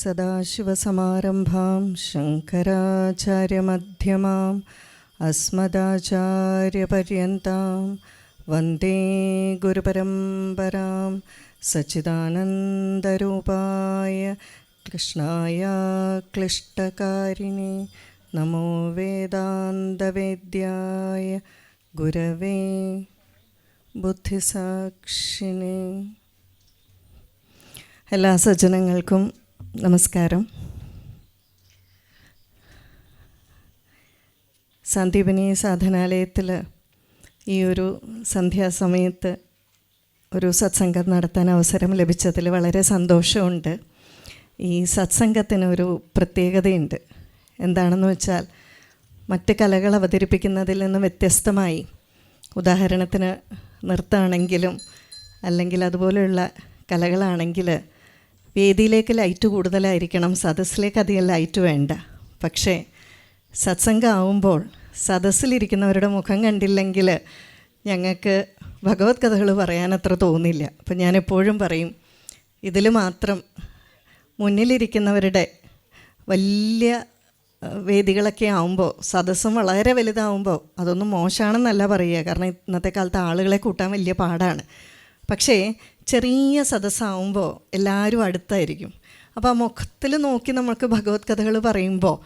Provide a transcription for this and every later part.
സദാശിവസമാരംഭാം ശങ്കരാചാര്യമധ്യമാം അസ്മദാചാര്യപര്യന്താം വന്ദേ ഗുരുപരമ്പരാം. സച്ചിദാനന്ദരൂപായ കൃഷ്ണായ ക്ലിഷ്ടകാരിണേ നമോ വേദാന്തവേദ്യായ ഗുരവേ ബുദ്ധിസാക്ഷിണേ. എല്ലാ സജ്ജനങ്ങൾക്കും നമസ്കാരം. സന്ദീപിനി സാധനാലയത്തിൽ ഈ ഒരു സന്ധ്യാസമയത്ത് ഒരു സത്സംഗം നടത്താൻ അവസരം ലഭിച്ചതിൽ വളരെ സന്തോഷമുണ്ട്. ഈ സത്സംഗത്തിനൊരു പ്രത്യേകതയുണ്ട്. എന്താണെന്ന് വെച്ചാൽ മറ്റ് കലകൾ അവതരിപ്പിക്കുന്നതിൽ നിന്ന് വ്യത്യസ്തമായി, ഉദാഹരണത്തിന് നൃത്തമാണെങ്കിലും അല്ലെങ്കിൽ അതുപോലെയുള്ള കലകളാണെങ്കിൽ വേദിയിലേക്ക് ലൈറ്റ് കൂടുതലായിരിക്കണം, സദസ്സിലേക്ക് അധികം ലൈറ്റ് വേണ്ട. പക്ഷേ സത്സംഗം ആവുമ്പോൾ സദസ്സിലിരിക്കുന്നവരുടെ മുഖം കണ്ടില്ലെങ്കിൽ ഞങ്ങൾക്ക് ഭഗവത് കഥകൾ പറയാനത്ര തോന്നില്ല. അപ്പം ഞാനെപ്പോഴും പറയും, ഇതിൽ മാത്രം മുന്നിലിരിക്കുന്നവരുടെ വലിയ വേദികളൊക്കെ ആവുമ്പോൾ, സദസ്സും വളരെ വലുതാവുമ്പോൾ അതൊന്നും മോശമാണെന്നല്ല പറയുക, കാരണം ഇന്നത്തെ കാലത്ത് ആളുകളെ കൂട്ടാൻ വലിയ പാടാണ്. പക്ഷേ ചെറിയ സദസ്സാവുമ്പോൾ എല്ലാവരും അടുത്തായിരിക്കും. അപ്പോൾ ആ മുഖത്തിൽ നോക്കി നമുക്ക് ഭഗവത് കഥകൾ പറയുമ്പോൾ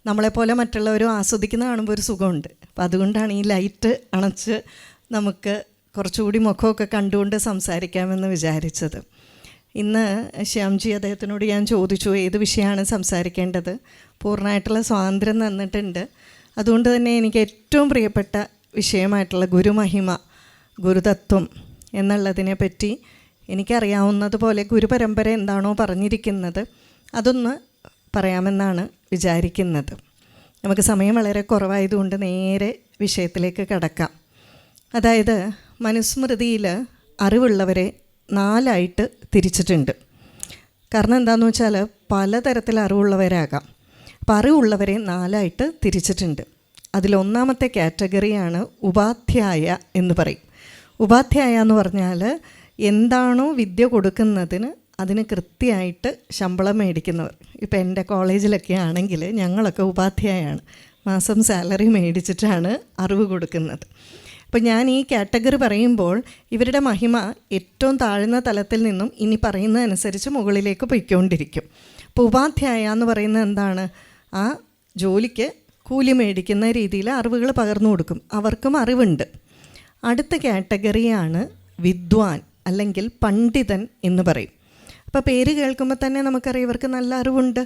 നമ്മളെപ്പോലെ മറ്റുള്ളവരും ആസ്വദിക്കുന്ന കാണുമ്പോൾ ഒരു സുഖമുണ്ട്. അപ്പോൾ അതുകൊണ്ടാണ് ഈ ലൈറ്റ് അണച്ച് നമുക്ക് കുറച്ചുകൂടി മുഖമൊക്കെ കണ്ടുകൊണ്ട് സംസാരിക്കാമെന്ന് വിചാരിച്ചത്. ഇന്ന് ശ്യാംജി അദ്ദേഹത്തിനോട് ഞാൻ ചോദിച്ചു ഏത് വിഷയമാണ് സംസാരിക്കേണ്ടത്. പൂർണ്ണമായിട്ടുള്ള സ്വാതന്ത്ര്യം തന്നിട്ടുണ്ട്. അതുകൊണ്ട് തന്നെ എനിക്ക് ഏറ്റവും പ്രിയപ്പെട്ട വിഷയമായിട്ടുള്ള ഗുരുമഹിമ, ഗുരുതത്വം എന്നുള്ളതിനെ പറ്റി എനിക്കറിയാവുന്നതുപോലെ ഗുരുപരമ്പര എന്താണോ പറഞ്ഞിരിക്കുന്നത് അതൊന്ന് പറയാമെന്നാണ് വിചാരിക്കുന്നത്. നമുക്ക് സമയം വളരെ കുറവായതുകൊണ്ട് നേരെ വിഷയത്തിലേക്ക് കടക്കാം. അതായത് മനുസ്മൃതിയിൽ അറിവുള്ളവരെ 4 തിരിച്ചിട്ടുണ്ട്. കാരണം എന്താണെന്ന് വെച്ചാൽ പലതരത്തിൽ അറിവുള്ളവരാകാം. അപ്പോൾ അറിവുള്ളവരെ 4 തിരിച്ചിട്ടുണ്ട്. അതിലൊന്നാമത്തെ കാറ്റഗറിയാണ് ഉപാധ്യായ എന്ന് പറയും. ഉപാധ്യായ എന്ന് പറഞ്ഞാൽ എന്താണോ വിദ്യ കൊടുക്കുന്നതിന് അതിന് കൃത്യമായിട്ട് ശമ്പളം മേടിക്കുന്നവർ. ഇപ്പോൾ എൻ്റെ കോളേജിലൊക്കെ ആണെങ്കിൽ ഞങ്ങളൊക്കെ ഉപാധ്യായാണ്, മാസം സാലറി മേടിച്ചിട്ടാണ് അറിവ് കൊടുക്കുന്നത്. അപ്പോൾ ഞാൻ ഈ കാറ്റഗറി പറയുമ്പോൾ ഇവരുടെ മഹിമ ഏറ്റവും താഴ്ന്ന തലത്തിൽ നിന്നും ഇനി പറയുന്നതനുസരിച്ച് മുകളിലേക്ക് പൊയ്ക്കൊണ്ടിരിക്കും. അപ്പോൾ ഉപാധ്യായ എന്ന് പറയുന്നത് എന്താണ്? ആ ജോലിക്ക് കൂലി മേടിക്കുന്ന രീതിയിൽ അറിവുകൾ പകർന്നു കൊടുക്കും, അവർക്കും അറിവുണ്ട്. അടുത്ത കാറ്റഗറിയാണ് വിദ്വാൻ അല്ലെങ്കിൽ പണ്ഡിതൻ എന്ന് പറയും. അപ്പോൾ പേര് കേൾക്കുമ്പോൾ തന്നെ നമുക്കറിയാം ഇവർക്ക് നല്ല അറിവുണ്ട്,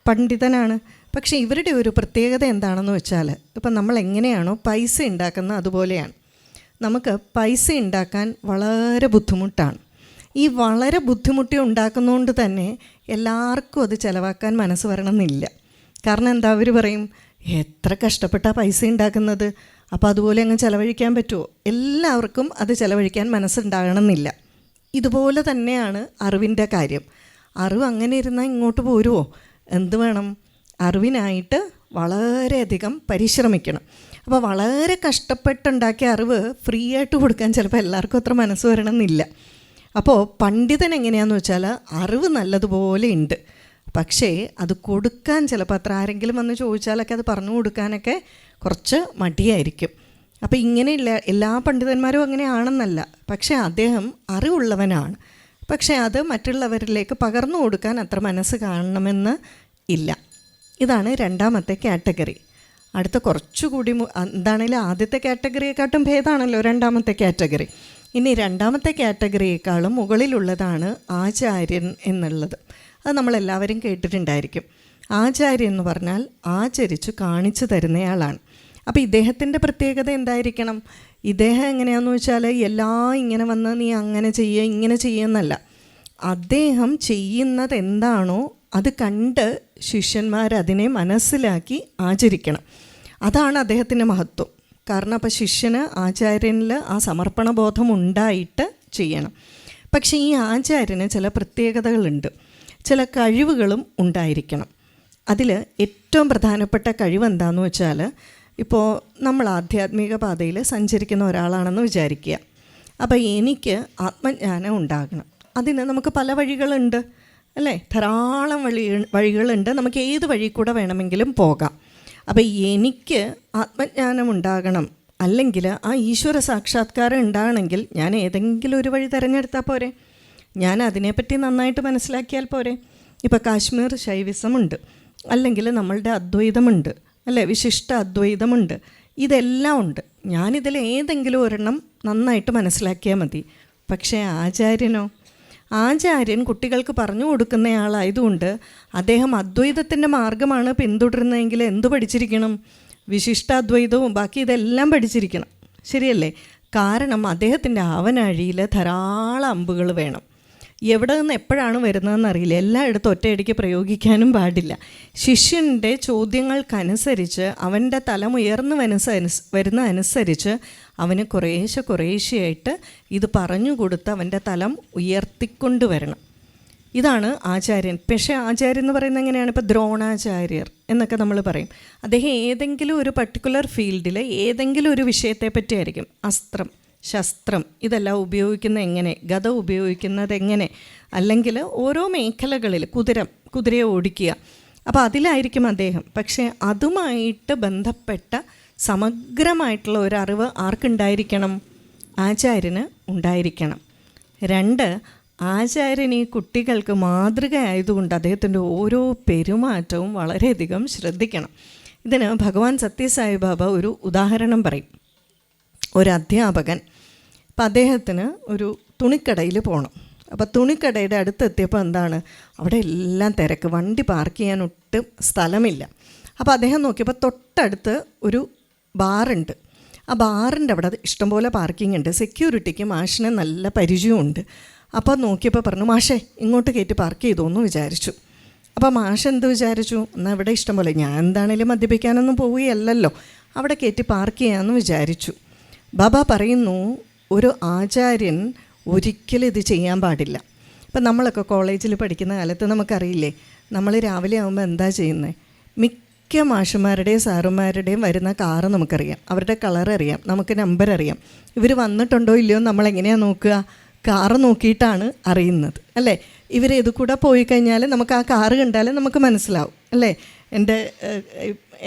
പണ്ഡിതനാണ്. പക്ഷേ ഇവരുടെ ഒരു പ്രത്യേകത എന്താണെന്ന് വെച്ചാൽ, ഇപ്പം നമ്മൾ എങ്ങനെയാണോ പൈസ ഉണ്ടാക്കുന്നത് അതുപോലെയാണ്. നമുക്ക് പൈസ ഉണ്ടാക്കാൻ വളരെ ബുദ്ധിമുട്ടാണ്. ഈ വളരെ ബുദ്ധിമുട്ടി ഉണ്ടാക്കുന്നതുകൊണ്ട് തന്നെ എല്ലാവർക്കും അത് ചിലവാക്കാൻ മനസ്സ് വരണമെന്നില്ല. കാരണം എന്താ, അവർ പറയും എത്ര കഷ്ടപ്പെട്ടാണ് പൈസ ഉണ്ടാക്കുന്നത്, അപ്പോൾ അതുപോലെ അങ്ങ് ചിലവഴിക്കാൻ പറ്റുമോ? എല്ലാവർക്കും അത് ചിലവഴിക്കാൻ മനസ്സുണ്ടാകണമെന്നില്ല. ഇതുപോലെ തന്നെയാണ് അറിവിൻ്റെ കാര്യം. അറിവ് അങ്ങനെ ഇരുന്നാൽ ഇങ്ങോട്ട് പോരുമോ? എന്ത് വേണം? അറിവിനായിട്ട് വളരെയധികം പരിശ്രമിക്കണം. അപ്പോൾ വളരെ കഷ്ടപ്പെട്ടുണ്ടാക്കിയ അറിവ് ഫ്രീ ആയിട്ട് കൊടുക്കാൻ ചിലപ്പോൾ എല്ലാവർക്കും അത്ര മനസ്സ് വരണമെന്നില്ല. അപ്പോൾ പണ്ഡിതൻ എങ്ങനെയാണെന്ന് വെച്ചാൽ അറിവ് നല്ലതുപോലെ ഉണ്ട്, പക്ഷേ അത് കൊടുക്കാൻ ചിലപ്പോൾ അത്ര ആരെങ്കിലും വന്ന് ചോദിച്ചാലൊക്കെ അത് പറഞ്ഞു കൊടുക്കാനൊക്കെ കുറച്ച് മടിയായിരിക്കും. അപ്പോൾ ഇങ്ങനെയുള്ള എല്ലാ പണ്ഡിതന്മാരും അങ്ങനെയാണെന്നല്ല, പക്ഷേ അദ്ദേഹം അറിവുള്ളവനാണ്, പക്ഷേ അത് മറ്റുള്ളവരിലേക്ക് പകർന്നു കൊടുക്കാൻ അത്ര മനസ്സ് കാണണമെന്ന് ഇല്ല. ഇതാണ് രണ്ടാമത്തെ കാറ്റഗറി. അടുത്ത കുറച്ചുകൂടി എന്താണെങ്കിലും ആദ്യത്തെ കാറ്റഗറിയെക്കാട്ടും ഭേദമാണല്ലോ രണ്ടാമത്തെ കാറ്റഗറി. ഇനി രണ്ടാമത്തെ കാറ്റഗറിയേക്കാളും മുകളിലുള്ളതാണ് ആചാര്യൻ എന്നുള്ളത്. അത് നമ്മളെല്ലാവരും കേട്ടിട്ടുണ്ടായിരിക്കും. ആചാര്യൻ എന്ന് പറഞ്ഞാൽ ആചരിച്ച് കാണിച്ചു തരുന്നയാളാണ്. അപ്പോൾ ഇദ്ദേഹത്തിൻ്റെ പ്രത്യേകത എന്തായിരിക്കണം? ഇദ്ദേഹം എങ്ങനെയാണെന്ന് വെച്ചാൽ ഇങ്ങനെ വന്ന് നീ അങ്ങനെ ചെയ്യുക ഇങ്ങനെ ചെയ്യുന്നല്ല. അദ്ദേഹം ചെയ്യുന്നത് എന്താണോ അത് കണ്ട് ശിഷ്യന്മാരതിനെ മനസ്സിലാക്കി ആചരിക്കണം. അതാണ് അദ്ദേഹത്തിൻ്റെ മഹത്വം. കാരണം അപ്പോൾ ശിഷ്യന് ആചാര്യനിൽ ആ സമർപ്പണ ബോധം ഉണ്ടായിട്ട് ചെയ്യണം. പക്ഷേ ഈ ആചാര്യന് ചില പ്രത്യേകതകളുണ്ട്, ചില കഴിവുകളും ഉണ്ടായിരിക്കണം. അതിൽ ഏറ്റവും പ്രധാനപ്പെട്ട കഴിവ് എന്താണെന്ന് വെച്ചാൽ, ഇപ്പോൾ നമ്മൾ ആധ്യാത്മിക പാതയിൽ സഞ്ചരിക്കുന്ന ഒരാളാണെന്ന് വിചാരിക്കുക. അപ്പോൾ എനിക്ക് ആത്മജ്ഞാനം ഉണ്ടാകണം. അതിന് നമുക്ക് പല വഴികളുണ്ട് അല്ലേ? ധാരാളം വഴികളുണ്ട്, നമുക്ക് ഏത് വഴി കൂടെ വേണമെങ്കിലും പോകാം. അപ്പം എനിക്ക് ആത്മജ്ഞാനം ഉണ്ടാകണം, അല്ലെങ്കിൽ ആ ഈശ്വര സാക്ഷാത്കാരം ഉണ്ടാകണമെങ്കിൽ ഞാൻ ഏതെങ്കിലും ഒരു വഴി തിരഞ്ഞെടുത്താൽ പോരെ? ഞാൻ അതിനെപ്പറ്റി നന്നായിട്ട് മനസ്സിലാക്കിയാൽ പോരെ? ഇപ്പോൾ കാശ്മീർ ശൈവിസമുണ്ട്, അല്ലെങ്കിൽ നമ്മളുടെ അദ്വൈതമുണ്ട്, അല്ലേ? വിശിഷ്ട അദ്വൈതമുണ്ട്, ഇതെല്ലാം ഉണ്ട്. ഞാനിതിൽ ഏതെങ്കിലും ഒരെണ്ണം നന്നായിട്ട് മനസ്സിലാക്കിയാൽ മതി. പക്ഷേ ആചാര്യൻ കുട്ടികൾക്ക് പറഞ്ഞു കൊടുക്കുന്നയാളായതുകൊണ്ട് അദ്ദേഹം അദ്വൈതത്തിൻ്റെ മാർഗമാണ് പിന്തുടരുന്നതെങ്കിൽ എന്തു പഠിച്ചിരിക്കണം? വിശിഷ്ടാദ്വൈതവും ബാക്കി ഇതെല്ലാം പഠിച്ചിരിക്കണം, ശരിയല്ലേ? കാരണം അദ്ദേഹത്തിൻ്റെ ആവനാഴിയിൽ ധാരാളം അമ്പുകൾ വേണം. എവിടെ നിന്ന് എപ്പോഴാണ് വരുന്നതെന്നറിയില്ല, എല്ലായിടത്തും ഒറ്റയടിക്ക് പ്രയോഗിക്കാനും പാടില്ല. ശിഷ്യൻ്റെ ചോദ്യങ്ങൾക്കനുസരിച്ച് അവൻ്റെ തലം ഉയർന്നു വരുന്ന അനുസരിച്ച് അവന് കുറേശ്ശെയായിട്ട് ഇത് പറഞ്ഞു കൊടുത്ത് അവൻ്റെ തലം ഉയർത്തിക്കൊണ്ട് വരണം. ഇതാണ് ആചാര്യൻ. പക്ഷേ ആചാര്യൻ എന്ന് പറയുന്നത് എങ്ങനെയാണ്? ഇപ്പോൾ ദ്രോണാചാര്യർ എന്നൊക്കെ നമ്മൾ പറയും. അദ്ദേഹം ഏതെങ്കിലും ഒരു പർട്ടിക്കുലർ ഫീൽഡിൽ ഏതെങ്കിലും ഒരു വിഷയത്തെ പറ്റിയായിരിക്കും. അസ്ത്രം, ശസ്ത്രം ഇതെല്ലാം ഉപയോഗിക്കുന്നത് എങ്ങനെ, ഗദ ഉപയോഗിക്കുന്നത് എങ്ങനെ, അല്ലെങ്കിൽ ഓരോ മേഖലകളിൽ കുതിരയെ ഓടിക്കുക, അപ്പോൾ അതിലായിരിക്കും അദ്ദേഹം. പക്ഷേ അതുമായിട്ട് ബന്ധപ്പെട്ട സമഗ്രമായിട്ടുള്ള ഒരറിവ് ആർക്കുണ്ടായിരിക്കണം? ആചാര്യന് ഉണ്ടായിരിക്കണം. 2, ആചാര്യൻ ഈ കുട്ടികൾക്ക് മാതൃകയായതുകൊണ്ട് അദ്ദേഹത്തിൻ്റെ ഓരോ പെരുമാറ്റവും വളരെയധികം ശ്രദ്ധിക്കണം. ഇതിന് ഭഗവാൻ സത്യസായി ബാബ ഒരു ഉദാഹരണം പറയും. ഒരു അധ്യാപകൻ, അപ്പം അദ്ദേഹത്തിന് ഒരു തുണിക്കടയിൽ പോകണം. അപ്പോൾ തുണിക്കടയുടെ അടുത്തെത്തിയപ്പോൾ എന്താണ്, അവിടെ എല്ലാം തിരക്ക്, വണ്ടി പാർക്ക് ചെയ്യാൻ ഒട്ടും സ്ഥലമില്ല. അപ്പോൾ അദ്ദേഹം നോക്കിയപ്പോൾ തൊട്ടടുത്ത് ഒരു ബാറുണ്ട്. ആ ബാറിൻ്റെ അവിടെ ഇഷ്ടംപോലെ പാർക്കിംഗ് ഉണ്ട്. സെക്യൂരിറ്റിക്ക് മാഷിനെ നല്ല പരിചയമുണ്ട്. അപ്പോൾ നോക്കിയപ്പോൾ പറഞ്ഞു, മാഷേ ഇങ്ങോട്ട് കയറ്റി പാർക്ക് ചെയ്തോന്ന് വിചാരിച്ചു. അപ്പോൾ മാഷ് എന്ത് വിചാരിച്ചു? എന്നാൽ ഇവിടെ ഇഷ്ടംപോലെ, ഞാൻ എന്താണേലും മദ്യപിക്കാനൊന്നും പോവുകയല്ലല്ലോ, അവിടെ കയറ്റി പാർക്ക് ചെയ്യാമെന്ന് വിചാരിച്ചു. ബാബ പറയുന്നു, ഒരു ആചാര്യൻ ഒരിക്കലും ഇത് ചെയ്യാൻ പാടില്ല. ഇപ്പം നമ്മളൊക്കെ കോളേജിൽ പഠിക്കുന്ന കാലത്ത് നമുക്കറിയില്ലേ, നമ്മൾ രാവിലെ ആകുമ്പോൾ എന്താ ചെയ്യുന്നത്? മിക്ക മാഷുമാരുടെയും സാറുമാരുടെയും വരുന്ന കാറ് നമുക്കറിയാം, അവരുടെ കളർ അറിയാം, നമുക്ക് നമ്പർ അറിയാം. ഇവർ വന്നിട്ടുണ്ടോ ഇല്ലയോ നമ്മളെങ്ങനെയാണ് നോക്കുക? കാറ് നോക്കിയിട്ടാണ് അറിയുന്നത്, അല്ലേ? ഇവർ ഇത് കൂടെ പോയി കഴിഞ്ഞാൽ നമുക്ക് ആ കാറ് കണ്ടാൽ നമുക്ക് മനസ്സിലാവും, അല്ലേ?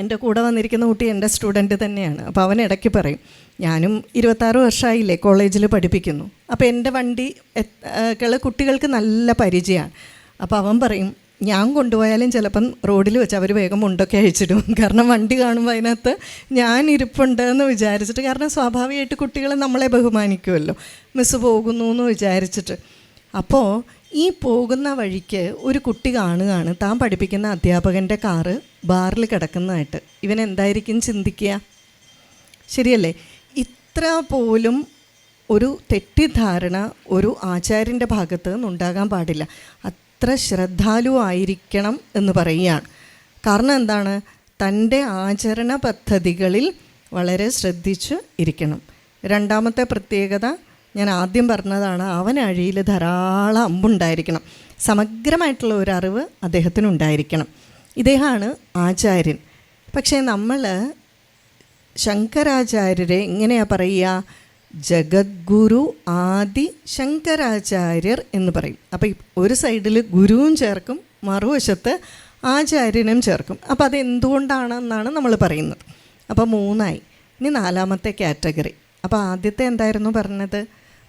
എൻ്റെ കൂടെ വന്നിരിക്കുന്ന കുട്ടി എൻ്റെ സ്റ്റുഡൻറ്റ് തന്നെയാണ്. അപ്പോൾ അവൻ ഇടയ്ക്ക് പറയും, ഞാനും 26 വർഷമായില്ലേ കോളേജിൽ പഠിപ്പിക്കുന്നു, അപ്പോൾ എൻ്റെ വണ്ടി കുട്ടികൾക്ക് നല്ല പരിചയമാണ്. അപ്പോൾ അവൻ പറയും, ഞാൻ കൊണ്ടുപോയാലും ചിലപ്പം റോഡിൽ വെച്ച് അവർ വേഗം മുണ്ടൊക്കെ അഴിച്ചിടും, കാരണം വണ്ടി കാണുമ്പോൾ അതിനകത്ത് ഞാൻ ഇരിപ്പുണ്ട് എന്ന് വിചാരിച്ചിട്ട്. കാരണം സ്വാഭാവികമായിട്ട് കുട്ടികൾ നമ്മളെ ബഹുമാനിക്കുമല്ലോ, മിസ്സ് പോകുന്നു എന്ന് വിചാരിച്ചിട്ട്. അപ്പോൾ ഈ പോകുന്ന വഴിക്ക് ഒരു കുട്ടി കാണുകയാണ് താൻ പഠിപ്പിക്കുന്ന അധ്യാപകൻ്റെ കാറ് ബാറിൽ കിടക്കുന്നതായിട്ട്. ഇവൻ എന്തായിരിക്കും ചിന്തിക്കുക? ശരിയല്ലേ? ഇത്ര പോലും ഒരു തെറ്റിദ്ധാരണ ഒരു ആചാര്യൻ്റെ ഭാഗത്ത് നിന്നുണ്ടാകാൻ പാടില്ല. അത്ര ശ്രദ്ധാലുവായിരിക്കണം എന്ന് പറയുകയാണ്. കാരണം എന്താണ്? തൻ്റെ ആചരണ പദ്ധതികളിൽ വളരെ ശ്രദ്ധിച്ച് ഇരിക്കണം. 2ാമത്തെ പ്രത്യേകത ഞാൻ ആദ്യം പറഞ്ഞതാണ്, അവനഴിയിൽ ധാരാളം അമ്പുണ്ടായിരിക്കണം. സമഗ്രമായിട്ടുള്ള ഒരറിവ് അദ്ദേഹത്തിനുണ്ടായിരിക്കണം. ഇദ്ദേഹമാണ് ആചാര്യൻ. പക്ഷേ നമ്മൾ ശങ്കരാചാര്യരെ എങ്ങനെയാണ് പറയുക? ജഗദ്ഗുരു ആദി ശങ്കരാചാര്യർ എന്ന് പറയും. അപ്പോൾ ഒരു സൈഡിൽ ഗുരുവും ചേർക്കും, മറുവശത്ത് ആചാര്യനും ചേർക്കും. അപ്പോൾ അതെന്തുകൊണ്ടാണെന്നാണ് നമ്മൾ പറയുന്നത്. അപ്പോൾ 3ആയി. ഇനി 4ാമത്തെ കാറ്റഗറി. അപ്പോൾ ആദ്യത്തെ എന്തായിരുന്നു പറഞ്ഞത്?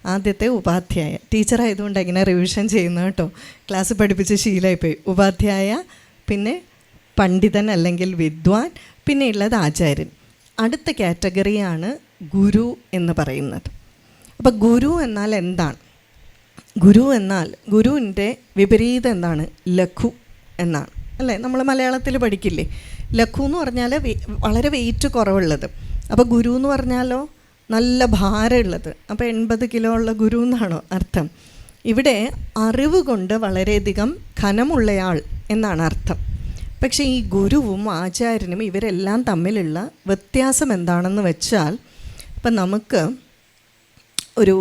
ആദ്യത്തെ ഉപാധ്യായ. ടീച്ചറായതുകൊണ്ട് ഇങ്ങനെ റിവിഷൻ ചെയ്യുന്നത് കേട്ടോ, ക്ലാസ് പഠിപ്പിച്ച് ശീലമായിപ്പോയി. ഉപാധ്യായ, പിന്നെ പണ്ഡിതൻ അല്ലെങ്കിൽ വിദ്വാൻ, പിന്നെ ഉള്ളത് ആചാര്യൻ. അടുത്ത കാറ്റഗറിയാണ് ഗുരു എന്ന് പറയുന്നത്. അപ്പോൾ ഗുരു എന്നാൽ എന്താണ്? ഗുരു എന്നാൽ ഗുരുവിൻ്റെ വിപരീതം എന്താണ്? ലഘു എന്നാണ്, അല്ലേ? നമ്മൾ മലയാളത്തിൽ പഠിക്കില്ലേ, ലഘു എന്ന് പറഞ്ഞാൽ വളരെ വെയിറ്റ് കുറവുള്ളത്. അപ്പോൾ ഗുരു എന്ന് പറഞ്ഞാലോ നല്ല ഭാരമുള്ളത്. അപ്പോൾ 80 കിലോ ഉള്ള ഗുരു എന്നാണോ അർത്ഥം? ഇവിടെ അറിവ് കൊണ്ട് വളരെയധികം ഘനമുള്ളയാൾ എന്നാണ് അർത്ഥം. പക്ഷേ ഈ ഗുരുവും ആചാര്യനും ഇവരെല്ലാം തമ്മിലുള്ള വ്യത്യാസം എന്താണെന്ന് വെച്ചാൽ, ഇപ്പം നമുക്ക് ഒരു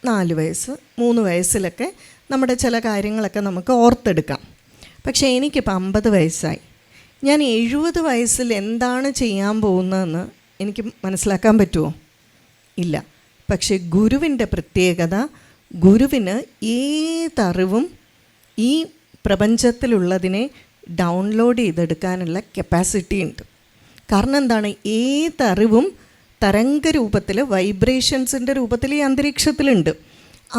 4 വയസ്സ് 3 വയസ്സിലൊക്കെ നമ്മുടെ ചില കാര്യങ്ങളൊക്കെ നമുക്ക് ഓർത്തെടുക്കാം. പക്ഷേ എനിക്കിപ്പോൾ 50 വയസ്സായി. ഞാൻ 70 വയസ്സിൽ എന്താണ് ചെയ്യാൻ പോകുന്നതെന്ന് എനിക്ക് മനസ്സിലാക്കാൻ പറ്റുമോ? ഇല്ല. പക്ഷേ ഗുരുവിൻ്റെ പ്രത്യേകത, ഗുരുവിന് ഏതറിവും ഈ പ്രപഞ്ചത്തിലുള്ളതിനെ ഡൗൺലോഡ് ചെയ്തെടുക്കാനുള്ള കപ്പാസിറ്റി ഉണ്ട്. കാരണം എന്താണ്, ഏതറിവും തരംഗരൂപത്തിൽ, വൈബ്രേഷൻസിൻ്റെ രൂപത്തിൽ ഈ അന്തരീക്ഷത്തിലുണ്ട്.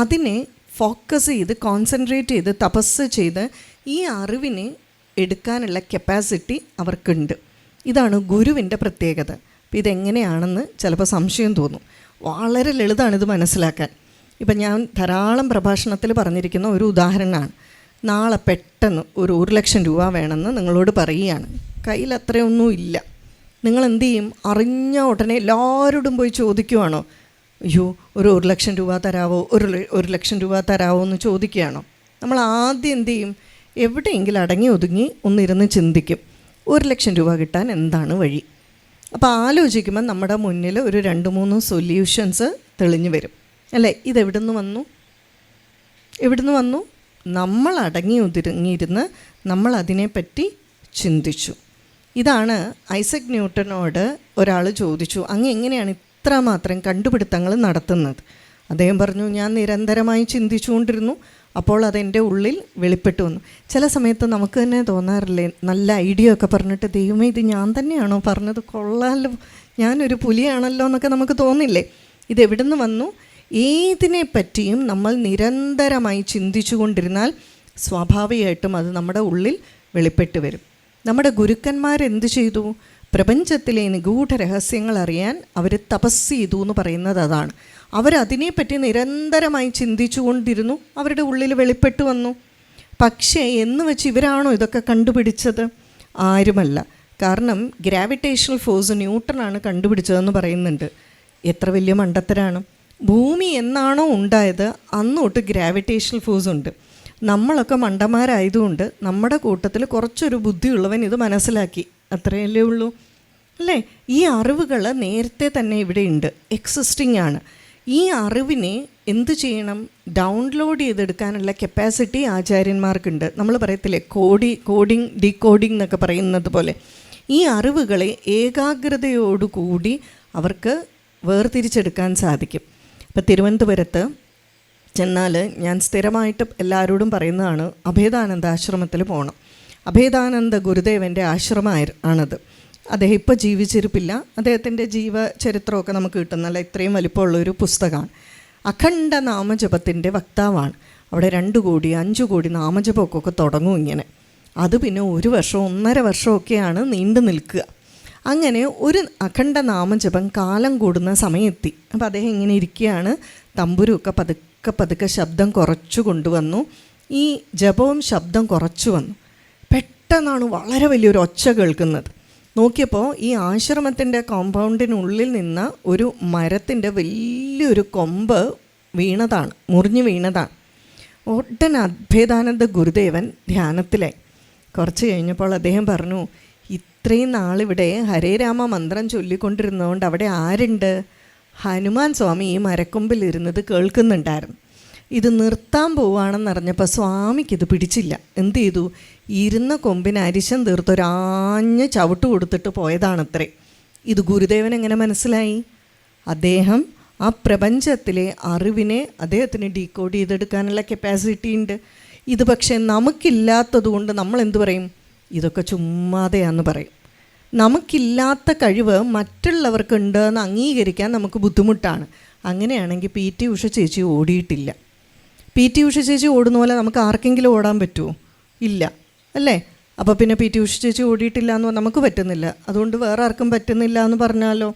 അതിനെ ഫോക്കസ് ചെയ്ത്, കോൺസെൻട്രേറ്റ് ചെയ്ത്, തപസ് ചെയ്ത് ഈ അറിവിനെ എടുക്കാനുള്ള കപ്പാസിറ്റി അവർക്കുണ്ട്. ഇതാണ് ഗുരുവിൻ്റെ പ്രത്യേകത. അപ്പോൾ ഇതെങ്ങനെയാണെന്ന് ചിലപ്പോൾ സംശയം തോന്നും. വളരെ ലളിതമാണ് ഇത് മനസ്സിലാക്കാൻ. ഇപ്പം ഞാൻ ധാരാളം പ്രഭാഷണത്തിൽ പറഞ്ഞിരിക്കുന്ന ഒരു ഉദാഹരണമാണ്. നാളെ പെട്ടെന്ന് ഒരു 1,00,000 രൂപ വേണമെന്ന് നിങ്ങളോട് പറയുകയാണ്. കയ്യിൽ അത്രയൊന്നും ഇല്ല. നിങ്ങൾ എന്തു ചെയ്യും? അറിഞ്ഞ ഉടനെ എല്ലാവരോടും പോയി ചോദിക്കുവാണോ? അയ്യോ, ഒരു 1,00,000 രൂപ തരാവോ, 1,00,000 രൂപ തരാവോ എന്ന് ചോദിക്കുകയാണോ? നമ്മൾ ആദ്യം എന്തു ചെയ്യും? എവിടെയെങ്കിലും അടങ്ങി ഒതുങ്ങി ഒന്നിരുന്ന് ചിന്തിക്കും, 1,00,000 രൂപ കിട്ടാൻ എന്താണ് വഴി. അപ്പോൾ ആലോചിക്കുമ്പോൾ നമ്മുടെ മുന്നിൽ ഒരു 2-3 സൊല്യൂഷൻസ് തെളിഞ്ഞു വരും, അല്ലേ? ഇതെവിടുന്ന് വന്നു? നമ്മൾ അടങ്ങി ഒതുങ്ങിയിരുന്ന് നമ്മൾ അതിനെപ്പറ്റി ചിന്തിച്ചു. ഇതാണ് ഐസക് ന്യൂട്ടനോട് ഒരാൾ ചോദിച്ചു, അങ്ങ് എങ്ങനെയാണ് ഇത്രമാത്രം കണ്ടുപിടുത്തങ്ങൾ നടത്തുന്നത്? അദ്ദേഹം പറഞ്ഞു, ഞാൻ നിരന്തരമായി ചിന്തിച്ചുകൊണ്ടിരുന്നു, അപ്പോൾ അതെൻ്റെ ഉള്ളിൽ വെളിപ്പെട്ടു വന്നു. ചില സമയത്ത് നമുക്ക് തന്നെ തോന്നാറില്ലേ, നല്ല ഐഡിയ ഒക്കെ പറഞ്ഞിട്ട് ദൈവമേ ഇത് ഞാൻ തന്നെയാണോ പറഞ്ഞത്, കൊള്ളാമല്ലോ, ഞാനൊരു പുലിയാണല്ലോ എന്നൊക്കെ നമുക്ക് തോന്നില്ലേ? ഇതെവിടുന്ന് വന്നു? ഏതിനെ പറ്റിയും നമ്മൾ നിരന്തരമായി ചിന്തിച്ചു കൊണ്ടിരുന്നാൽ സ്വാഭാവികമായിട്ടും അത് നമ്മുടെ ഉള്ളിൽ വെളിപ്പെട്ട് വരും. നമ്മുടെ ഗുരുക്കന്മാരെന്ത് ചെയ്തു? പ്രപഞ്ചത്തിലെ നിഗൂഢ രഹസ്യങ്ങൾ അറിയാൻ അവർ തപസ് ചെയ്തു എന്ന് പറയുന്നത് അതാണ്. അവരതിനെപ്പറ്റി നിരന്തരമായി ചിന്തിച്ചു കൊണ്ടിരുന്നു, അവരുടെ ഉള്ളിൽ വെളിപ്പെട്ടു വന്നു. പക്ഷേ എന്ന് വെച്ച് ഇവരാണോ ഇതൊക്കെ കണ്ടുപിടിച്ചത്? ആരുമല്ല. കാരണം ഗ്രാവിറ്റേഷണൽ ഫോഴ്സ് ന്യൂട്ടനാണ് കണ്ടുപിടിച്ചതെന്ന് പറയുന്നുണ്ട്. എത്ര വലിയ മണ്ടത്തരാണ്! ഭൂമി എന്നാണോ ഉണ്ടായത് അന്ന് തൊട്ട് ഗ്രാവിറ്റേഷണൽ ഫോഴ്സ് ഉണ്ട്. നമ്മളൊക്കെ മണ്ടന്മാരായതുകൊണ്ട് നമ്മുടെ കൂട്ടത്തിൽ കുറച്ചൊരു ബുദ്ധിയുള്ളവൻ ഇത് മനസ്സിലാക്കി, അത്രയല്ലേ ഉള്ളൂ, അല്ലേ? ഈ അറിവുകൾ നേരത്തെ തന്നെ ഇവിടെ ഉണ്ട്, എക്സിസ്റ്റിംഗ് ആണ്. ഈ അറിവിനെ എന്ത് ചെയ്യണം? ഡൗൺലോഡ് ചെയ്തെടുക്കാനുള്ള കപ്പാസിറ്റി ആചാര്യന്മാർക്കുണ്ട്. നമ്മൾ പറയത്തില്ലേ, കോഡിങ് ഡീകോഡിങ് എന്നൊക്കെ പറയുന്നത് പോലെ ഈ അറിവുകളെ ഏകാഗ്രതയോടുകൂടി അവർക്ക് വേർതിരിച്ചെടുക്കാൻ സാധിക്കും. ഇപ്പം തിരുവനന്തപുരത്ത് ചെന്നാൽ ഞാൻ സ്ഥിരമായിട്ട് എല്ലാവരോടും പറയുന്നതാണ്, അഭേദാനന്ദ ആശ്രമത്തിൽ പോകണം. അഭേദാനന്ദ ഗുരുദേവൻ്റെ ആണത്. അദ്ദേഹം ഇപ്പോൾ ജീവിച്ചിരിപ്പില്ല. അദ്ദേഹത്തിൻ്റെ ജീവചരിത്രമൊക്കെ നമുക്ക് കിട്ടുന്നല്ല, ഇത്രയും വലിപ്പമുള്ളൊരു പുസ്തകമാണ്. അഖണ്ഡ നാമജപത്തിൻ്റെ വക്താവാണ്. അവിടെ 2 കോടി 5 കോടി നാമജപമൊക്കെ തുടങ്ങും ഇങ്ങനെ. അത് പിന്നെ 1 വർഷം 1.5 വർഷമൊക്കെയാണ് നീണ്ടു നിൽക്കുക. അങ്ങനെ ഒരു അഖണ്ഡ നാമജപം കാലം കൂടുന്ന സമയമെത്തി. അപ്പോൾ അദ്ദേഹം ഇങ്ങനെ ഇരിക്കുകയാണ്, തമ്പുരുമൊക്കെ പതുക്കെ ശബ്ദം കുറച്ചു കൊണ്ടുവന്നു. ഈ ജപവും ശബ്ദം കുറച്ചു വന്നു. പെട്ടെന്നാണ് വളരെ വലിയൊരു ഒച്ച കേൾക്കുന്നത്. നോക്കിയപ്പോൾ ഈ ആശ്രമത്തിൻ്റെ കോമ്പൗണ്ടിനുള്ളിൽ നിന്ന് ഒരു മരത്തിൻ്റെ വലിയൊരു കൊമ്പ് വീണതാണ്, മുറിഞ്ഞു വീണതാണ്. ഉടൻ അഭേദാനന്ദ ഗുരുദേവൻ ധ്യാനത്തിലായി. കുറച്ച് കഴിഞ്ഞപ്പോൾ അദ്ദേഹം പറഞ്ഞു, ഇത്രയും നാളിവിടെ ഹരേ രാമ മന്ത്രം ചൊല്ലിക്കൊണ്ടിരുന്നതുകൊണ്ട് അവിടെ ആരുണ്ട്? ഹനുമാൻ സ്വാമി ഈ മരക്കൊമ്പിലിരുന്നത് കേൾക്കുന്നുണ്ടായിരുന്നു. ഇത് നിർത്താൻ പോവുകയാണെന്നറിഞ്ഞപ്പോൾ സ്വാമിക്കിത് പിടിച്ചില്ല. എന്ത് ചെയ്തു? ഇരുന്ന കൊമ്പിന് അരിശം തീർത്തൊരാഞ്ഞ് ചവിട്ട് കൊടുത്തിട്ട് പോയതാണത്രേ. ഇത് ഗുരുദേവൻ എങ്ങനെ മനസ്സിലായി? അദ്ദേഹം ആ പ്രപഞ്ചത്തിലെ അറിവിനെ അദ്ദേഹത്തിന് ഡീകോഡ് ചെയ്തെടുക്കാനുള്ള കപ്പാസിറ്റി ഉണ്ട്. ഇത് പക്ഷേ നമുക്കില്ലാത്തത് കൊണ്ട് നമ്മൾ എന്തു പറയും? ഇതൊക്കെ ചുമ്മാതെയാന്ന് പറയും. നമുക്കില്ലാത്ത കഴിവ് മറ്റുള്ളവർക്കുണ്ട് എന്ന് അംഗീകരിക്കാൻ നമുക്ക് ബുദ്ധിമുട്ടാണ്. അങ്ങനെയാണെങ്കിൽ PT ഉഷ ചേച്ചി ഓടിയിട്ടില്ല. PT ഉഷ ചേച്ചി ഓടുന്ന പോലെ നമുക്ക് ആർക്കെങ്കിലും ഓടാൻ പറ്റുമോ? ഇല്ല, അല്ലേ? അപ്പോൾ പിന്നെ PT ഉഷ ചേച്ചി ഓടിയിട്ടില്ല എന്ന് നമുക്ക് പറ്റുന്നില്ല, അതുകൊണ്ട് വേറെ ആർക്കും പറ്റുന്നില്ല എന്ന് പറഞ്ഞാലോ?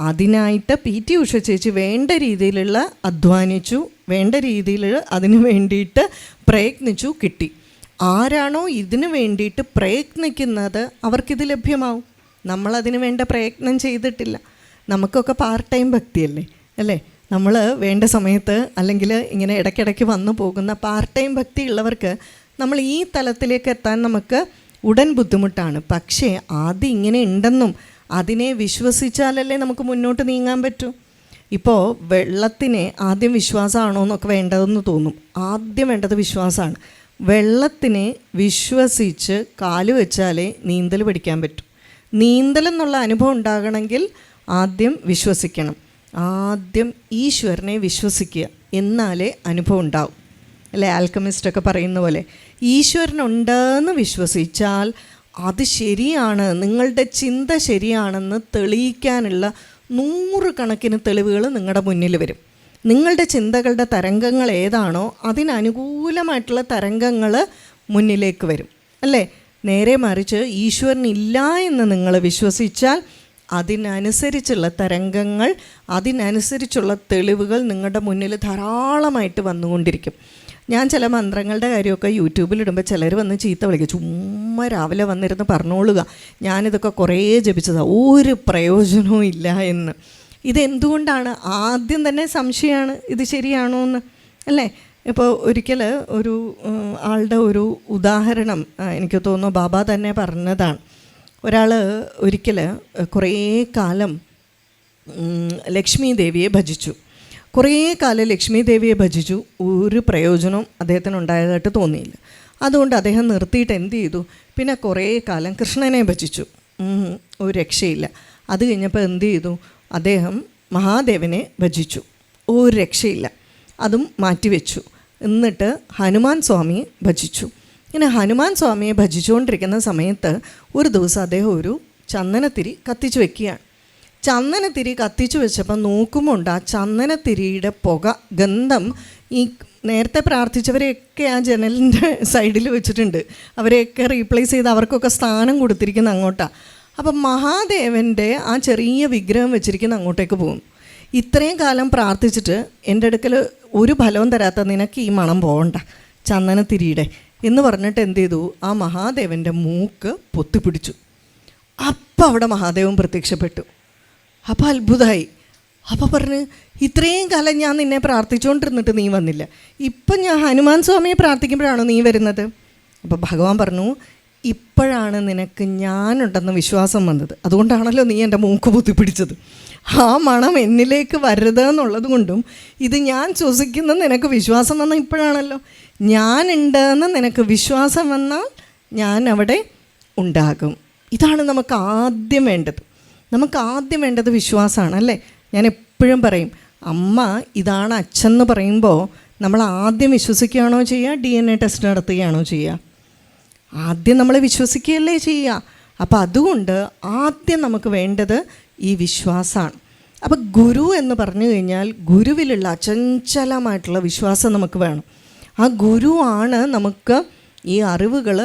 അതിനായിട്ട് PT ഉഷ ചേച്ചി വേണ്ട രീതിയിലുള്ള അധ്വാനിച്ചു, വേണ്ട രീതിയിൽ അതിന് വേണ്ടിയിട്ട് പ്രയത്നിച്ചു, കിട്ടി. ആരാണോ ഇതിനു വേണ്ടിയിട്ട് പ്രയത്നിക്കുന്നത് അവർക്കിത് ലഭ്യമാവും. നമ്മളതിന് വേണ്ട പ്രയത്നം ചെയ്തിട്ടില്ല. നമുക്കൊക്കെ പാർട്ട് ടൈം ഭക്തിയല്ലേ, അല്ലേ? നമ്മൾ വേണ്ട സമയത്ത് അല്ലെങ്കിൽ ഇങ്ങനെ ഇടയ്ക്കിടയ്ക്ക് വന്നു പോകുന്ന പാർട്ട് ടൈം ഭക്തി ഉള്ളവർക്ക് നമ്മൾ ഈ തലത്തിലേക്ക് എത്താൻ നമുക്ക് ഉടൻ ബുദ്ധിമുട്ടാണ്. പക്ഷേ ആദ്യം ഇങ്ങനെ ഉണ്ടെന്നും അതിനെ വിശ്വസിച്ചാലല്ലേ നമുക്ക് മുന്നോട്ട് നീങ്ങാൻ പറ്റൂ. ഇപ്പോൾ വെള്ളത്തിനെ ആദ്യം വിശ്വാസമാണോ എന്നൊക്കെ വേണ്ടതെന്ന് തോന്നും. ആദ്യം വേണ്ടത് വിശ്വാസമാണ്. വെള്ളത്തിനെ വിശ്വസിച്ച് കാല് വെച്ചാലേ നീന്തൽ പഠിക്കാൻ പറ്റും. നീന്തലെന്നുള്ള അനുഭവം ഉണ്ടാകണമെങ്കിൽ ആദ്യം വിശ്വസിക്കണം. ആദ്യം ഈശ്വരനെ വിശ്വസിക്കുക, എന്നാലേ അനുഭവം ഉണ്ടാവും, അല്ലേ? ആൽക്കമിസ്റ്റൊക്കെ പറയുന്ന പോലെ ഈശ്വരനുണ്ടെന്ന് വിശ്വസിച്ചാൽ അത് ശരിയാണ്, നിങ്ങളുടെ ചിന്ത ശരിയാണെന്ന് തെളിയിക്കാനുള്ള 100 കണക്കിന് തെളിവുകൾ നിങ്ങളുടെ മുന്നിൽ വരും. നിങ്ങളുടെ ചിന്തകളുടെ തരംഗങ്ങൾ ഏതാണോ അതിനനുകൂലമായിട്ടുള്ള തരംഗങ്ങൾ മുന്നിലേക്ക് വരും, അല്ലേ? നേരെ മറിച്ച് ഈശ്വരനില്ല എന്ന് നിങ്ങൾ വിശ്വസിച്ചാൽ അതിനനുസരിച്ചുള്ള തരംഗങ്ങൾ, അതിനനുസരിച്ചുള്ള തെളിവുകൾ നിങ്ങളുടെ മുന്നിൽ ധാരാളമായിട്ട് വന്നുകൊണ്ടിരിക്കും. ഞാൻ ചില മന്ത്രങ്ങളുടെ കാര്യമൊക്കെ യൂട്യൂബിലിടുമ്പോൾ ചിലർ വന്ന് ചീത്ത വിളിക്കും. ചുമ്മാ രാവിലെ വന്നിരുന്ന് പറഞ്ഞോളുക, ഞാനിതൊക്കെ കുറേ ജപിച്ചതാണ്, ഒരു പ്രയോജനവും ഇല്ല എന്ന്. ഇതെന്തുകൊണ്ടാണ്? ആദ്യം തന്നെ സംശയമാണ്, ഇത് ശരിയാണോ എന്ന്, അല്ലേ? ഇപ്പോൾ ഒരിക്കൽ ഒരു ആളുടെ ഒരു ഉദാഹരണം എനിക്ക് തോന്നുന്നു ബാബ തന്നെ പറഞ്ഞതാണ്. ഒരാൾ ഒരിക്കൽ കുറേ കാലം ലക്ഷ്മി ദേവിയെ ഭജിച്ചു. കുറേ കാലം ലക്ഷ്മി ദേവിയെ ഭജിച്ചു, ഒരു പ്രയോജനവും അദ്ദേഹത്തിന് ഉണ്ടായതായിട്ട് തോന്നിയില്ല. അതുകൊണ്ട് അദ്ദേഹം നിർത്തിയിട്ട് എന്ത് ചെയ്തു, പിന്നെ കുറേ കാലം കൃഷ്ണനെ ഭജിച്ചു, ഒരു രക്ഷയില്ല. അത് കഴിഞ്ഞപ്പോൾ എന്ത് ചെയ്തു, അദ്ദേഹം മഹാദേവനെ ഭജിച്ചു, ഒരു രക്ഷയില്ല, അതും മാറ്റിവെച്ചു. എന്നിട്ട് ഹനുമാൻ സ്വാമിയെ ഭജിച്ചു. ഇങ്ങനെ ഹനുമാൻ സ്വാമിയെ ഭജിച്ചുകൊണ്ടിരിക്കുന്ന സമയത്ത് ഒരു ദിവസം അദ്ദേഹം ഒരു ചന്ദനത്തിരി കത്തിച്ചു വെക്കുകയാണ്. ചന്ദനത്തിരി കത്തിച്ചു വെച്ചപ്പോൾ നോക്കുമ്പോൾ ആ ചന്ദനത്തിരിയുടെ പുക, ഗന്ധം ഈ നേരത്തെ പ്രാർത്ഥിച്ചവരെയൊക്കെ ആ ജനലിൻ്റെ സൈഡിൽ വെച്ചിട്ടുണ്ട്. അവരെയൊക്കെ റീപ്ലേസ് ചെയ്ത് അവർക്കൊക്കെ സ്ഥാനം കൊടുത്തിരിക്കുന്ന അങ്ങോട്ടാണ്. അപ്പം മഹാദേവൻ്റെ ആ ചെറിയ വിഗ്രഹം വെച്ചിരിക്കുന്ന അങ്ങോട്ടേക്ക് പോകും. ഇത്രയും കാലം പ്രാർത്ഥിച്ചിട്ട് എൻ്റെ അടുക്കൽ ഒരു ഫലവും തരാത്ത നിനക്ക് ഈ മണം പോകണ്ട ചന്ദനത്തിരിയുടെ എന്ന് പറഞ്ഞിട്ട് എന്ത് ചെയ്തു, ആ മഹാദേവൻ്റെ മൂക്ക് പൊത്തിപ്പിടിച്ചു. അപ്പം അവിടെ മഹാദേവൻ പ്രത്യക്ഷപ്പെട്ടു. അപ്പോൾ അത്ഭുതമായി. അപ്പോൾ പറഞ്ഞ്, ഇത്രയും കാലം ഞാൻ നിന്നെ പ്രാർത്ഥിച്ചുകൊണ്ടിരുന്നിട്ട് നീ വന്നില്ല, ഇപ്പം ഞാൻ ഹനുമാൻ സ്വാമിയെ പ്രാർത്ഥിക്കുമ്പോഴാണോ നീ വരുന്നത്? അപ്പോൾ ഭഗവാൻ പറഞ്ഞു, ഇപ്പോഴാണ് നിനക്ക് ഞാനുണ്ടെന്ന് വിശ്വാസം വന്നത്, അതുകൊണ്ടാണല്ലോ നീ എൻ്റെ മൂക്ക് പൊത്തിപ്പിടിച്ചത്. ആ മണം എന്നിലേക്ക് വരരുതെന്നുള്ളത് കൊണ്ടും ഇത് ഞാൻ ശ്വസിക്കുന്ന നിനക്ക് വിശ്വാസം വന്നാൽ ഇപ്പോഴാണല്ലോ. ഞാനുണ്ടെന്ന് നിനക്ക് വിശ്വാസം വന്നാൽ ഞാൻ അവിടെ ഉണ്ടാകും. ഇതാണ് നമുക്ക് ആദ്യം വേണ്ടത്. നമുക്ക് ആദ്യം വേണ്ടത് വിശ്വാസമാണ്, അല്ലേ? ഞാൻ എപ്പോഴും പറയും, അമ്മ ഇതാണ് അച്ഛൻ എന്ന് പറയുമ്പോൾ നമ്മൾ ആദ്യം വിശ്വസിക്കുകയാണോ ചെയ്യുക, DNA ടെസ്റ്റ് നടത്തുകയാണോ ചെയ്യുക? ആദ്യം നമ്മൾ വിശ്വസിക്കുകയല്ലേ ചെയ്യുക. അപ്പോൾ അതുകൊണ്ട് ആദ്യം നമുക്ക് വേണ്ടത് ഈ വിശ്വാസമാണ്. അപ്പോൾ ഗുരു എന്ന് പറഞ്ഞു കഴിഞ്ഞാൽ ഗുരുവിലുള്ള അചഞ്ചലമായിട്ടുള്ള വിശ്വാസം നമുക്ക് വേണം. ആ ഗുരുവാണ് നമുക്ക് ഈ അറിവുകൾ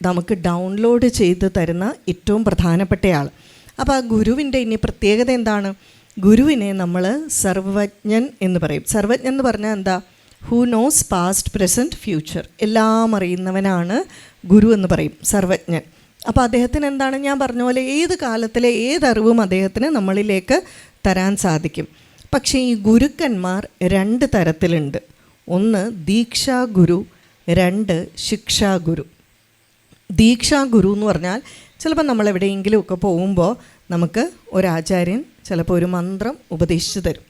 നമുക്ക് ഡൗൺലോഡ് ചെയ്ത് തരുന്ന ഏറ്റവും പ്രധാനപ്പെട്ട ആൾ. അപ്പോൾ ആ ഗുരുവിൻ്റെ ഇനി പ്രത്യേകത എന്താണ്? ഗുരുവിനെ നമ്മൾ സർവജ്ഞൻ എന്ന് പറയും. സർവജ്ഞൻ എന്ന് പറഞ്ഞാൽ എന്താ? Who knows past present future, എല്ലാം അറിയുന്നവനാണ് ഗുരു എന്ന് പറയും, സർവജ്ഞൻ. അപ്പോൾ അദ്ദേഹത്തിന് എന്താണ്, ഞാൻ പറഞ്ഞ പോലെ ഏത് കാലത്തിലെ ഏതറിവും അദ്ദേഹത്തിന് നമ്മളിലേക്ക് തരാൻ സാധിക്കും. പക്ഷേ ഈ ഗുരുക്കന്മാർ 2 തരത്തിലുണ്ട്. ഒന്ന് ദീക്ഷാഗുരു, 2 ശിക്ഷാഗുരു. ദീക്ഷാഗുരു എന്ന് പറഞ്ഞാൽ ചിലപ്പോൾ നമ്മളെവിടെയെങ്കിലുമൊക്കെ പോകുമ്പോൾ നമുക്ക് ഒരാചാര്യൻ ചിലപ്പോൾ ഒരു മന്ത്രം ഉപദേശിച്ചു തരും,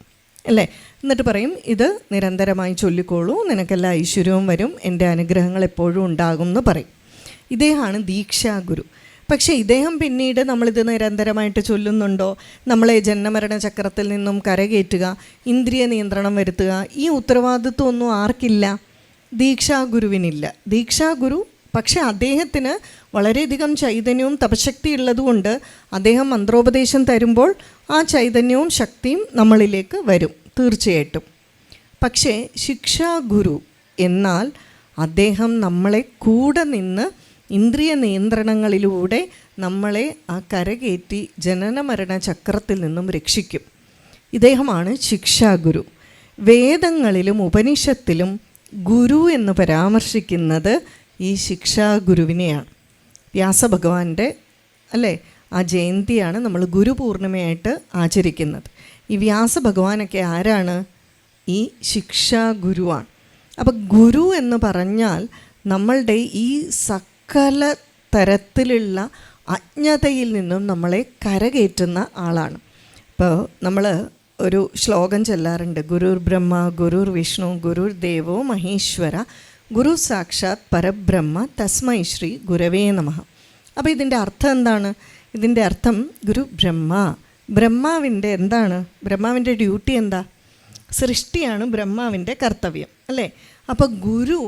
അല്ലേ? എന്നിട്ട് പറയും, ഇത് നിരന്തരമായി ചൊല്ലിക്കോളൂ, നിനക്കെല്ലാ ഐശ്വര്യവും വരും, എൻ്റെ അനുഗ്രഹങ്ങൾ എപ്പോഴും ഉണ്ടാകും എന്ന് പറയും. ഇദ്ദേഹമാണ് ദീക്ഷാഗുരു. പക്ഷേ ഇദ്ദേഹം പിന്നീട് നമ്മളിത് നിരന്തരമായിട്ട് ചൊല്ലുന്നുണ്ടോ, നമ്മളെ ജന്മമരണ ചക്രത്തിൽ നിന്നും കരകയറ്റുക, ഇന്ദ്രിയ നിയന്ത്രണം വരുത്തുക, ഈ ഉത്തരവാദിത്വമൊന്നും ആർക്കില്ല? ദീക്ഷാഗുരുവിനില്ല. ദീക്ഷാഗുരു പക്ഷേ അദ്ദേഹത്തിന് വളരെയധികം ചൈതന്യവും തപശക്തി ഉള്ളതുകൊണ്ട് അദ്ദേഹം മന്ത്രോപദേശം തരുമ്പോൾ ആ ചൈതന്യവും ശക്തിയും നമ്മളിലേക്ക് വരും തീർച്ചയായിട്ടും. പക്ഷേ ശിക്ഷാഗുരു എന്നാൽ അദ്ദേഹം നമ്മളെ കൂടെ നിന്ന് ഇന്ദ്രിയ നിയന്ത്രണങ്ങളിലൂടെ നമ്മളെ ആ കരകയറ്റി ജനന മരണ ചക്രത്തിൽ നിന്നും രക്ഷിക്കും. ഇദ്ദേഹമാണ് ശിക്ഷാഗുരു. വേദങ്ങളിലും ഉപനിഷത്തിലും ഗുരു എന്ന് പരാമർശിക്കുന്നത് ഈ ശിക്ഷാഗുരുവിനെയാണ്. വ്യാസഭഗവാന്റെ അല്ലേ ആ ജയന്തിയാണ് നമ്മൾ ഗുരുപൂർണിമയായിട്ട് ആചരിക്കുന്നത്. ഈ വ്യാസഭഗവാനൊക്കെ ആരാണ്? ഈ ശിക്ഷാഗുരുവാണ്. അപ്പം ഗുരു എന്ന് പറഞ്ഞാൽ നമ്മളുടെ ഈ സകല തരത്തിലുള്ള അജ്ഞതയിൽ നിന്നും നമ്മളെ കരകയറ്റുന്ന ആളാണ്. ഇപ്പോൾ നമ്മൾ ഒരു ശ്ലോകം ചൊല്ലാറുണ്ട്, ഗുരുർ ബ്രഹ്മ ഗുരുർ വിഷ്ണു ഗുരുർ ദേവോ മഹേശ്വര ഗുരു സാക്ഷാത് പരബ്രഹ്മ തസ്മൈ ശ്രീ ഗുരവേ നമഃ. അപ്പോൾ ഇതിൻ്റെ അർത്ഥം എന്താണ്? ഇതിൻ്റെ അർത്ഥം ഗുരു ബ്രഹ്മ, ബ്രഹ്മാവിൻ്റെ എന്താണ്? ബ്രഹ്മാവിൻ്റെ ഡ്യൂട്ടി എന്താ? സൃഷ്ടിയാണ് ബ്രഹ്മാവിൻ്റെ കർത്തവ്യം, അല്ലേ? അപ്പോൾ ഗുരു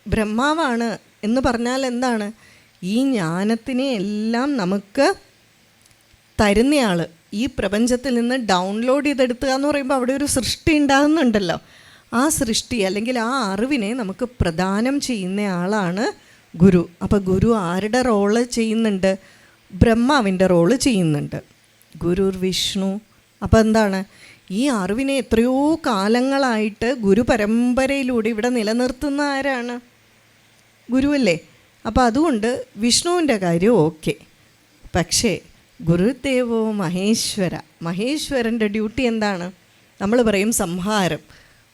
ബ്രഹ്മാവാണ് എന്ന് പറഞ്ഞാൽ എന്താണ്? ഈ ജ്ഞാനത്തിനെ എല്ലാം നമുക്ക് തരുന്നയാൾ, ഈ പ്രപഞ്ചത്തിൽ നിന്ന് ഡൗൺലോഡ് ചെയ്തെടുക്കുക എന്ന് പറയുമ്പോൾ അവിടെ ഒരു സൃഷ്ടി ഉണ്ടാകുന്നുണ്ടല്ലോ. ആ സൃഷ്ടി അല്ലെങ്കിൽ ആ അറിവിനെ നമുക്ക് പ്രദാനം ചെയ്യുന്ന ആളാണ് ഗുരു. അപ്പോൾ ഗുരു ആരുടെ റോള് ചെയ്യുന്നുണ്ട്? ബ്രഹ്മാവിൻ്റെ റോള് ചെയ്യുന്നുണ്ട്. ഗുരുർ വിഷ്ണു. അപ്പോൾ എന്താണ്? ഈ അറിവിനെ എത്രയോ കാലങ്ങളായിട്ട് ഗുരു പരമ്പരയിലൂടെ ഇവിടെ നിലനിർത്തുന്ന ആരാണ്? ഗുരുവല്ലേ. അപ്പോൾ അതുകൊണ്ട് വിഷ്ണുവിൻ്റെ കാര്യം ഓക്കെ. പക്ഷേ ഗുരുദേവോ മഹേശ്വര, മഹേശ്വരൻ്റെ ഡ്യൂട്ടി എന്താണ്? നമ്മൾ പറയും സംഹാരം.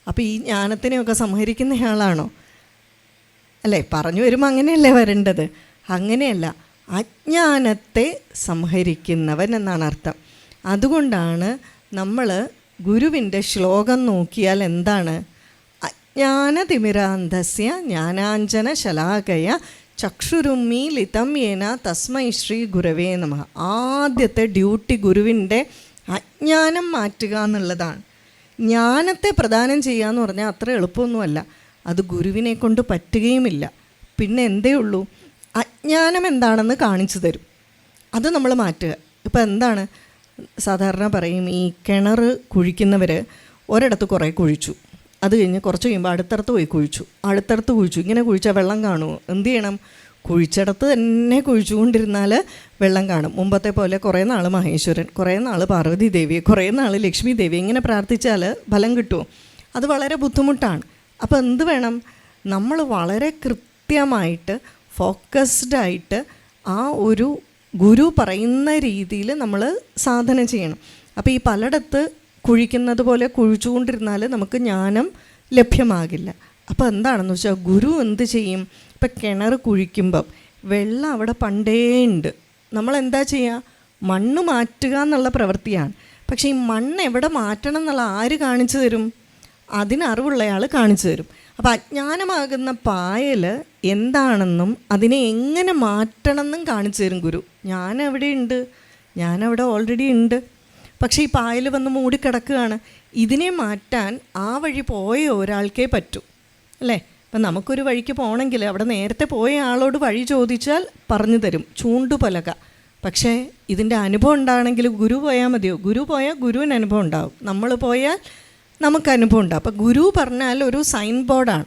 അപ്പോൾ ഈ ജ്ഞാനത്തിനെയൊക്കെ സംഹരിക്കുന്നയാളാണോ? അല്ലേ? പറഞ്ഞു വരുമ്പോൾ അങ്ങനെയല്ലേ വരേണ്ടത്? അങ്ങനെയല്ല, അജ്ഞാനത്തെ സംഹരിക്കുന്നവൻ എന്നാണ് അർത്ഥം. അതുകൊണ്ടാണ് നമ്മൾ ഗുരുവിൻ്റെ ശ്ലോകം നോക്കിയാൽ എന്താണ്? അജ്ഞാനതിമിരാന്ധസ്യ ജ്ഞാനാഞ്ജന ശലാകയ ചക്ഷുരുമീലിതം യേന തസ്മൈ ശ്രീ ഗുരവേ നമഃ. ആദ്യത്തെ ഡ്യൂട്ടി ഗുരുവിൻ്റെ അജ്ഞാനം മാറ്റുക എന്നുള്ളതാണ്. ജ്ഞാനത്തെ പ്രദാനം ചെയ്യുക എന്ന് പറഞ്ഞാൽ അത്ര എളുപ്പമൊന്നുമല്ല. അത് ഗുരുവിനെ കൊണ്ട് പറ്റുകയുമില്ല. പിന്നെ എന്തേ ഉള്ളൂ? അജ്ഞാനം എന്താണെന്ന് കാണിച്ചു തരും. അത് നമ്മൾ മാറ്റുക. ഇപ്പം എന്താണ് സാധാരണ പറയും, ഈ കിണർ കുഴിക്കുന്നവർ ഒരിടത്ത് കുറേ കുഴിച്ചു, അത് കഴിഞ്ഞ് കുറച്ച് കഴിയുമ്പോൾ അടുത്തടുത്ത് പോയി കുഴിച്ചു, അടുത്തടുത്ത് കുഴിച്ചു. ഇങ്ങനെ കുഴിച്ചാൽ വെള്ളം കാണുമോ? എന്ത് ചെയ്യണം? കുഴിച്ചിടത്ത് തന്നെ കുഴിച്ചുകൊണ്ടിരുന്നാൽ വെള്ളം കാണും. മുമ്പത്തെ പോലെ കുറേ നാൾ മഹേശ്വരൻ, കുറേ നാൾ പാർവതി ദേവി, കുറേ നാൾ ലക്ഷ്മി ദേവി, ഇങ്ങനെ പ്രാർത്ഥിച്ചാൽ ഫലം കിട്ടുമോ? അത് വളരെ ബുദ്ധിമുട്ടാണ്. അപ്പോൾ എന്ത് വേണം? നമ്മൾ വളരെ കൃത്യമായിട്ട് ഫോക്കസ്ഡായിട്ട് ആ ഒരു ഗുരു പറയുന്ന രീതിയിൽ നമ്മൾ സാധന ചെയ്യണം. അപ്പോൾ ഈ പലയിടത്ത് കുഴിക്കുന്നത് പോലെ കുഴിച്ചുകൊണ്ടിരുന്നാൽ നമുക്ക് ജ്ഞാനം ലഭ്യമാകില്ല. അപ്പോൾ എന്താണെന്ന് വെച്ചാൽ ഗുരു എന്ത് ചെയ്യും? ഇപ്പം കിണർ കുഴിക്കുമ്പം വെള്ളം അവിടെ പണ്ടേ ഉണ്ട്. നമ്മളെന്താ ചെയ്യുക? മണ്ണ് മാറ്റുക എന്നുള്ള പ്രവൃത്തിയാണ്. പക്ഷേ ഈ മണ്ണ് എവിടെ മാറ്റണം എന്നുള്ള ആര് കാണിച്ചു തരും? അതിനറിവുള്ളയാൾ കാണിച്ചു തരും. അപ്പോൾ അജ്ഞാനമാകുന്ന പായൽ എന്താണെന്നും അതിനെ എങ്ങനെ മാറ്റണം എന്നും കാണിച്ചു തരും ഗുരു. ഞാനവിടെ ഉണ്ട്, ഞാനവിടെ ഓൾറെഡി ഉണ്ട്, പക്ഷേ ഈ പായൽ വന്ന് മൂടിക്കിടക്കുകയാണ്. ഇതിനെ മാറ്റാൻ ആ വഴി പോയ ഒരാൾക്കേ പറ്റൂ, അല്ലേ? അപ്പം നമുക്കൊരു വഴിക്ക് പോകണമെങ്കിൽ അവിടെ നേരത്തെ പോയ ആളോട് വഴി ചോദിച്ചാൽ പറഞ്ഞു തരും, ചൂണ്ടുപലക. പക്ഷേ ഇതിൻ്റെ അനുഭവം ഉണ്ടാകണമെങ്കിൽ ഗുരു പോയാൽ മതിയോ? ഗുരു പോയാൽ ഗുരുവിന് അനുഭവം ഉണ്ടാവും, നമ്മൾ പോയാൽ നമുക്ക് അനുഭവം ഉണ്ടാവും. അപ്പോൾ ഗുരു പറഞ്ഞാൽ ഒരു സൈൻ ബോർഡാണ്,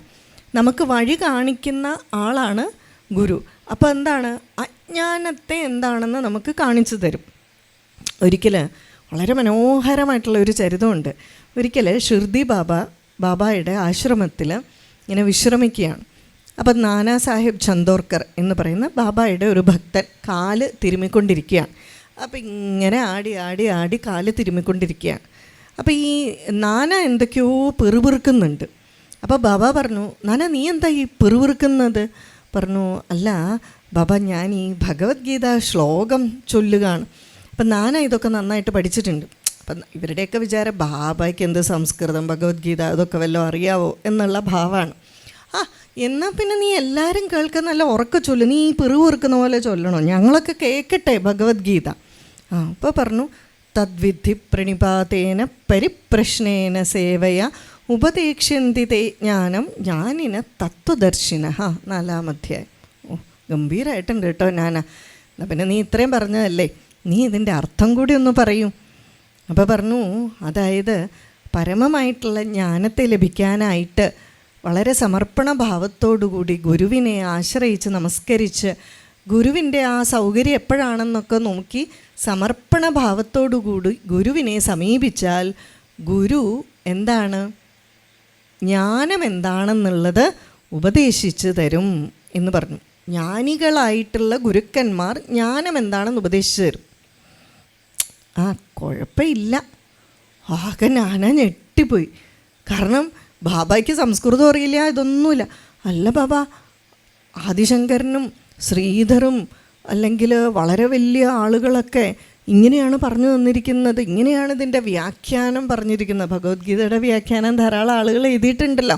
നമുക്ക് വഴി കാണിക്കുന്ന ആളാണ് ഗുരു. അപ്പോൾ എന്താണ്? അജ്ഞാനത്തെ എന്താണെന്ന് നമുക്ക് കാണിച്ചു തരും. ഒരിക്കൽ വളരെ മനോഹരമായിട്ടുള്ള ഒരു ചരിതമുണ്ട്. ഒരിക്കൽ ഷിർദി ബാബയുടെ ആശ്രമത്തിൽ ഇങ്ങനെ വിശ്രമിക്കുകയാണ്. അപ്പം നാനാ സാഹിബ് ചന്ദോർക്കർ എന്ന് പറയുന്ന ബാബയുടെ ഒരു ഭക്തൻ കാല് തിരുമ്മിക്കൊണ്ടിരിക്കുകയാണ്. അപ്പം ഇങ്ങനെ ആടി ആടി ആടി കാല് തിരുമ്മിക്കൊണ്ടിരിക്കുകയാണ്. അപ്പോൾ ഈ നാന എന്തൊക്കെയോ പെറുപിറുക്കുന്നുണ്ട്. അപ്പോൾ ബാബ പറഞ്ഞു, നാന നീ എന്താ ഈ പെറുപിറുക്കുന്നത്? പറഞ്ഞു, അല്ല ബാബ, ഞാൻ ഈ ഭഗവത്ഗീത ശ്ലോകം ചൊല്ലുകയാണ്. അപ്പം നാന ഇതൊക്കെ നന്നായിട്ട് പഠിച്ചിട്ടുണ്ട്. അപ്പം ഇവരുടെയൊക്കെ വിചാരം ബാബയ്ക്ക് എന്ത് സംസ്കൃതം, ഭഗവത്ഗീത അതൊക്കെ വല്ലതും അറിയാവോ എന്നുള്ള ഭാവമാണ്. ആ എന്നാൽ പിന്നെ നീ എല്ലാവരും കേൾക്കുന്ന നല്ല ഉറക്കെ ചൊല്ലു, നീ പെറുപിറുക്കുന്ന പോലെ ചൊല്ലണോ, ഞങ്ങളൊക്കെ കേൾക്കട്ടെ ഭഗവത്ഗീത. അപ്പോൾ പറഞ്ഞു, തദ്വിധി പ്രണിപാതേന പരിപ്രശ്നേന സേവയ ഉപദേക്ഷ്യന്തി തേ ജ്ഞാനം ജ്ഞാനിന തത്വദർശിന. 4-ാം അധ്യായം. ഓ, ഗംഭീരമായിട്ടുണ്ട് കേട്ടോ നാന. എന്നാൽ പിന്നെ നീ ഇത്രയും പറഞ്ഞതല്ലേ, നീ ഇതിൻ്റെ അർത്ഥം കൂടി ഒന്ന് പറയൂ. അപ്പോൾ പറഞ്ഞു, അതായത് പരമമായിട്ടുള്ള ജ്ഞാനത്തെ ലഭിക്കാനായിട്ട് വളരെ സമർപ്പണ ഭാവത്തോടുകൂടി ഗുരുവിനെ ആശ്രയിച്ച് നമസ്കരിച്ച് ഗുരുവിൻ്റെ ആ സൗകര്യം എപ്പോഴാണെന്നൊക്കെ നോക്കി സമർപ്പണ ഭാവത്തോടുകൂടി ഗുരുവിനെ സമീപിച്ചാൽ ഗുരു എന്താണ്, ജ്ഞാനം എന്താണെന്നുള്ളത് ഉപദേശിച്ച് തരും എന്ന് പറഞ്ഞു. ജ്ഞാനികളായിട്ടുള്ള ഗുരുക്കന്മാർ ജ്ഞാനം എന്താണെന്ന് ഉപദേശിച്ച് തരും. ആ കുഴപ്പമില്ല. ആകെ നാന ഞെട്ടിപ്പോയി. കാരണം ബാബയ്ക്ക് സംസ്കൃതം അറിയില്ല, ഇതൊന്നുമില്ല. അല്ല ബാബ, ആദിശങ്കരനും ശ്രീധറും അല്ലെങ്കിൽ വളരെ വലിയ ആളുകളൊക്കെ ഇങ്ങനെയാണ് പറഞ്ഞു തന്നിരിക്കുന്നത്, ഇങ്ങനെയാണ് ഇതിൻ്റെ വ്യാഖ്യാനം പറഞ്ഞിരിക്കുന്നത്. ഭഗവത്ഗീതയുടെ വ്യാഖ്യാനം ധാരാളം ആളുകൾ എഴുതിയിട്ടുണ്ടല്ലോ,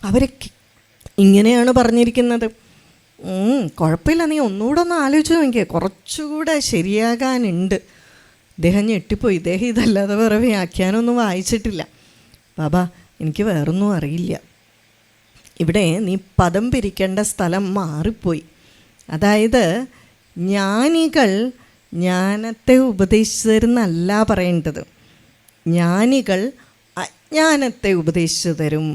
അവരൊക്കെ ഇങ്ങനെയാണ് പറഞ്ഞിരിക്കുന്നത്. കുഴപ്പമില്ല, നീ ഒന്നുകൂടെ ഒന്ന് ആലോചിച്ച് നോക്കിയേ, കുറച്ചുകൂടെ ശരിയാകാനുണ്ട്. ഇദ്ദേഹം ഞെട്ടിപ്പോയി. ഇദ്ദേഹം ഇതല്ലാതെ വേറെ വ്യാഖ്യാനമൊന്നും വായിച്ചിട്ടില്ല. ബാബാ, എനിക്ക് വേറൊന്നും അറിയില്ല. ഇവിടെ നീ പദം പിരിക്കേണ്ട സ്ഥലം മാറിപ്പോയി. അതായത് ജ്ഞാനികൾ ജ്ഞാനത്തെ ഉപദേശിച്ചു തരുന്നല്ല പറയേണ്ടത്, ജ്ഞാനികൾ അജ്ഞാനത്തെ ഉപദേശിച്ചു തരും.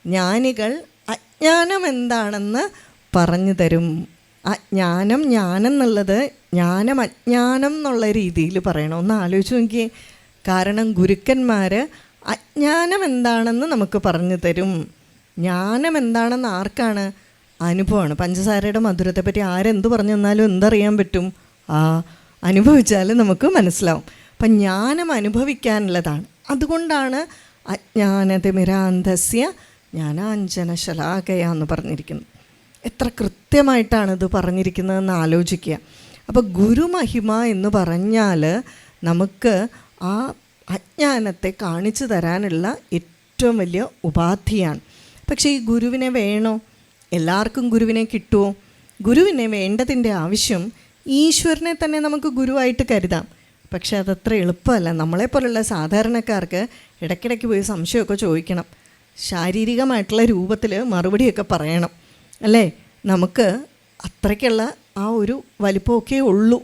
ജ്ഞാനികൾ അജ്ഞാനം എന്താണെന്ന് പറഞ്ഞു തരും. അജ്ഞാനം ജ്ഞാനം എന്നുള്ളത് ജ്ഞാനം അജ്ഞാനം എന്നുള്ള രീതിയിൽ പറയണം. ഒന്ന് ആലോചിച്ച് നോക്കിയേ. കാരണം ഗുരുക്കന്മാർ അജ്ഞാനം എന്താണെന്ന് നമുക്ക് പറഞ്ഞു തരും. ജ്ഞാനം എന്താണെന്ന് ആർക്കാണ്? അനുഭവമാണ്. പഞ്ചസാരയുടെ മധുരത്തെപ്പറ്റി ആരെന്ത് പറഞ്ഞു തന്നാലും എന്തറിയാൻ പറ്റും? അനുഭവിച്ചാൽ നമുക്ക് മനസ്സിലാവും. അപ്പം ജ്ഞാനം അനുഭവിക്കാനുള്ളതാണ്. അതുകൊണ്ടാണ് അജ്ഞാനതിമിരാന്ധസ്യ ജ്ഞാനാഞ്ജനശലാകയ എന്ന് പറഞ്ഞിരിക്കുന്നത്. എത്ര കൃത്യമായിട്ടാണിത് പറഞ്ഞിരിക്കുന്നതെന്ന് ആലോചിക്കുക. അപ്പോൾ ഗുരുമഹിമ എന്ന് പറഞ്ഞാൽ നമുക്ക് ആ അജ്ഞാനത്തെ കാണിച്ചു തരാനുള്ള ഏറ്റവും വലിയ ഉപാധിയാണ്. പക്ഷേ ഈ ഗുരുവിനെ വേണോ? എല്ലാവർക്കും ഗുരുവിനെ കിട്ടുമോ? ഗുരുവിനെ വേണ്ടതിൻ്റെ ആവശ്യം ഈശ്വരനെ തന്നെ നമുക്ക് ഗുരുവായിട്ട് കരുതാം. പക്ഷെ അതത്ര എളുപ്പമല്ല. നമ്മളെപ്പോലുള്ള സാധാരണക്കാർക്ക് ഇടയ്ക്കിടയ്ക്ക് പോയി സംശയമൊക്കെ ചോദിക്കണം, ശാരീരികമായിട്ടുള്ള രൂപത്തിൽ മറുപടിയൊക്കെ പറയണം, അല്ലേ? നമുക്ക് അത്രയ്ക്കുള്ള ആ ഒരു വലിപ്പമൊക്കെ ഉള്ളൂ.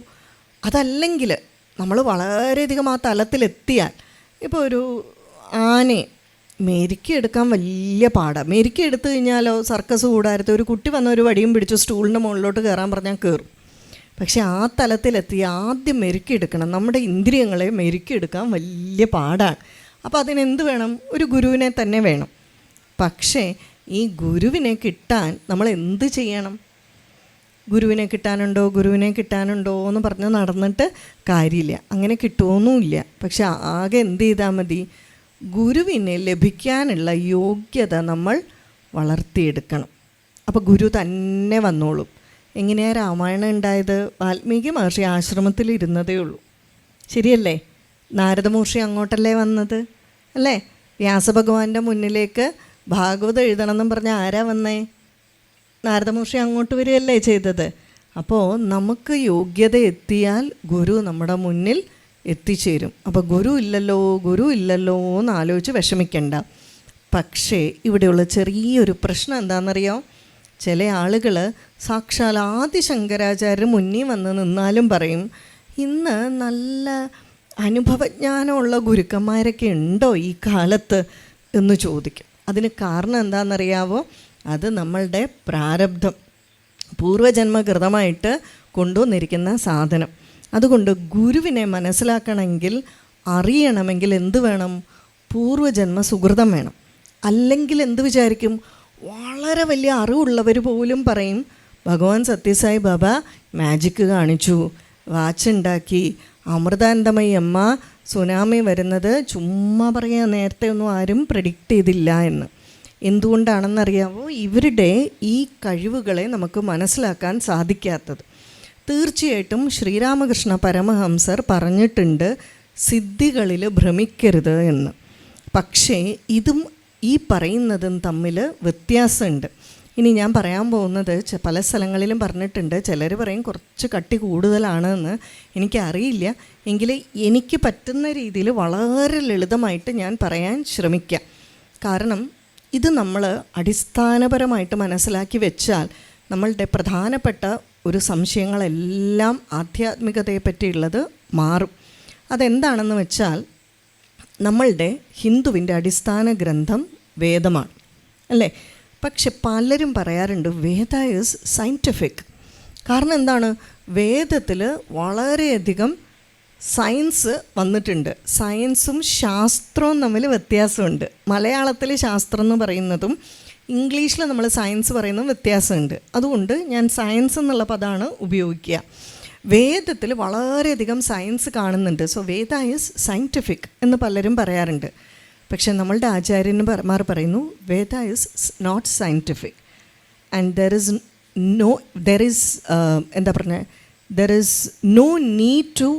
അതല്ലെങ്കിൽ നമ്മൾ വളരെയധികം ആ തലത്തിലെത്തിയാൽ, ഇപ്പോൾ ഒരു ആനയെ മെരുക്കിയെടുക്കാൻ വലിയ പാടാണ്. മെരുക്കിയെടുത്തു കഴിഞ്ഞാലോ സർക്കസ് കൂടാരത്ത് ഒരു കുട്ടി വന്ന ഒരു വടിയും പിടിച്ച് സ്റ്റൂളിൻ്റെ മുകളിലോട്ട് കയറാൻ പറഞ്ഞാൽ കയറും. പക്ഷെ ആ തലത്തിലെത്തി ആദ്യം മെരുക്കിയെടുക്കണം. നമ്മുടെ ഇന്ദ്രിയങ്ങളെ മെരുക്കിയെടുക്കാൻ വലിയ പാടാണ്. അപ്പോൾ അതിനെന്ത് വേണം? ഒരു ഗുരുവിനെ തന്നെ വേണം. പക്ഷേ ഈ ഗുരുവിനെ കിട്ടാൻ നമ്മൾ എന്ത് ചെയ്യണം? ഗുരുവിനെ കിട്ടാനുണ്ടോ എന്ന് പറഞ്ഞ് നടന്നിട്ട് കാര്യമില്ല. അങ്ങനെ കിട്ടുമൊന്നുമില്ല. പക്ഷെ ആകെ എന്ത് ചെയ്താൽ മതി? ഗുരുവിനെ ലഭിക്കാനുള്ള യോഗ്യത നമ്മൾ വളർത്തിയെടുക്കണം. അപ്പോൾ ഗുരു തന്നെ വന്നോളും. എങ്ങനെയാണ് രാമായണം ഉണ്ടായത്? വാൽമീകി മഹർഷി ആശ്രമത്തിൽ ഇരുന്നതേ ഉള്ളൂ, ശരിയല്ലേ? നാരദമഹർഷി അങ്ങോട്ടല്ലേ വന്നത്, അല്ലേ? വ്യാസഭഗവാന്റെ മുന്നിലേക്ക് ഭാഗവതം എഴുതണമെന്നും പറഞ്ഞാൽ ആരാ വന്നേ? നാരദമഹർഷി അങ്ങോട്ട് വരികയല്ലേ ചെയ്തത്. അപ്പോൾ നമുക്ക് യോഗ്യത എത്തിയാൽ ഗുരു നമ്മുടെ മുന്നിൽ എത്തിച്ചേരും. അപ്പോൾ ഗുരു ഇല്ലല്ലോ എന്ന് ആലോചിച്ച് വിഷമിക്കണ്ട. പക്ഷേ ഇവിടെയുള്ള ചെറിയൊരു പ്രശ്നം എന്താണെന്നറിയോ? ചില ആളുകൾ സാക്ഷാൽ ആദി ശങ്കരാചാര്യർ മുന്നിൽ വന്ന് നിന്നാലും പറയും, ഇന്ന് നല്ല അനുഭവജ്ഞാനമുള്ള ഗുരുക്കന്മാരൊക്കെ ഉണ്ടോ ഈ കാലത്ത് എന്ന് ചോദിക്കും. അതിന് കാരണം എന്താണെന്നറിയാവോ? അത് നമ്മളുടെ പ്രാരബ്ധം, പൂർവജന്മകൃതമായിട്ട് കൊണ്ടുവന്നിരിക്കുന്ന സാധനം. അതുകൊണ്ട് ഗുരുവിനെ മനസ്സിലാക്കണമെങ്കിൽ, അറിയണമെങ്കിൽ എന്ത് വേണം? പൂർവജന്മ സുഹൃതം വേണം. അല്ലെങ്കിൽ എന്ത് വിചാരിക്കും? വളരെ വലിയ അറിവുള്ളവർ പോലും പറയും, ഭഗവാൻ സത്യസായി ബാബ മാജിക്ക് കാണിച്ചു, വാച്ച് ഉണ്ടാക്കി, അമൃതാനന്ദമയി അമ്മ സുനാമി വരുന്നത് ചുമ്മാ പറയാൻ നേരത്തെ ഒന്നും ആരും പ്രെഡിക്റ്റ് ചെയ്തില്ല എന്ന്. എന്തുകൊണ്ടാണെന്നറിയാവോ? ഇവരുടെ ഈ കഴിവുകളെ നമുക്ക് മനസ്സിലാക്കാൻ സാധിക്കാത്തത്. തീർച്ചയായിട്ടും ശ്രീരാമകൃഷ്ണ പരമഹംസർ പറഞ്ഞിട്ടുണ്ട്, സിദ്ധികളിൽ ഭ്രമിക്കരുത് എന്ന്. പക്ഷേ ഇതും ഈ പറയുന്നതും തമ്മിൽ വ്യത്യാസമുണ്ട്. ഇനി ഞാൻ പറയാൻ പോകുന്നത് പല സ്ഥലങ്ങളിലും പറഞ്ഞിട്ടുണ്ട്, ചിലർ പറയും കുറച്ച് കട്ടി കൂടുതലാണെന്ന്. എനിക്കറിയില്ല, എങ്കിൽ എനിക്ക് പറ്റുന്ന രീതിയിൽ വളരെ ലളിതമായിട്ട് ഞാൻ പറയാൻ ശ്രമിക്കാം. കാരണം ഇത് നമ്മൾ അടിസ്ഥാനപരമായിട്ട് മനസ്സിലാക്കി വെച്ചാൽ നമ്മളുടെ പ്രധാനപ്പെട്ട ഒരു സംശയങ്ങളെല്ലാം ആധ്യാത്മികതയെ പറ്റിയുള്ളത് മാറും. അതെന്താണെന്ന് വെച്ചാൽ, നമ്മളുടെ ഹിന്ദുവിൻ്റെ അടിസ്ഥാന ഗ്രന്ഥം വേദമാണ്, അല്ലേ? പക്ഷെ പലരും പറയാറുണ്ട് വേദ ഈസ് സയൻറ്റിഫിക്. കാരണം എന്താണ്? വേദത്തിൽ വളരെയധികം സയൻസ് വന്നിട്ടുണ്ട്. സയൻസും ശാസ്ത്രവും തമ്മിൽ വ്യത്യാസമുണ്ട്. മലയാളത്തിൽ ശാസ്ത്രം എന്ന് പറയുന്നതും ഇംഗ്ലീഷിൽ നമ്മൾ സയൻസ് പറയുന്നതും വ്യത്യാസമുണ്ട്. അതുകൊണ്ട് ഞാൻ സയൻസ് എന്നുള്ള പദമാണ് ഉപയോഗിക്കുക. വേദത്തിൽ വളരെയധികം സയൻസ് കാണുന്നുണ്ട്. സോ വേദ ഈസ് സയൻറ്റിഫിക് എന്ന് പലരും പറയാറുണ്ട്. പക്ഷെ നമ്മളുടെ ആചാര്യന്മാർ പറയുന്നു Veda is not scientific. And there is no need to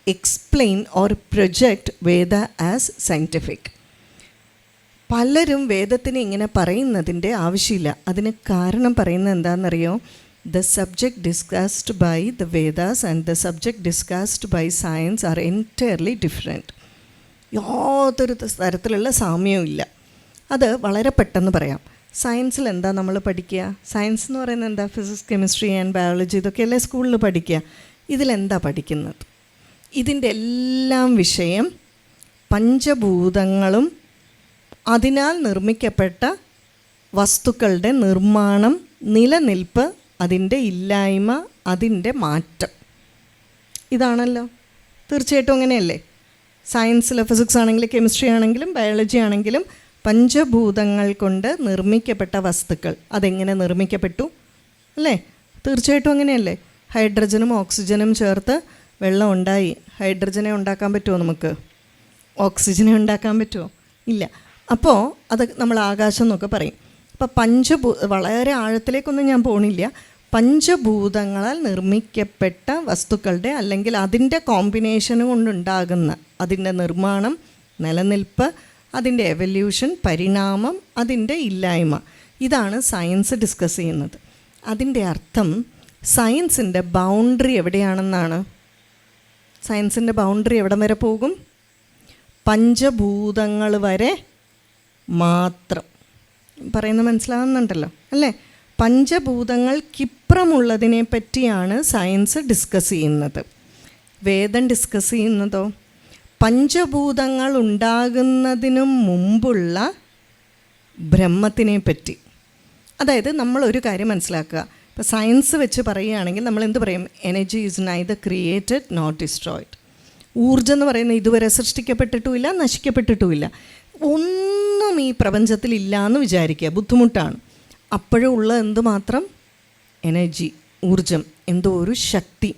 explain or project Veda as scientific. പലരും വേദത്തിനെ ഇങ്ങനെ പറയുന്നതിൻ്റെ ആവശ്യമില്ല. അതിന് കാരണം പറയുന്നത് എന്താണെന്നറിയോ? The subject discussed by the Vedas and the subject discussed by science are entirely different. യാതൊരു തരത്തിലുള്ള സാമ്യവും ഇല്ല. അത് വളരെ പെട്ടെന്ന് പറയാം. സയൻസിൽ എന്താ നമ്മൾ പഠിക്കുക? സയൻസ് എന്ന് പറയുന്നത് എന്താ? ഫിസിക്സ്, കെമിസ്ട്രി ആൻഡ് ബയോളജി, ഇതൊക്കെയല്ലേ സ്കൂളിൽ പഠിക്കുക. ഇതിലെന്താ പഠിക്കുന്നത്? ഇതിൻ്റെ എല്ലാം വിഷയം പഞ്ചഭൂതങ്ങളും അതിനാൽ നിർമ്മിക്കപ്പെട്ട വസ്തുക്കളുടെ നിർമ്മാണം, നിലനിൽപ്പ്, അതിൻ്റെ ഇല്ലായ്മ, അതിൻ്റെ മാറ്റം. ഇതാണല്ലോ. തീർച്ചയായിട്ടും അങ്ങനെയല്ലേ? സയൻസിൽ ഫിസിക്സ് ആണെങ്കിലും കെമിസ്ട്രി ആണെങ്കിലും ബയോളജി ആണെങ്കിലും പഞ്ചഭൂതങ്ങൾ കൊണ്ട് നിർമ്മിക്കപ്പെട്ട വസ്തുക്കൾ അതെങ്ങനെ നിർമ്മിക്കപ്പെട്ടു അല്ലേ? തീർച്ചയായിട്ടും അങ്ങനെയല്ലേ? ഹൈഡ്രജനും ഓക്സിജനും ചേർത്ത് വെള്ളം ഉണ്ടായി. ഹൈഡ്രജനെ ഉണ്ടാക്കാൻ പറ്റുമോ നമുക്ക്? ഓക്സിജനെ ഉണ്ടാക്കാൻ പറ്റുമോ? ഇല്ല. അപ്പോൾ അത് നമ്മൾ ആകാശം എന്നൊക്കെ പറയും. അപ്പോൾ വളരെ ആഴത്തിലേക്കൊന്നും ഞാൻ പോണില്ല. പഞ്ചഭൂതങ്ങളാൽ നിർമ്മിക്കപ്പെട്ട വസ്തുക്കളുടെ അല്ലെങ്കിൽ അതിൻ്റെ കോമ്പിനേഷൻ കൊണ്ടുണ്ടാകുന്ന അതിൻ്റെ നിർമ്മാണം, നിലനിൽപ്പ്, അതിൻ്റെ എവല്യൂഷൻ, പരിണാമം, അതിൻ്റെ ഇല്ലായ്മ, ഇതാണ് സയൻസ് ഡിസ്കസ് ചെയ്യുന്നത്. അതിൻ്റെ അർത്ഥം സയൻസിൻ്റെ ബൗണ്ടറി എവിടെയാണെന്നാണ്. സയൻസിൻ്റെ ബൗണ്ടറി എവിടം വരെ പോകും? പഞ്ചഭൂതങ്ങൾ വരെ മാത്രം. പറയുന്നത് മനസ്സിലാകുന്നുണ്ടല്ലോ അല്ലേ? പഞ്ചഭൂതങ്ങൾക്കിപ്പുറമുള്ളതിനെ പറ്റിയാണ് സയൻസ് ഡിസ്കസ് ചെയ്യുന്നത്. വേദം ഡിസ്കസ് ചെയ്യുന്നതോ പഞ്ചഭൂതങ്ങൾ ഉണ്ടാകുന്നതിനു മുമ്പുള്ള ബ്രഹ്മത്തിനെ പറ്റി. അതായത് നമ്മളൊരു കാര്യം മനസ്സിലാക്കുക. ഇപ്പോൾ സയൻസ് വെച്ച് പറയുകയാണെങ്കിൽ നമ്മൾ എന്ത് പറയും? Energy is neither created not destroyed. ഊർജ്ജം എന്ന് പറയുന്നത് ഇതുവരെ സൃഷ്ടിക്കപ്പെട്ടിട്ടുമില്ല, നശിക്കപ്പെട്ടിട്ടുമില്ല. ഒന്നും ഈ പ്രപഞ്ചത്തിലില്ല എന്ന് വിചാരിക്കുക, ബുദ്ധിമുട്ടാണ്. അപ്പോഴും ഉള്ള എന്തുമാത്രം? എനർജി, ഊർജം, എന്തോ ഒരു ശക്തി,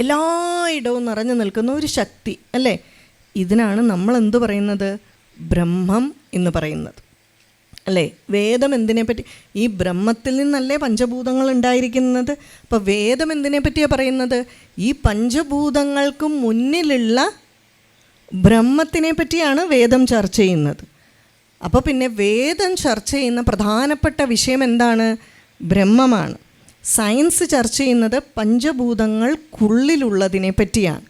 എല്ലായിടവും നിറഞ്ഞു നിൽക്കുന്ന ഒരു ശക്തി അല്ലേ? ഇതിനാണ് നമ്മൾ എന്തു പറയുന്നത്? ബ്രഹ്മം എന്ന് പറയുന്നത് അല്ലേ? വേദം എന്തിനെ പറ്റി? ഈ ബ്രഹ്മത്തിൽ നിന്നല്ലേ പഞ്ചഭൂതങ്ങൾ ഉണ്ടായിരിക്കുന്നത്. അപ്പോൾ വേദം എന്തിനെ പറ്റിയാണ് പറയുന്നത്? ഈ പഞ്ചഭൂതങ്ങൾക്ക് മുന്നിലുള്ള ബ്രഹ്മത്തിനെ പറ്റിയാണ് വേദം ചർച്ച ചെയ്യുന്നത്. അപ്പോൾ പിന്നെ വേദം ചർച്ച ചെയ്യുന്ന പ്രധാനപ്പെട്ട വിഷയം എന്താണ്? ബ്രഹ്മമാണ്. സയൻസ് ചർച്ച ചെയ്യുന്നത് പഞ്ചഭൂതങ്ങൾക്കുള്ളിലുള്ളതിനെ പറ്റിയാണ്.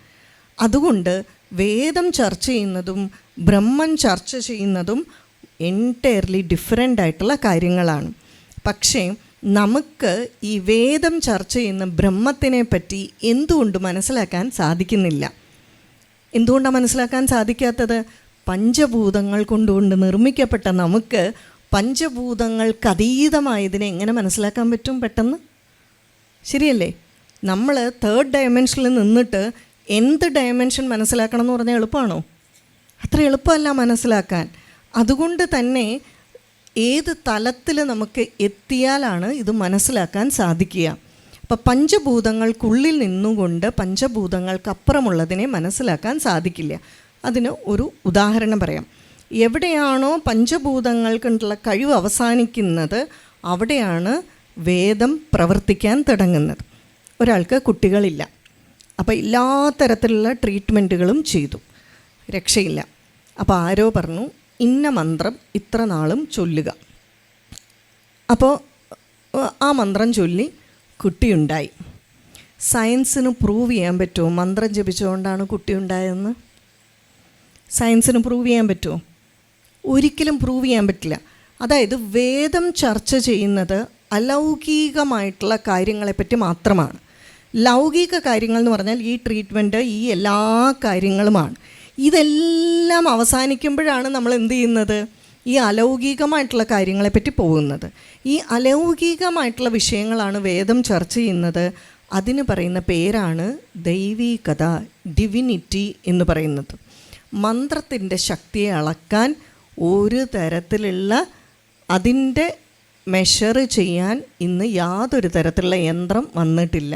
അതുകൊണ്ട് വേദം ചർച്ച ചെയ്യുന്നതും ബ്രഹ്മം ചർച്ച ചെയ്യുന്നതും എൻറ്റയർലി ഡിഫറെൻ്റ് ആയിട്ടുള്ള കാര്യങ്ങളാണ്. പക്ഷേ നമുക്ക് ഈ വേദം ചർച്ച ചെയ്യുന്ന ബ്രഹ്മത്തിനെ പറ്റി എന്തുകൊണ്ട് മനസ്സിലാക്കാൻ സാധിക്കുന്നില്ല? എന്തുകൊണ്ടാണ് മനസ്സിലാക്കാൻ സാധിക്കാത്തത്? പഞ്ചഭൂതങ്ങൾ കൊണ്ടുകൊണ്ട് നിർമ്മിക്കപ്പെട്ട നമുക്ക് പഞ്ചഭൂതങ്ങൾക്ക് അതീതമായതിനെ എങ്ങനെ മനസ്സിലാക്കാൻ പറ്റും പെട്ടെന്ന്? ശരിയല്ലേ? നമ്മൾ തേർഡ് ഡയമെൻഷനിൽ നിന്നിട്ട് എന്ത് ഡയമെൻഷൻ മനസ്സിലാക്കണം എന്ന് പറഞ്ഞാൽ എളുപ്പമാണോ? അത്ര എളുപ്പമല്ല മനസ്സിലാക്കാൻ. അതുകൊണ്ട് തന്നെ ഏത് തലത്തിൽ നമുക്ക് എത്തിയാലാണ് ഇത് മനസ്സിലാക്കാൻ സാധിക്കുക? അപ്പം പഞ്ചഭൂതങ്ങൾക്കുള്ളിൽ നിന്നുകൊണ്ട് പഞ്ചഭൂതങ്ങൾക്കപ്പുറമുള്ളതിനെ മനസ്സിലാക്കാൻ സാധിക്കില്ല. അതിന് ഒരു ഉദാഹരണം പറയാം. എവിടെയാണോ പഞ്ചഭൂതങ്ങൾക്കുള്ള കഴിവ് അവസാനിക്കുന്നത് അവിടെയാണ് വേദം പ്രവർത്തിക്കാൻ തുടങ്ങുന്നത്. ഒരാൾക്ക് കുട്ടികളില്ല, അപ്പോൾ എല്ലാ തരത്തിലുള്ള ട്രീറ്റ്മെൻറ്റുകളും ചെയ്തു, രക്ഷയില്ല. അപ്പോൾ ആരോ പറഞ്ഞു ഇന്ന മന്ത്രം ഇത്ര നാളും ചൊല്ലുക. അപ്പോൾ ആ മന്ത്രം ചൊല്ലി കുട്ടിയുണ്ടായി. സയൻസിന് പ്രൂവ് ചെയ്യാൻ പറ്റുമോ മന്ത്രം ജപിച്ചുകൊണ്ടാണ് കുട്ടിയുണ്ടായതെന്ന്? സയൻസിന് പ്രൂവ് ചെയ്യാൻ പറ്റുമോ? ഒരിക്കലും പ്രൂവ് ചെയ്യാൻ പറ്റില്ല. അതായത് വേദം ചർച്ച ചെയ്യുന്നത് അലൗകികമായിട്ടുള്ള കാര്യങ്ങളെപ്പറ്റി മാത്രമാണ്. ലൗകിക കാര്യങ്ങൾ എന്ന് പറഞ്ഞാൽ ഈ ട്രീറ്റ്മെൻറ്റ്, ഈ എല്ലാ കാര്യങ്ങളുമാണ്. ഇതെല്ലാം അവസാനിക്കുമ്പോഴാണ് നമ്മൾ എന്ത് ചെയ്യുന്നത്? ഈ അലൗകികമായിട്ടുള്ള കാര്യങ്ങളെപ്പറ്റി പോകുന്നത്. ഈ അലൗകികമായിട്ടുള്ള വിഷയങ്ങളാണ് വേദം ചർച്ച ചെയ്യുന്നത്. അതിന് പറയുന്ന പേരാണ് ദൈവീകത, ഡിവിനിറ്റി എന്ന് പറയുന്നത്. മന്ത്രത്തിൻ്റെ ശക്തിയെ അളക്കാൻ ഒരു തരത്തിലുള്ള അതിൻ്റെ മെഷർ ചെയ്യാൻ ഇന്ന് യാതൊരു തരത്തിലുള്ള യന്ത്രം വന്നിട്ടില്ല,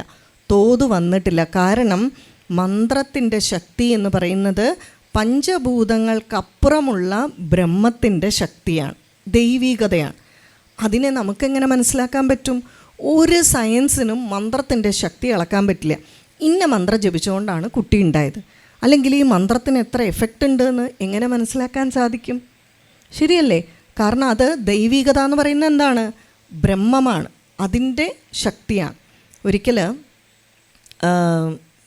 തോത് വന്നിട്ടില്ല. കാരണം മന്ത്രത്തിൻ്റെ ശക്തി എന്ന് പറയുന്നത് പഞ്ചഭൂതങ്ങൾക്കപ്പുറമുള്ള ബ്രഹ്മത്തിൻ്റെ ശക്തിയാണ്, ദൈവീകതയാണ്. അതിനെ നമുക്കെങ്ങനെ മനസ്സിലാക്കാൻ പറ്റും? ഒരു സയൻസിനും മന്ത്രത്തിൻ്റെ ശക്തി അളക്കാൻ പറ്റില്ല. ഇന്ന മന്ത്രം ജപിച്ചുകൊണ്ടാണ് കുട്ടി ഉണ്ടായത്, അല്ലെങ്കിൽ ഈ മന്ത്രത്തിന് എത്ര എഫക്റ്റ് ഉണ്ടെന്ന് എങ്ങനെ മനസ്സിലാക്കാൻ സാധിക്കും? ശരിയല്ലേ? കാരണം അത് ദൈവികത എന്ന് പറയുന്നത് എന്താണ്? ബ്രഹ്മമാണ്, അതിൻ്റെ ശക്തിയാണ്. ഒരിക്കൽ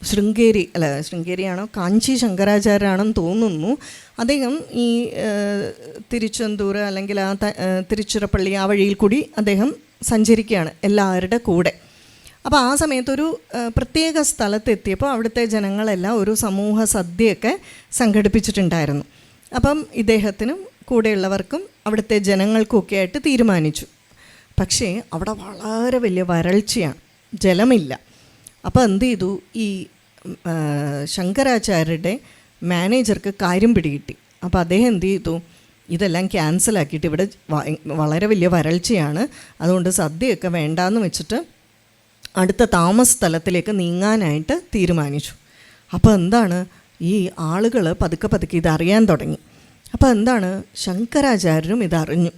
ശൃംഗേരിയാണോ കാഞ്ചി ശങ്കരാചാര്യാണെന്ന് തോന്നുന്നു. അദ്ദേഹം ഈ തിരുച്ചെന്തൂർ അല്ലെങ്കിൽ ആ തിരുച്ചിറപ്പള്ളി ആ വഴിയിൽ കൂടി അദ്ദേഹം സഞ്ചരിക്കുകയാണ് എല്ലാവരുടെ കൂടെ. അപ്പോൾ ആ സമയത്തൊരു പ്രത്യേക സ്ഥലത്തെത്തിയപ്പോൾ അവിടുത്തെ ജനങ്ങളെല്ലാം ഒരു സമൂഹ സദ്യയൊക്കെ സംഘടിപ്പിച്ചിട്ടുണ്ടായിരുന്നു. അപ്പം ഇദ്ദേഹത്തിനും കൂടെയുള്ളവർക്കും അവിടുത്തെ ജനങ്ങൾക്കുമൊക്കെ ആയിട്ട് തീരുമാനിച്ചു. പക്ഷേ അവിടെ വളരെ വലിയ വരൾച്ചയാണ്, ജലമില്ല. അപ്പോൾ എന്ത് ചെയ്തു, ഈ ശങ്കരാചാര്യരുടെ മാനേജർക്ക് കാര്യം പിടികിട്ടി. അപ്പോൾ അദ്ദേഹം എന്ത് ചെയ്തു, ഇതെല്ലാം ക്യാൻസലാക്കിയിട്ട് ഇവിടെ വളരെ വലിയ വരൾച്ചയാണ്, അതുകൊണ്ട് സദ്യയൊക്കെ വേണ്ടാന്ന് വെച്ചിട്ട് അടുത്ത താമസ സ്ഥലത്തിലേക്ക് നീങ്ങാനായിട്ട് തീരുമാനിച്ചു. അപ്പോൾ എന്താണ്, ഈ ആളുകൾ പതുക്കെ ഇതറിയാൻ തുടങ്ങി. അപ്പോൾ എന്താണ്, ശങ്കരാചാര്യരും ഇതറിഞ്ഞു.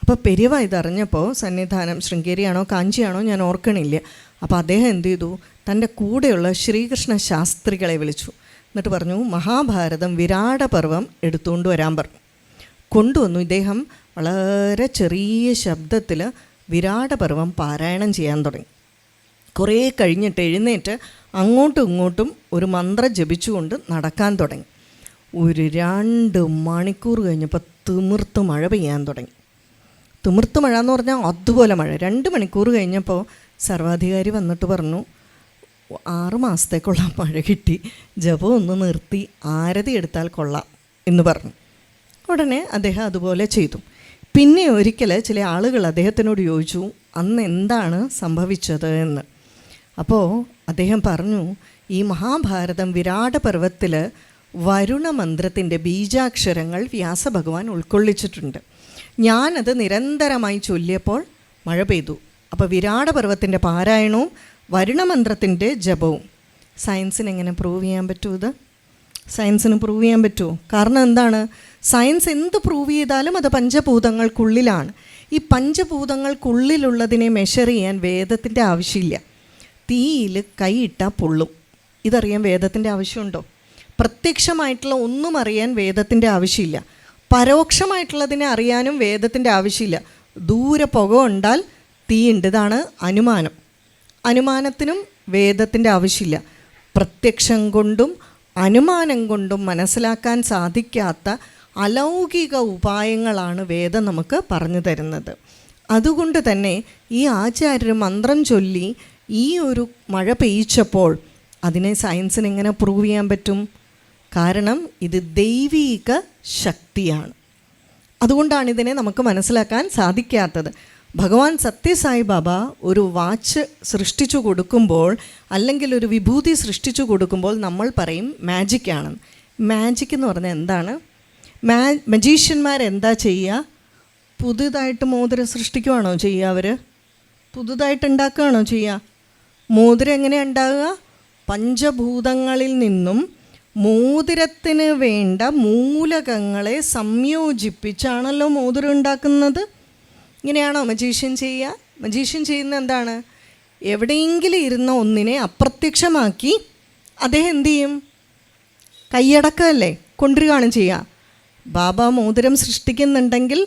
അപ്പോൾ പെരിയവ ഇതറിഞ്ഞപ്പോൾ സന്നിധാനം ശൃംഗേരിയാണോ കാഞ്ചിയാണോ ഞാൻ ഓർക്കണില്ല. അപ്പോൾ അദ്ദേഹം എന്ത് ചെയ്തു, തൻ്റെ കൂടെയുള്ള ശ്രീകൃഷ്ണ ശാസ്ത്രികളെ വിളിച്ചു. എന്നിട്ട് പറഞ്ഞു, മഹാഭാരതം വിരാടപർവം എടുത്തുകൊണ്ട് വരാൻ പറഞ്ഞു. കൊണ്ടുവന്നു. ഇദ്ദേഹം വളരെ ചെറിയ ശബ്ദത്തിൽ വിരാടപർവം പാരായണം ചെയ്യാൻ തുടങ്ങി. കുറേ കഴിഞ്ഞിട്ട് എഴുന്നേറ്റ് അങ്ങോട്ടും ഇങ്ങോട്ടും ഒരു മന്ത്രം ജപിച്ചുകൊണ്ട് നടക്കാൻ തുടങ്ങി. ഒരു 2 മണിക്കൂർ കഴിഞ്ഞപ്പോൾ തിമിർത്ത് മഴ പെയ്യാൻ തുടങ്ങി. തിമിർത്ത് മഴ എന്ന് പറഞ്ഞാൽ അതുപോലെ മഴ. 2 മണിക്കൂർ കഴിഞ്ഞപ്പോൾ സർവാധികാരി വന്നിട്ട് പറഞ്ഞു, 6 മാസത്തേക്കുള്ള മഴ കിട്ടി, ജപം ഒന്ന് നിർത്തി ആരതി എടുത്താൽ കൊള്ളാം എന്ന് പറഞ്ഞു. ഉടനെ അദ്ദേഹം അതുപോലെ ചെയ്തു. പിന്നെ ഒരിക്കൽ ചില ആളുകൾ അദ്ദേഹത്തിനോട് ചോദിച്ചു, അന്ന് എന്താണ് സംഭവിച്ചത് എന്ന്. അപ്പോൾ അദ്ദേഹം പറഞ്ഞു, ഈ മഹാഭാരതം വിരാടപർവത്തിൽ വരുണമന്ത്രത്തിൻ്റെ ബീജാക്ഷരങ്ങൾ വ്യാസഭഗവാൻ ഉൾക്കൊള്ളിച്ചിട്ടുണ്ട്. ഞാനത് നിരന്തരമായി ചൊല്ലിയപ്പോൾ മഴ പെയ്തു. അപ്പോൾ വിരാടപർവത്തിൻ്റെ പാരായണവും വരുണമന്ത്രത്തിൻ്റെ ജപവും. സയൻസിന് എങ്ങനെ പ്രൂവ് ചെയ്യാൻ പറ്റുമോ? ഇത് സയൻസിന് പ്രൂവ് ചെയ്യാൻ പറ്റുമോ? കാരണം എന്താണ്, സയൻസ് എന്ത് പ്രൂവ് ചെയ്താലും അത് പഞ്ചഭൂതങ്ങൾക്കുള്ളിലാണ്. ഈ പഞ്ചഭൂതങ്ങൾക്കുള്ളിലുള്ളതിനെ മെഷർ ചെയ്യാൻ വേദത്തിൻ്റെ ആവശ്യമില്ല. തീയിൽ കൈയിട്ടാൽ പൊള്ളും, ഇതറിയാൻ വേദത്തിൻ്റെ ആവശ്യമുണ്ടോ? പ്രത്യക്ഷമായിട്ടുള്ള ഒന്നും അറിയാൻ വേദത്തിൻ്റെ ആവശ്യമില്ല. പരോക്ഷമായിട്ടുള്ളതിനെ അറിയാനും വേദത്തിൻ്റെ ആവശ്യമില്ല. ദൂരെ പുക കൊണ്ടാൽ തീയുണ്ട്, ഇതാണ് അനുമാനം. അനുമാനത്തിനും വേദത്തിൻ്റെ ആവശ്യമില്ല. പ്രത്യക്ഷം കൊണ്ടും അനുമാനം കൊണ്ടും മനസ്സിലാക്കാൻ സാധിക്കാത്ത അലൗകിക ഉപായങ്ങളാണ് വേദം നമുക്ക് പറഞ്ഞു തരുന്നത്. അതുകൊണ്ട് തന്നെ ഈ ആചാര്യർ മന്ത്രം ചൊല്ലി ഈ ഒരു മഴ പെയ്ച്ചപ്പോൾ അതിനെ സയൻസിന് എങ്ങനെ പ്രൂവ് ചെയ്യാൻ പറ്റും? കാരണം ഇത് ദൈവീക ശക്തിയാണ്. അതുകൊണ്ടാണ് ഇതിനെ നമുക്ക് മനസ്സിലാക്കാൻ സാധിക്കാത്തത്. ഭഗവാൻ സത്യസായി ബാബ ഒരു വാച്ച് സൃഷ്ടിച്ചു കൊടുക്കുമ്പോൾ, അല്ലെങ്കിൽ ഒരു വിഭൂതി സൃഷ്ടിച്ചു കൊടുക്കുമ്പോൾ നമ്മൾ പറയും മാജിക്കാണെന്ന്. മാജിക് എന്ന് പറഞ്ഞാൽ എന്താണ്? മജീഷ്യന്മാരെന്താ ചെയ്യുക? പുതുതായിട്ട് മോതിരം സൃഷ്ടിക്കുകയാണോ ചെയ്യുക? അവർ പുതുതായിട്ട് ഉണ്ടാക്കുകയാണോ ചെയ്യുക? മോതിരം എങ്ങനെയാണ് ഉണ്ടാകുക? പഞ്ചഭൂതങ്ങളിൽ നിന്നും മോതിരത്തിന് വേണ്ട മൂലകങ്ങളെ സംയോജിപ്പിച്ചാണല്ലോ മോതിരം ഉണ്ടാക്കുന്നത്. ഇങ്ങനെയാണോ മജീഷ്യൻ ചെയ്യുക? മജീഷ്യൻ ചെയ്യുന്ന എന്താണ്? എവിടെയെങ്കിലും ഇരുന്ന ഒന്നിനെ അപ്രത്യക്ഷമാക്കി അദ്ദേഹം എന്തു ചെയ്യും? കൈയടക്കമല്ലേ, കൊണ്ടുവരികയാണ് ചെയ്യുക. ബാബ മോതിരം സൃഷ്ടിക്കുന്നുണ്ടെങ്കിൽ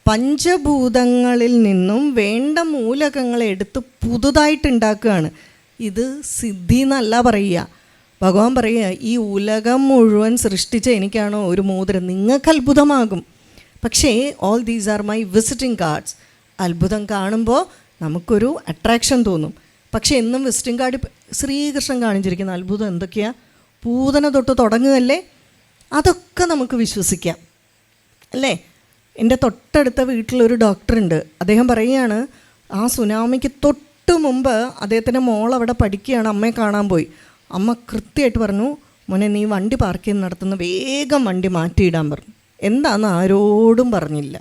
പഞ്ചഭൂതങ്ങളിൽ നിന്നും വേണ്ട മൂലകങ്ങളെ എടുത്ത് പുതുതായിട്ട് ഉണ്ടാക്കുകയാണ്. ഇത് സിദ്ധി എന്നല്ല പറയുക. ഭഗവാൻ പറയുക, ഈ ഉലകം മുഴുവൻ സൃഷ്ടിച്ച എനിക്കാണോ ഒരു മോതിരം? നിങ്ങൾക്ക് അത്ഭുതമാകും. പക്ഷേ all these are my visiting cards. അത്ഭുതം കാണുമ്പോൾ നമുക്കൊരു അട്രാക്ഷൻ തോന്നും. പക്ഷേ എന്നും വിസിറ്റിംഗ് കാർഡ് ശ്രീകൃഷ്ണൻ കാണിച്ചിരിക്കുന്ന അത്ഭുതം എന്തൊക്കെയാണ്? പൂതന തൊട്ട് തുടങ്ങുകയല്ലേ? അതൊക്കെ നമുക്ക് വിശ്വസിക്കാം അല്ലേ? എൻ്റെ തൊട്ടടുത്ത വീട്ടിലൊരു ഡോക്ടറുണ്ട്. അദ്ദേഹം പറയുകയാണ്, ആ സുനാമിക്ക് തൊട്ട് മുമ്പ് അദ്ദേഹത്തിൻ്റെ മോൾ അവിടെ പഠിക്കുകയാണ്, അമ്മയെ കാണാൻ പോയി. അമ്മ കൃത്യമായിട്ട് പറഞ്ഞു, മോനെ നീ വണ്ടി പാർക്ക് ചെയ്ത് നടത്തുന്ന വേഗം വണ്ടി മാറ്റിയിടാൻ പറഞ്ഞു. എന്താണെന്ന് ആരോടും പറഞ്ഞില്ല.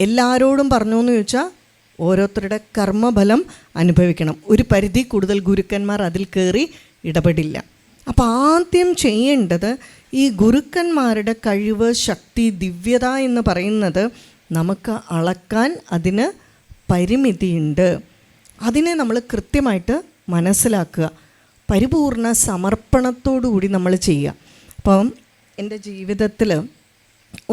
എല്ലാവരോടും പറഞ്ഞു എന്ന് ചോദിച്ചാൽ ഓരോരുത്തരുടെ കർമ്മഫലം അനുഭവിക്കണം. ഒരു പരിധി കൂടുതൽ ഗുരുക്കന്മാർ അതിൽ കയറി ഇടപെടില്ല. അപ്പോൾ ആദ്യം ചെയ്യേണ്ടത് ഈ ഗുരുക്കന്മാരുടെ കഴിവ്, ശക്തി, ദിവ്യത എന്ന് പറയുന്നത് നമുക്ക് അളക്കാൻ അതിന് പരിമിതിയുണ്ട്. അതിനെ നമ്മൾ കൃത്യമായിട്ട് മനസ്സിലാക്കുക. പരിപൂർണ സമർപ്പണത്തോടുകൂടി നമ്മൾ ചെയ്യുക. അപ്പം എൻ്റെ ജീവിതത്തിൽ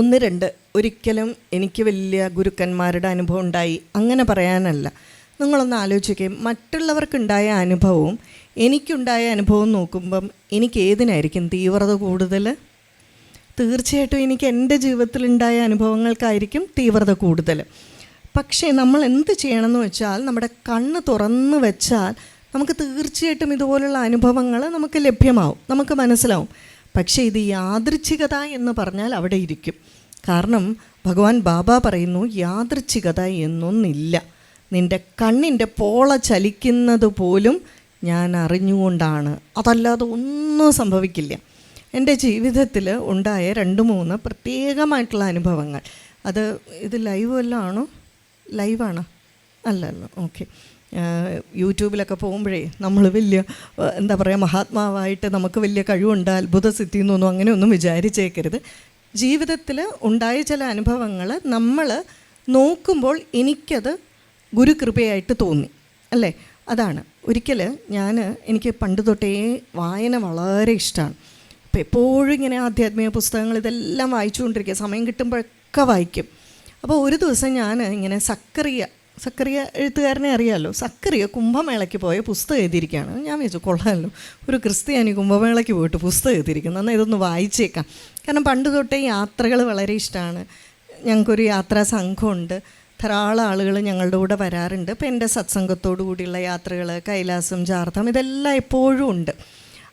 1-2 ഒരിക്കലും എനിക്ക് വലിയ ഗുരുക്കന്മാരുടെ അനുഭവം ഉണ്ടായി അങ്ങനെ പറയാനല്ല. നിങ്ങളൊന്ന് ആലോചിക്കുക, മറ്റുള്ളവർക്കുണ്ടായ അനുഭവവും എനിക്കുണ്ടായ അനുഭവം നോക്കുമ്പം എനിക്ക് ഏതിനായിരിക്കും തീവ്രത കൂടുതൽ? തീർച്ചയായിട്ടും എനിക്ക് എൻ്റെ ജീവിതത്തിലുണ്ടായ അനുഭവങ്ങൾക്കായിരിക്കും തീവ്രത കൂടുതൽ. പക്ഷേ നമ്മൾ എന്ത് ചെയ്യണമെന്ന് വെച്ചാൽ, നമ്മുടെ കണ്ണ് തുറന്ന് വെച്ചാൽ നമുക്ക് തീർച്ചയായിട്ടും ഇതുപോലുള്ള അനുഭവങ്ങൾ നമുക്ക് ലഭ്യമാവും, നമുക്ക് മനസ്സിലാവും. പക്ഷേ ഇത് യാദൃച്ഛികത എന്ന് പറഞ്ഞാൽ അവിടെ ഇരിക്കും. കാരണം ഭഗവാൻ ബാബ പറയുന്നു, യാദൃച്ഛികത എന്നൊന്നില്ല. നിൻ്റെ കണ്ണിൻ്റെ പോള ചലിക്കുന്നത് പോലും ഞാൻ അറിഞ്ഞുകൊണ്ടാണ്, അതല്ലാതെ ഒന്നും സംഭവിക്കില്ല. എൻ്റെ ജീവിതത്തിൽ ഉണ്ടായ 2-3 പ്രത്യേകമായിട്ടുള്ള അനുഭവങ്ങൾ. ഇത് ലൈവ് വല്ലതും ആണോ? ലൈവാണോ? അല്ലല്ലോ, ഓക്കെ. യൂട്യൂബിലൊക്കെ പോകുമ്പോഴേ നമ്മൾ വലിയ എന്താ പറയുക, മഹാത്മാവായിട്ട് നമുക്ക് വലിയ കഴിവുണ്ട്, അത്ഭുത സിദ്ധി എന്നൊന്നും അങ്ങനെയൊന്നും വിചാരിച്ചേക്കരുത്. ജീവിതത്തിൽ ഉണ്ടായ ചില അനുഭവങ്ങൾ നമ്മൾ നോക്കുമ്പോൾ എനിക്കത് ഗുരുകൃപയായിട്ട് തോന്നി, അല്ലേ? അതാണ്. ഒരിക്കൽ എനിക്ക് പണ്ട് തൊട്ടേ വായന വളരെ ഇഷ്ടമാണ്. അപ്പോൾ എപ്പോഴും ഇങ്ങനെ ആധ്യാത്മിക പുസ്തകങ്ങൾ ഇതെല്ലാം വായിച്ചുകൊണ്ടിരിക്കുക, സമയം കിട്ടുമ്പോഴൊക്കെ വായിക്കും. അപ്പോൾ ഒരു ദിവസം ഞാൻ ഇങ്ങനെ സക്കറിയ എഴുത്തുകാരനെ അറിയാമല്ലോ, സക്കറിയ കുംഭമേളയ്ക്ക് പോയ പുസ്തകം എഴുതിയിരിക്കുകയാണ്. ഞാൻ വിചാരിച്ചു കൊള്ളാമല്ലോ, ഒരു ക്രിസ്ത്യാനി കുംഭമേളയ്ക്ക് പോയിട്ട് പുസ്തകം എഴുതിയിരിക്കുന്നു, എന്നാൽ ഇതൊന്ന് വായിച്ചേക്കാം. കാരണം പണ്ട് തൊട്ടേ യാത്രകൾ വളരെ ഇഷ്ടമാണ്. ഞങ്ങൾക്കൊരു യാത്രാ സംഘമുണ്ട്, ധാരാളം ആളുകൾ ഞങ്ങളുടെ കൂടെ വരാറുണ്ട്. ഇപ്പോൾ എൻ്റെ സത്സംഗത്തോടു കൂടിയുള്ള യാത്രകൾ, കൈലാസം, ചാർധാം, ഇതെല്ലാം എപ്പോഴും ഉണ്ട്.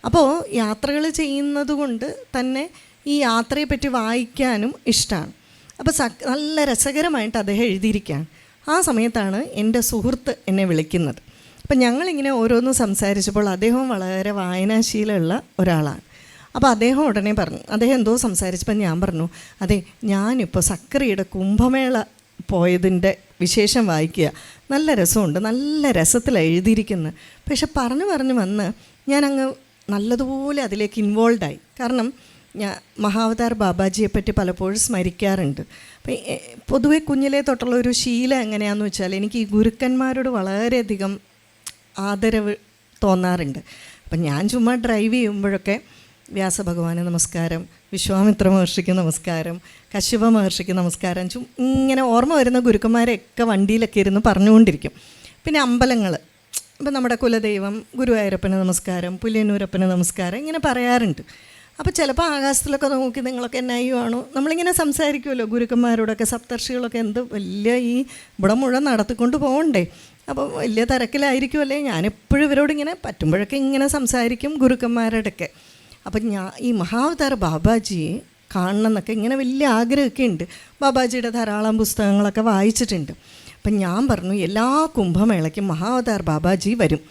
അപ്പോൾ യാത്രകൾ ചെയ്യുന്നത് കൊണ്ട് തന്നെ ഈ യാത്രയെപ്പറ്റി വായിക്കാനും ഇഷ്ടമാണ്. അപ്പോൾ നല്ല രസകരമായിട്ട് അദ്ദേഹം എഴുതിയിരിക്കുകയാണ്. ആ സമയത്താണ് എൻ്റെ സുഹൃത്ത് എന്നെ വിളിക്കുന്നത്. അപ്പം ഞങ്ങളിങ്ങനെ ഓരോന്നും സംസാരിച്ചപ്പോൾ അദ്ദേഹം വളരെ വായനാശീലമുള്ള ഒരാളാണ്. അപ്പോൾ അദ്ദേഹം ഉടനെ പറഞ്ഞു, അദ്ദേഹം എന്തോ സംസാരിച്ചപ്പോൾ ഞാൻ പറഞ്ഞു, അതെ ഞാനിപ്പോൾ സക്കറിയുടെ കുംഭമേള പോയതിൻ്റെ വിശേഷം വായിക്കുക, നല്ല രസമുണ്ട്, നല്ല രസത്തിലാണ് എഴുതിയിരിക്കുന്നത്. പക്ഷെ പറഞ്ഞു വന്ന് ഞാനങ്ങ് നല്ലതുപോലെ അതിലേക്ക് ഇൻവോൾവായി. കാരണം ഞാൻ മഹാവതാർ ബാബാജിയെപ്പറ്റി പലപ്പോഴും സ്മരിക്കാറുണ്ട്. അപ്പം പൊതുവെ കുഞ്ഞിലേ തൊട്ടുള്ള ഒരു ശീലം എങ്ങനെയാണെന്ന് വെച്ചാൽ, എനിക്ക് ഈ ഗുരുക്കന്മാരോട് വളരെയധികം ആദരവ് തോന്നാറുണ്ട്. അപ്പം ഞാൻ ചുമ്മാ ഡ്രൈവ് ചെയ്യുമ്പോഴൊക്കെ വ്യാസഭഗവാന് നമസ്കാരം, വിശ്വാമിത്ര മഹർഷിക്ക് നമസ്കാരം, കശ്യപ മഹർഷിക്ക് നമസ്കാരം, ഇങ്ങനെ ഓർമ്മ വരുന്ന ഗുരുക്കന്മാരെയൊക്കെ വണ്ടിയിലൊക്കെ ഇരുന്ന് പറഞ്ഞുകൊണ്ടിരിക്കും. പിന്നെ അമ്പലങ്ങൾ, ഇപ്പം നമ്മുടെ കുലദൈവം ഗുരുവായൂരപ്പന് നമസ്കാരം, പുലിയന്നൂരപ്പന് നമസ്കാരം, ഇങ്ങനെ പറയാറുണ്ട്. അപ്പോൾ ചിലപ്പോൾ ആകാശത്തിലൊക്കെ നോക്കി നിങ്ങളൊക്കെ എന്നായുവാണോ നമ്മളിങ്ങനെ സംസാരിക്കുമല്ലോ ഗുരുക്കന്മാരോടൊക്കെ. സപ്തർഷികളൊക്കെ എന്ത് വലിയ ഈ ഇവിടെ മുഴുവൻ നടത്തിക്കൊണ്ട് പോകണ്ടേ, അപ്പോൾ വലിയ തിരക്കിലായിരിക്കുമല്ലേ. ഞാനെപ്പോഴും ഇവരോടിങ്ങനെ പറ്റുമ്പോഴൊക്കെ ഇങ്ങനെ സംസാരിക്കും ഗുരുക്കന്മാരോടൊക്കെ. അപ്പം ഈ മഹാവതാർ ബാബാജിയെ കാണണം എന്നൊക്കെ ഇങ്ങനെ വലിയ ആഗ്രഹമൊക്കെ ഉണ്ട്. ബാബാജിയുടെ ധാരാളം പുസ്തകങ്ങളൊക്കെ വായിച്ചിട്ടുണ്ട്. അപ്പം ഞാൻ പറഞ്ഞു, എല്ലാ കുംഭമേളയ്ക്കും മഹാവതാർ ബാബാജി വരും.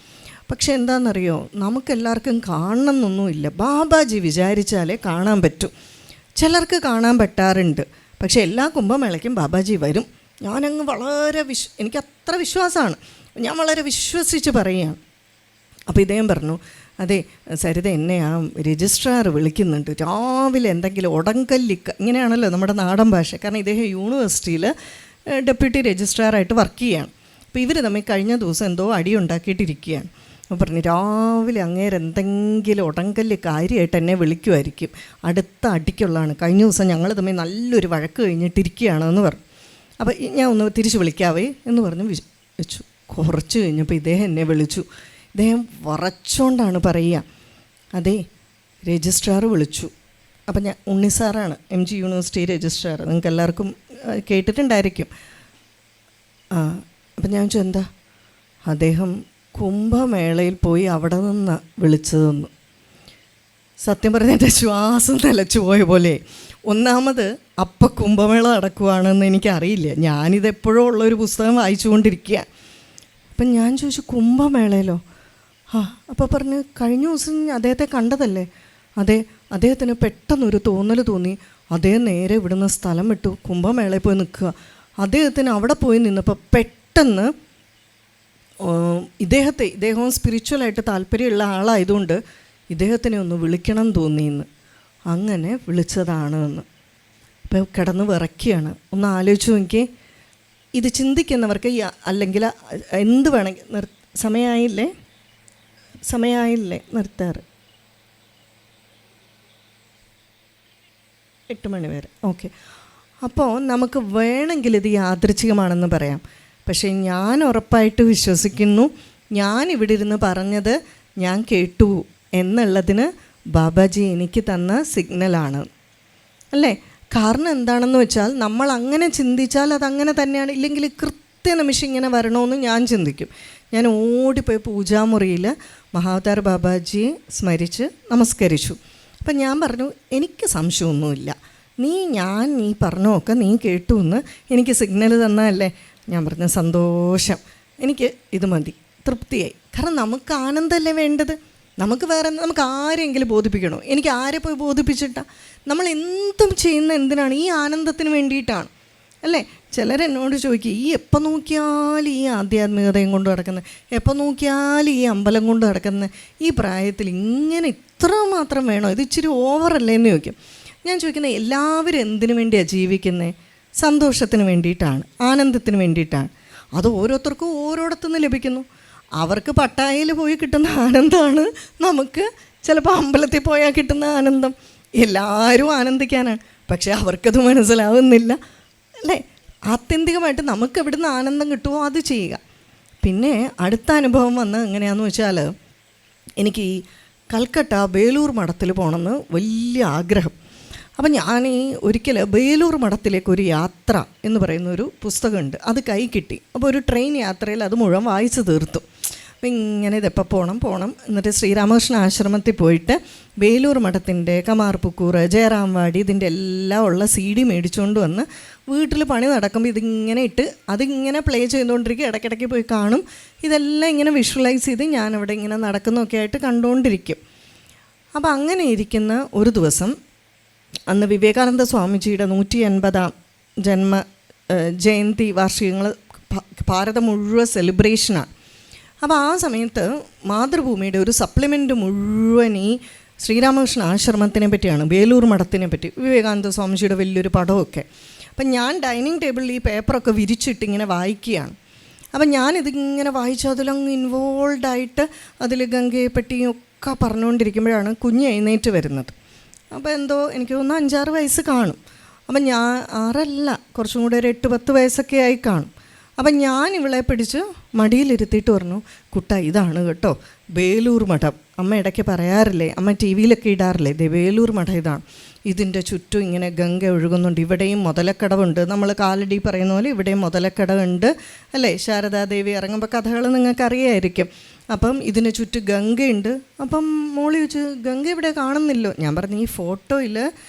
പക്ഷെ എന്താണെന്നറിയോ, നമുക്കെല്ലാവർക്കും കാണണമെന്നൊന്നുമില്ല. ബാബാജി വിചാരിച്ചാലേ കാണാൻ പറ്റൂ. ചിലർക്ക് കാണാൻ പറ്റാറുണ്ട്. പക്ഷെ എല്ലാ കുംഭമേളയ്ക്കും ബാബാജി വരും. ഞാനങ്ങ് വളരെ എനിക്ക് അത്ര വിശ്വാസമാണ്, ഞാൻ വളരെ വിശ്വസിച്ച് പറയുകയാണ്. അപ്പോൾ ഇദ്ദേഹം പറഞ്ഞു, അതെ സരിത, എന്നെ ആ രജിസ്ട്രാർ വിളിക്കുന്നുണ്ട് രാവിലെ, എന്തെങ്കിലും ഉടങ്കല്ലിക്ക, ഇങ്ങനെയാണല്ലോ നമ്മുടെ നാടൻ ഭാഷ. കാരണം ഇദ്ദേഹം യൂണിവേഴ്സിറ്റിയിൽ ഡെപ്യൂട്ടി രജിസ്ട്രാറായിട്ട് വർക്ക് ചെയ്യുകയാണ്. അപ്പോൾ ഇവർ തമ്മിൽ കഴിഞ്ഞ ദിവസം എന്തോ അടി ഉണ്ടാക്കിയിട്ടിരിക്കുകയാണ്. അപ്പോൾ പറഞ്ഞു, രാവിലെ അങ്ങേര് എന്തെങ്കിലും ഉടങ്കല്ല് കാര്യമായിട്ട് എന്നെ വിളിക്കുമായിരിക്കും, അടുത്ത അടിക്കുള്ളതാണ്. കഴിഞ്ഞ ദിവസം ഞങ്ങൾ തമ്മിൽ നല്ലൊരു വഴക്ക് കഴിഞ്ഞിട്ടിരിക്കുകയാണെന്ന് പറഞ്ഞു. അപ്പോൾ ഞാൻ ഒന്ന് തിരിച്ച് വിളിക്കാവേ എന്ന് പറഞ്ഞ് വെച്ചു. കുറച്ച് കഴിഞ്ഞപ്പോൾ ഇദ്ദേഹം എന്നെ വിളിച്ചു. ഇദ്ദേഹം വറച്ചുകൊണ്ടാണ് പറയുക, അതെ രജിസ്ട്രാർ വിളിച്ചു. അപ്പം ഞാൻ ഉണ്ണിസാറാണ്, MG യൂണിവേഴ്സിറ്റി രജിസ്ട്രാർ, നിങ്ങൾക്ക് എല്ലാവർക്കും കേട്ടിട്ടുണ്ടായിരിക്കും. അപ്പം ഞാൻ ചോദിച്ചു, എന്താ? അദ്ദേഹം കുംഭമേളയിൽ പോയി അവിടെ നിന്ന് വിളിച്ചതെന്ന്. സത്യം പറഞ്ഞാൽ എൻ്റെ ശ്വാസം നിലച്ചു പോയ പോലെ. ഒന്നാമത് അപ്പം കുംഭമേള നടക്കുവാണെന്ന് എനിക്കറിയില്ല, ഞാനിതെപ്പോഴും ഉള്ളൊരു പുസ്തകം വായിച്ചുകൊണ്ടിരിക്കുക. അപ്പം ഞാൻ ചോദിച്ചു, കുംഭമേളയിലോ? അപ്പോൾ പറഞ്ഞ്, കഴിഞ്ഞ ദിവസം അദ്ദേഹത്തെ കണ്ടതല്ലേ? അതെ, അദ്ദേഹത്തിന് പെട്ടെന്നൊരു തോന്നൽ തോന്നി, അദ്ദേഹം നേരെ ഇവിടുന്ന് സ്ഥലം വിട്ടു കുംഭമേളയിൽ പോയി നിൽക്കുക. അദ്ദേഹത്തിന് അവിടെ പോയി നിന്നപ്പോൾ പെട്ടെന്ന് ഇദ്ദേഹവും സ്പിരിച്വലായിട്ട് താല്പര്യമുള്ള ആളായതുകൊണ്ട് ഇദ്ദേഹത്തിനെ ഒന്ന് വിളിക്കണം തോന്നിയെന്ന്, അങ്ങനെ വിളിച്ചതാണ് എന്ന്. അപ്പോൾ കിടന്ന് വിറയ്ക്കുകയാണ്. ഒന്ന് ആലോചിച്ച് നോക്കിയേ, ഇത് ചിന്തിക്കുന്നവർക്ക് അല്ലെങ്കിൽ എന്ത് വേണമെങ്കിൽ സമയമായില്ലേ നിർത്താറ്? 8 മണി വരെ, ഓക്കെ. അപ്പോൾ നമുക്ക് വേണമെങ്കിൽ ഇത് യാദൃച്ഛികമാണെന്ന് പറയാം. പക്ഷേ ഞാൻ ഉറപ്പായിട്ട് വിശ്വസിക്കുന്നു, ഞാൻ ഇവിടെ ഇരുന്ന് പറഞ്ഞത് ഞാൻ കേട്ടു എന്നുള്ളതിന് ബാബാജി എനിക്ക് തന്ന സിഗ്നലാണ് അല്ലേ. കാരണം എന്താണെന്ന് വെച്ചാൽ നമ്മൾ അങ്ങനെ ചിന്തിച്ചാൽ അതങ്ങനെ തന്നെയാണ്. ഇല്ലെങ്കിൽ കൃത്യനിമിഷം ഇങ്ങനെ വരണമെന്ന് ഞാൻ ചിന്തിക്കും. ഞാൻ ഓടിപ്പോയി പൂജാമുറിയിൽ മഹാവതാർ ബാബാജിയെ സ്മരിച്ച് നമസ്കരിച്ചു. അപ്പം ഞാൻ പറഞ്ഞു, എനിക്ക് സംശയമൊന്നുമില്ല, നീ പറഞ്ഞൊക്കെ നീ കേട്ടു എന്ന് എനിക്ക് സിഗ്നൽ തന്നതല്ലേ. ഞാൻ പറഞ്ഞു, സന്തോഷം, എനിക്ക് ഇത് മതി, തൃപ്തിയായി. കാരണം നമുക്ക് ആനന്ദമല്ലേ വേണ്ടത്. നമുക്ക് ആരെങ്കിലും ബോധിപ്പിക്കണോ? എനിക്ക് ആരെ പോയി ബോധിപ്പിച്ചിട്ടാ? നമ്മൾ എന്തും ചെയ്യുന്ന എന്തിനാണ്? ഈ ആനന്ദത്തിന് വേണ്ടിയിട്ടാണ് അല്ലേ. ചിലരെന്നോട് ചോദിക്കും, ഈ എപ്പോൾ നോക്കിയാൽ ഈ ആധ്യാത്മികതയും കൊണ്ട് നടക്കുന്നത്, എപ്പോൾ നോക്കിയാൽ ഈ അമ്പലം കൊണ്ട് നടക്കുന്നത്, ഈ പ്രായത്തിൽ ഇങ്ങനെ ഇത്ര മാത്രം വേണോ? ഇത് ഇച്ചിരി ഓവറല്ലേ എന്ന് ചോദിക്കും. ഞാൻ ചോദിക്കുന്നത്, എല്ലാവരും എന്തിനു വേണ്ടിയാണ് ജീവിക്കുന്നത്? സന്തോഷത്തിന് വേണ്ടിയിട്ടാണ്, ആനന്ദത്തിന് വേണ്ടിയിട്ടാണ്. അത് ഓരോരുത്തർക്കും ഓരോടത്തുനിന്ന് ലഭിക്കുന്നു. അവർക്ക് പട്ടായയിൽ പോയി കിട്ടുന്ന ആനന്ദമാണ് നമുക്ക് ചിലപ്പോൾ അമ്പലത്തിൽ പോയാൽ കിട്ടുന്ന ആനന്ദം. എല്ലാവരും ആനന്ദിക്കാനാണ്, പക്ഷേ അവർക്കത് മനസ്സിലാവുന്നില്ല അല്ലേ. ആത്യന്തികമായിട്ട് നമുക്ക് എവിടുന്ന് ആനന്ദം കിട്ടുമോ അത് ചെയ്യുക. പിന്നെ അടുത്ത അനുഭവം വന്ന് എങ്ങനെയാണെന്ന് വെച്ചാൽ, എനിക്ക് ഈ കൽക്കട്ട ബേലൂർ മഠത്തിൽ പോകണമെന്ന് വലിയ ആഗ്രഹം. അപ്പം ഞാൻ ഒരിക്കൽ ബേലൂർ മഠത്തിലേക്കൊരു യാത്ര എന്ന് പറയുന്നൊരു പുസ്തകമുണ്ട്, അത് കൈ കിട്ടി. അപ്പോൾ ഒരു ട്രെയിൻ യാത്രയിൽ അത് മുഴുവൻ വായിച്ച് തീർത്തു. അപ്പം ഇങ്ങനെ ഇതെപ്പോൾ പോകണം. എന്നിട്ട് ശ്രീരാമകൃഷ്ണ ആശ്രമത്തിൽ പോയിട്ട് ബേലൂർ മഠത്തിൻ്റെ കമാർപുക്കൂർ, ജയറാംവാടി, ഇതിൻ്റെ എല്ലാം ഉള്ള CD മേടിച്ചുകൊണ്ട് വന്ന് വീട്ടിൽ പണി നടക്കുമ്പോൾ ഇതിങ്ങനെ ഇട്ട് അതിങ്ങനെ പ്ലേ ചെയ്തുകൊണ്ടിരിക്കും. ഇടയ്ക്കിടയ്ക്ക് പോയി കാണും. ഇതെല്ലാം ഇങ്ങനെ വിഷ്വലൈസ് ചെയ്ത് ഞാനവിടെ ഇങ്ങനെ നടക്കുന്നൊക്കെ ആയിട്ട് കണ്ടുകൊണ്ടിരിക്കും. അപ്പോൾ അങ്ങനെ ഇരിക്കുന്ന ഒരു ദിവസം, അന്ന് വിവേകാനന്ദ സ്വാമിജിയുടെ 180ാം ജയന്തി വാർഷികങ്ങൾ ഭാരതം മുഴുവൻ സെലിബ്രേഷനാണ്. അപ്പോൾ ആ സമയത്ത് മാതൃഭൂമിയുടെ ഒരു സപ്ലിമെൻ്റ് മുഴുവൻ ഈ ശ്രീരാമകൃഷ്ണ ആശ്രമത്തിനെ പറ്റിയാണ്, ബേലൂർ മഠത്തിനെ പറ്റി, വിവേകാനന്ദ സ്വാമിജിയുടെ വലിയൊരു പടമൊക്കെ. അപ്പം ഞാൻ ഡൈനിങ് ടേബിളിൽ ഈ പേപ്പറൊക്കെ വിരിച്ചിട്ട് ഇങ്ങനെ വായിക്കുകയാണ്. അപ്പം ഞാനിതിങ്ങനെ വായിച്ചു അതിലങ്ങ് ഇൻവോൾവായിട്ട് അതിൽ ഗംഗയെ പറ്റിയും ഒക്കെ പറഞ്ഞുകൊണ്ടിരിക്കുമ്പോഴാണ് കുഞ്ഞ് എഴുന്നേറ്റ് വരുന്നത്. അപ്പോൾ എന്തോ എനിക്ക് തോന്നുന്നു 5-6 വയസ്സ് കാണും. അപ്പം ഞാൻ 6 കുറച്ചും കൂടെ ഒരു 8-10 വയസ്സൊക്കെ ആയി കാണും. അപ്പം ഞാൻ ഇവളെ പിടിച്ച് മടിയിലിരുത്തിയിട്ട് പറഞ്ഞു, കുട്ട ഇതാണ് കേട്ടോ ബേലൂർ മഠം. അമ്മ ഇടയ്ക്ക് പറയാറില്ലേ, അമ്മ TV ഇടാറില്ലേ, ദേ ബേലൂർ മഠം ഇതാണ്. ഇതിൻ്റെ ചുറ്റും ഇങ്ങനെ ഗംഗ ഒഴുകുന്നുണ്ട്. ഇവിടെയും മുതലക്കടവുണ്ട്. നമ്മൾ കാലടി പറയുന്ന പോലെ ഇവിടെയും മുതലക്കടവുണ്ട് അല്ലേ. ശാരദാദേവി ഇറങ്ങുമ്പോൾ കഥകൾ നിങ്ങൾക്കറിയായിരിക്കും. അപ്പം ഇതിന് ചുറ്റും ഗംഗയുണ്ട്. അപ്പം മോളി ചോദിച്ചു, ഗംഗ ഇവിടെ കാണുന്നില്ലോ. ഞാൻ പറഞ്ഞു, ഈ ഫോട്ടോയിൽ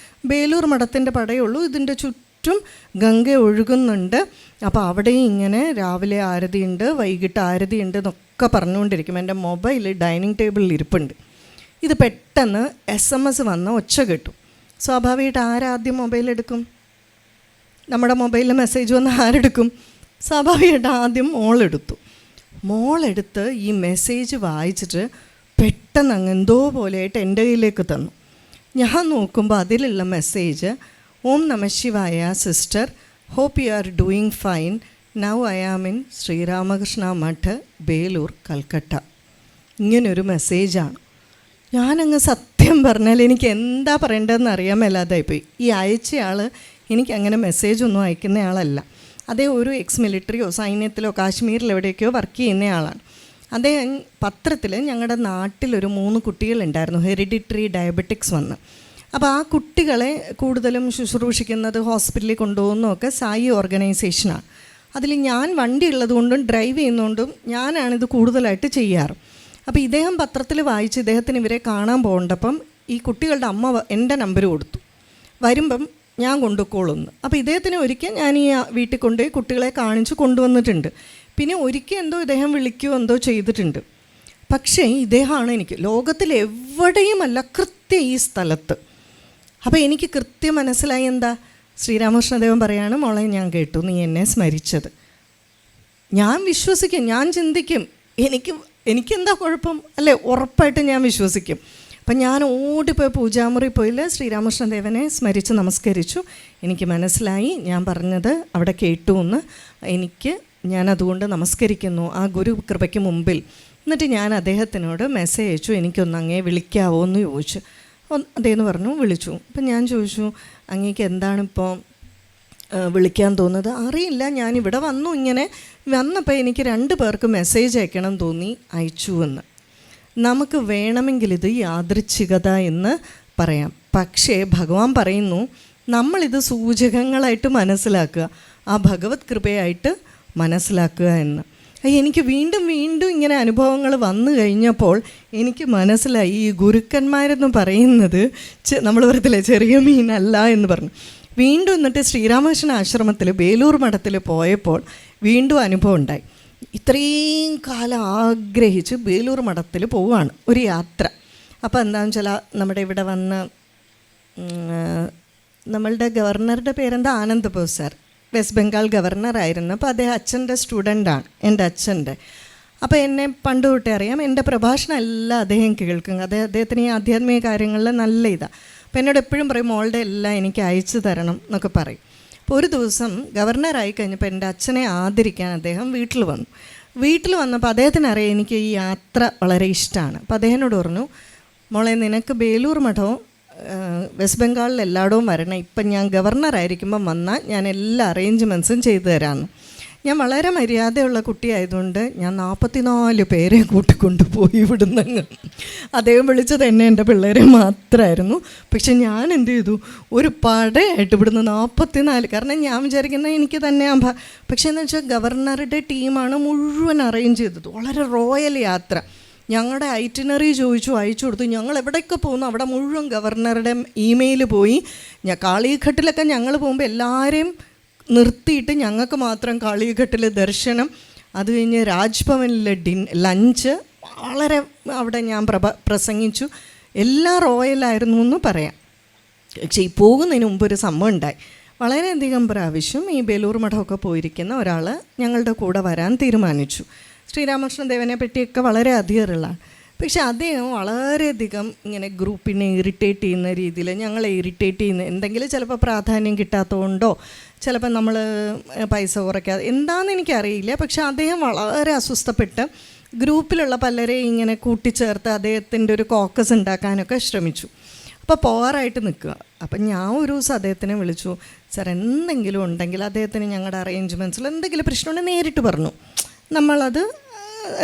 ബേലൂർ മഠത്തിൻ്റെ പടയുള്ളൂ, ഇതിൻ്റെ ചുറ്റും ഗംഗ ഒഴുകുന്നുണ്ട്. അപ്പോൾ അവിടെയും ഇങ്ങനെ രാവിലെ ആരതിയുണ്ട്, വൈകിട്ട് ആരതിയുണ്ട് എന്നൊക്കെ പറഞ്ഞുകൊണ്ടിരിക്കും. എൻ്റെ മൊബൈൽ ഡൈനിങ് ടേബിളിൽ ഇരിപ്പുണ്ട്. ഇത് പെട്ടെന്ന് SMS വന്ന ഒച്ച കേട്ടു. സ്വാഭാവികമായിട്ട് ആരാദ്യം മൊബൈലെടുക്കും? നമ്മുടെ മൊബൈലിൽ മെസ്സേജ് വന്ന് ആരെടുക്കും? സ്വാഭാവികമായിട്ട് ആദ്യം മോളെടുത്ത് ഈ മെസ്സേജ് വായിച്ചിട്ട് പെട്ടെന്ന് അങ്ങ് എന്തോ പോലെയായിട്ട് എൻ്റെ കയ്യിലേക്ക് തന്നു. ഞാൻ നോക്കുമ്പോൾ അതിലുള്ള message, Om Namah Shivaya sister, hope you are doing fine, now I am in Sri Ramakrishna Math, Belur, Calcutta. ഇങ്ങനൊരു മെസ്സേജാണ്. ഞാനങ്ങ് സത്യം പറഞ്ഞാൽ എനിക്ക് എന്താ പറയേണ്ടതെന്ന് അറിയാൻ മേലാതായിപ്പോയി. ഈ അയച്ചയാൾ എനിക്കങ്ങനെ മെസ്സേജൊന്നും അയക്കുന്ന ആളല്ല. അതേ ഒരു മിലിറ്ററിയോ സൈന്യത്തിലോ കാശ്മീരിൽ എവിടെയൊക്കെയോ വർക്ക് ചെയ്യുന്നയാളാണ്. അദ്ദേഹം പത്രത്തിൽ ഞങ്ങളുടെ നാട്ടിലൊരു 3 കുട്ടികളുണ്ടായിരുന്നു, ഹെറിഡിറ്ററി ഡയബറ്റിക്സ് വന്ന്. അപ്പോൾ ആ കുട്ടികളെ കൂടുതലും ശുശ്രൂഷിക്കുന്നത് ഹോസ്പിറ്റലിൽ കൊണ്ടുപോകുന്നതൊക്കെ സായി ഓർഗനൈസേഷനാണ്. അതിൽ ഞാൻ വണ്ടി ഉള്ളതുകൊണ്ടും ഡ്രൈവ് ചെയ്യുന്നതുകൊണ്ടും ഞാനാണിത് കൂടുതലായിട്ട് ചെയ്യാറ്. അപ്പോൾ ഇദ്ദേഹം പത്രത്തിൽ വായിച്ച് ഇദ്ദേഹത്തിന് ഇവരെ കാണാൻ പോകേണ്ടപ്പം ഈ കുട്ടികളുടെ അമ്മ എൻ്റെ നമ്പർ കൊടുത്തു, വരുമ്പം ഞാൻ കൊണ്ടുപോയിക്കോളുന്നു. അപ്പോൾ ഇദ്ദേഹത്തിന് ഒരിക്കൽ ഞാൻ ഈ വീട്ടിൽ കൊണ്ടുപോയി കുട്ടികളെ കാണിച്ച് കൊണ്ടുവന്നിട്ടുണ്ട്. പിന്നെ ഒരിക്കൽ എന്തോ ഇദ്ദേഹം വിളിക്കുകയോ എന്തോ ചെയ്തിട്ടുണ്ട്. പക്ഷേ ഇദ്ദേഹമാണ് എനിക്ക് ലോകത്തിൽ എവിടെയുമല്ല, കൃത്യം ഈ സ്ഥലത്ത്. അപ്പോൾ എനിക്ക് കൃത്യം മനസ്സിലായി എന്താ, ശ്രീരാമകൃഷ്ണദേവൻ പറയാണ്, മോളെ ഞാൻ കേട്ടു നീ എന്നെ സ്മരിച്ചത്. ഞാൻ വിശ്വസിക്കും, ഞാൻ ചിന്തിക്കും, എനിക്കെന്താ കുഴപ്പം അല്ലേ, ഉറപ്പായിട്ട് ഞാൻ വിശ്വസിക്കും. അപ്പം ഞാൻ ഓടിപ്പോയി പൂജാമുറി പോയില്ല, ശ്രീരാമകൃഷ്ണദേവനെ സ്മരിച്ച് നമസ്കരിച്ചു. എനിക്ക് മനസ്സിലായി ഞാൻ പറഞ്ഞത് അവിടെ കേട്ടു എന്ന്. ഞാനതുകൊണ്ട് നമസ്കരിക്കുന്നു ആ ഗുരു കൃപയ്ക്ക് മുമ്പിൽ. എന്നിട്ട് ഞാൻ അദ്ദേഹത്തിനോട് മെസ്സേജ് അയച്ചു, എനിക്കൊന്ന് അങ്ങേ വിളിക്കാവോ എന്ന് ചോദിച്ചു. അദ്ദേഹം പറഞ്ഞു വിളിച്ചു. അപ്പം ഞാൻ ചോദിച്ചു, അങ്ങേക്ക് എന്താണിപ്പോൾ വിളിക്കാൻ തോന്നുന്നത്? അറിയില്ല, ഞാനിവിടെ വന്നു, ഇങ്ങനെ വന്നപ്പോൾ എനിക്ക് 2 പേർക്ക് മെസ്സേജ് അയക്കണം തോന്നി, അയച്ചു എന്ന്. നമുക്ക് വേണമെങ്കിൽ ഇത് യാദൃച്ഛികത എന്ന് പറയാം. പക്ഷേ ഭഗവാൻ പറയുന്നു നമ്മളിത് സൂചകങ്ങളായിട്ട് മനസ്സിലാക്കുക, ആ ഭഗവത് കൃപയായിട്ട് മനസ്സിലാക്കുക എന്ന്. എനിക്ക് വീണ്ടും വീണ്ടും ഇങ്ങനെ അനുഭവങ്ങൾ വന്നു കഴിഞ്ഞപ്പോൾ എനിക്ക് മനസ്സിലായി ഈ ഗുരുക്കന്മാരെന്ന് പറയുന്നത് നമ്മൾ പറയത്തില്ലേ ചെറിയ മീനല്ല എന്ന് പറഞ്ഞു. വീണ്ടും എന്നിട്ട് ശ്രീരാമകൃഷ്ണ ആശ്രമത്തിൽ ബേലൂർ മഠത്തിൽ പോയപ്പോൾ വീണ്ടും അനുഭവം ഉണ്ടായി. ഇത്രയും കാലം ആഗ്രഹിച്ച് ബേലൂർ മഠത്തിൽ പോവുകയാണ്, ഒരു യാത്ര. അപ്പോൾ എന്താണെന്ന് വെച്ചാൽ നമ്മുടെ ഇവിടെ വന്ന് നമ്മളുടെ ഗവർണറുടെ പേരെന്താ, ആനന്ദ് ബോസ് സാർ, വെസ്റ്റ് ബംഗാൾ ഗവർണറായിരുന്നു. അപ്പോൾ അദ്ദേഹം അച്ഛൻ്റെ സ്റ്റുഡൻ്റാണ്, എൻ്റെ അച്ഛൻ്റെ. അപ്പോൾ എന്നെ പണ്ട് തൊട്ടേ അറിയാം, എൻ്റെ പ്രഭാഷണം എല്ലാം അദ്ദേഹം കേൾക്കും. അദ്ദേഹത്തിന് ഈ ആധ്യാത്മിക കാര്യങ്ങളിൽ നല്ല ഇതാണ്. അപ്പോൾ എന്നോട് എപ്പോഴും പറയും മോളുടെ എല്ലാം എനിക്ക് അയച്ചു തരണം എന്നൊക്കെ പറയും. അപ്പോൾ ഒരു ദിവസം ഗവർണറായി കഴിഞ്ഞപ്പോൾ എൻ്റെ അച്ഛനെ ആദരിക്കാൻ അദ്ദേഹം വീട്ടിൽ വന്നു. വീട്ടിൽ വന്നപ്പോൾ അദ്ദേഹത്തിനറിയാം എനിക്ക് ഈ യാത്ര വളരെ ഇഷ്ടമാണ്. അപ്പോൾ അദ്ദേഹത്തിനോട് പറഞ്ഞു, മോളെ നിനക്ക് ബേലൂർ മഠവും വെസ്റ്റ് ബംഗാളിൽ എല്ലായിടവും വരണം, ഇപ്പം ഞാൻ ഗവർണറായിരിക്കുമ്പം വന്നാൽ ഞാൻ എല്ലാ അറേഞ്ച്മെൻറ്റ്സും ചെയ്തു തരാമെന്ന്. ഞാൻ വളരെ മര്യാദയുള്ള കുട്ടിയായതുകൊണ്ട് ഞാൻ 44 പേരെ കൂട്ടിക്കൊണ്ടുപോയി ഇവിടുന്ന്. അദ്ദേഹം വിളിച്ചത് എന്നെ എൻ്റെ പിള്ളേരെ മാത്രമായിരുന്നു. പക്ഷെ ഞാൻ എന്ത് ചെയ്തു, ഒരു പടയായിട്ട് ഇവിടുന്ന് 44, കാരണം ഞാൻ വിചാരിക്കുന്നത് എനിക്ക് തന്നെ പക്ഷേ എന്ന് വെച്ചാൽ ഗവർണറുടെ ടീമാണ് മുഴുവൻ അറേഞ്ച് ചെയ്തത്. വളരെ റോയൽ യാത്ര. ഞങ്ങളുടെ ഐറ്റിനറി ചോദിച്ചു, അയച്ചു കൊടുത്തു. ഞങ്ങൾ എവിടെയൊക്കെ പോകുന്നു അവിടെ മുഴുവൻ ഗവർണറുടെ ഇമെയിൽ പോയി. കാളിഘട്ടിലൊക്കെ ഞങ്ങൾ പോകുമ്പോൾ എല്ലാവരെയും നിർത്തിയിട്ട് ഞങ്ങൾക്ക് മാത്രം കാളിഘട്ടിൽ ദർശനം, അത് കഴിഞ്ഞ് രാജ്ഭവനിലെ ലഞ്ച്, വളരെ അവിടെ ഞാൻ പ്രസംഗിച്ചു. എല്ലാം റോയലായിരുന്നു എന്ന് പറയാം. പക്ഷേ ഈ പോകുന്നതിന് മുമ്പ് ഒരു സംഭവം ഉണ്ടായി. വളരെയധികം പ്രാവശ്യം ഈ ബേലൂർ മഠമൊക്കെ പോയിരിക്കുന്ന ഒരാൾ ഞങ്ങളുടെ കൂടെ വരാൻ തീരുമാനിച്ചു. ശ്രീരാമകൃഷ്ണദേവനെ പറ്റിയൊക്കെ വളരെ അധികമുള്ളതാണ്. പക്ഷെ അദ്ദേഹം വളരെയധികം ഇങ്ങനെ ഗ്രൂപ്പിനെ ഇറിറ്റേറ്റ് ചെയ്യുന്ന രീതിയിൽ, ഞങ്ങളെ ഇറിറ്റേറ്റ് ചെയ്യുന്ന എന്തെങ്കിലും ചിലപ്പോൾ പ്രാധാന്യം കിട്ടാത്തതുകൊണ്ടോ ചിലപ്പോൾ നമ്മൾ പൈസ കുറയ്ക്കാതെ എന്താണെന്ന് എനിക്കറിയില്ല. പക്ഷെ അദ്ദേഹം വളരെ അസ്വസ്ഥപ്പെട്ട് ഗ്രൂപ്പിലുള്ള പലരെയും ഇങ്ങനെ കൂട്ടിച്ചേർത്ത് അദ്ദേഹത്തിൻ്റെ ഒരു കോക്കസ് ഉണ്ടാക്കാനൊക്കെ ശ്രമിച്ചു. അപ്പോൾ പോകാറായിട്ട് നിൽക്കുക. അപ്പം ഞാൻ ഒരു ദിവസം അദ്ദേഹത്തിനെ വിളിച്ചു, സാർ എന്തെങ്കിലും ഉണ്ടെങ്കിൽ അദ്ദേഹത്തിന് ഞങ്ങളുടെ അറേഞ്ച്മെൻറ്റ്സിൽ എന്തെങ്കിലും പ്രശ്നമുണ്ടെങ്കിൽ നേരിട്ട് പറഞ്ഞു, നമ്മളത്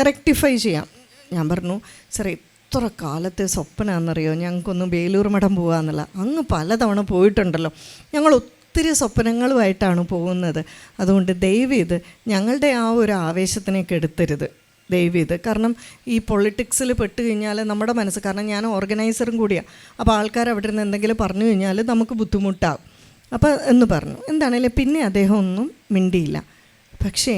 റെക്ടിഫൈ ചെയ്യാം. ഞാൻ പറഞ്ഞു, സാർ എത്ര കാലത്തെ സ്വപ്നമാണെന്നറിയോ ഞങ്ങൾക്കൊന്ന് ബേലൂർ മഠം പോകാമെന്നുള്ള. അങ്ങ് പലതവണ പോയിട്ടുണ്ടല്ലോ, ഞങ്ങൾ ഒത്തിരി സ്വപ്നങ്ങളുമായിട്ടാണ് പോകുന്നത്. അതുകൊണ്ട് ദയവേത് ഞങ്ങളുടെ ആ ഒരു ആവേശത്തിനെ കെടുത്തരുത്, ദയവേത്. കാരണം ഈ പൊളിറ്റിക്സിൽ പെട്ട് കഴിഞ്ഞാൽ നമ്മുടെ മനസ്സ്, കാരണം ഞാൻ ഓർഗനൈസറും കൂടിയാണ്, അപ്പോൾ ആൾക്കാർ അവിടെ നിന്ന് എന്തെങ്കിലും പറഞ്ഞു കഴിഞ്ഞാൽ നമുക്ക് ബുദ്ധിമുട്ടാകും. അപ്പോൾ എന്ന് പറഞ്ഞു. എന്താണേലും പിന്നെ അദ്ദേഹം ഒന്നും മിണ്ടിയില്ല. പക്ഷേ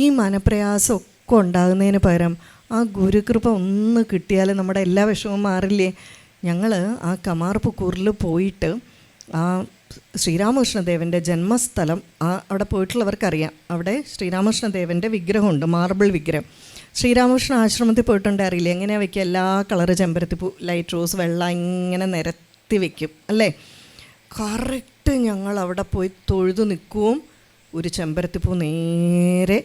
ഈ മനപ്രയാസമൊക്കെ ഉണ്ടാകുന്നതിന് പകരം ആ ഗുരുകൃപ ഒന്ന് കിട്ടിയാൽ നമ്മുടെ എല്ലാ വിഷമവും മാറില്ലേ. ഞങ്ങൾ ആ കമാർപുക്കൂറിൽ പോയിട്ട് ആ ശ്രീരാമകൃഷ്ണദേവൻ്റെ ജന്മസ്ഥലം, അവിടെ പോയിട്ടുള്ളവർക്കറിയാം, അവിടെ ശ്രീരാമകൃഷ്ണദേവൻ്റെ വിഗ്രഹമുണ്ട്, മാർബിൾ വിഗ്രഹം. ശ്രീരാമകൃഷ്ണ ആശ്രമത്തിൽ പോയിട്ടുണ്ട്, അറിയില്ല എങ്ങനെയാണ് വയ്ക്കുക, എല്ലാ കളറ് ചെമ്പരത്തിപ്പൂ, ലൈറ്റ് റോസ്, വെള്ള ഇങ്ങനെ നിരത്തി വയ്ക്കും അല്ലേ. കറക്റ്റ് ഞങ്ങൾ അവിടെ പോയി തൊഴുതു നിൽക്കുകയും ഒരു ചെമ്പരത്തിപ്പൂ നേരെ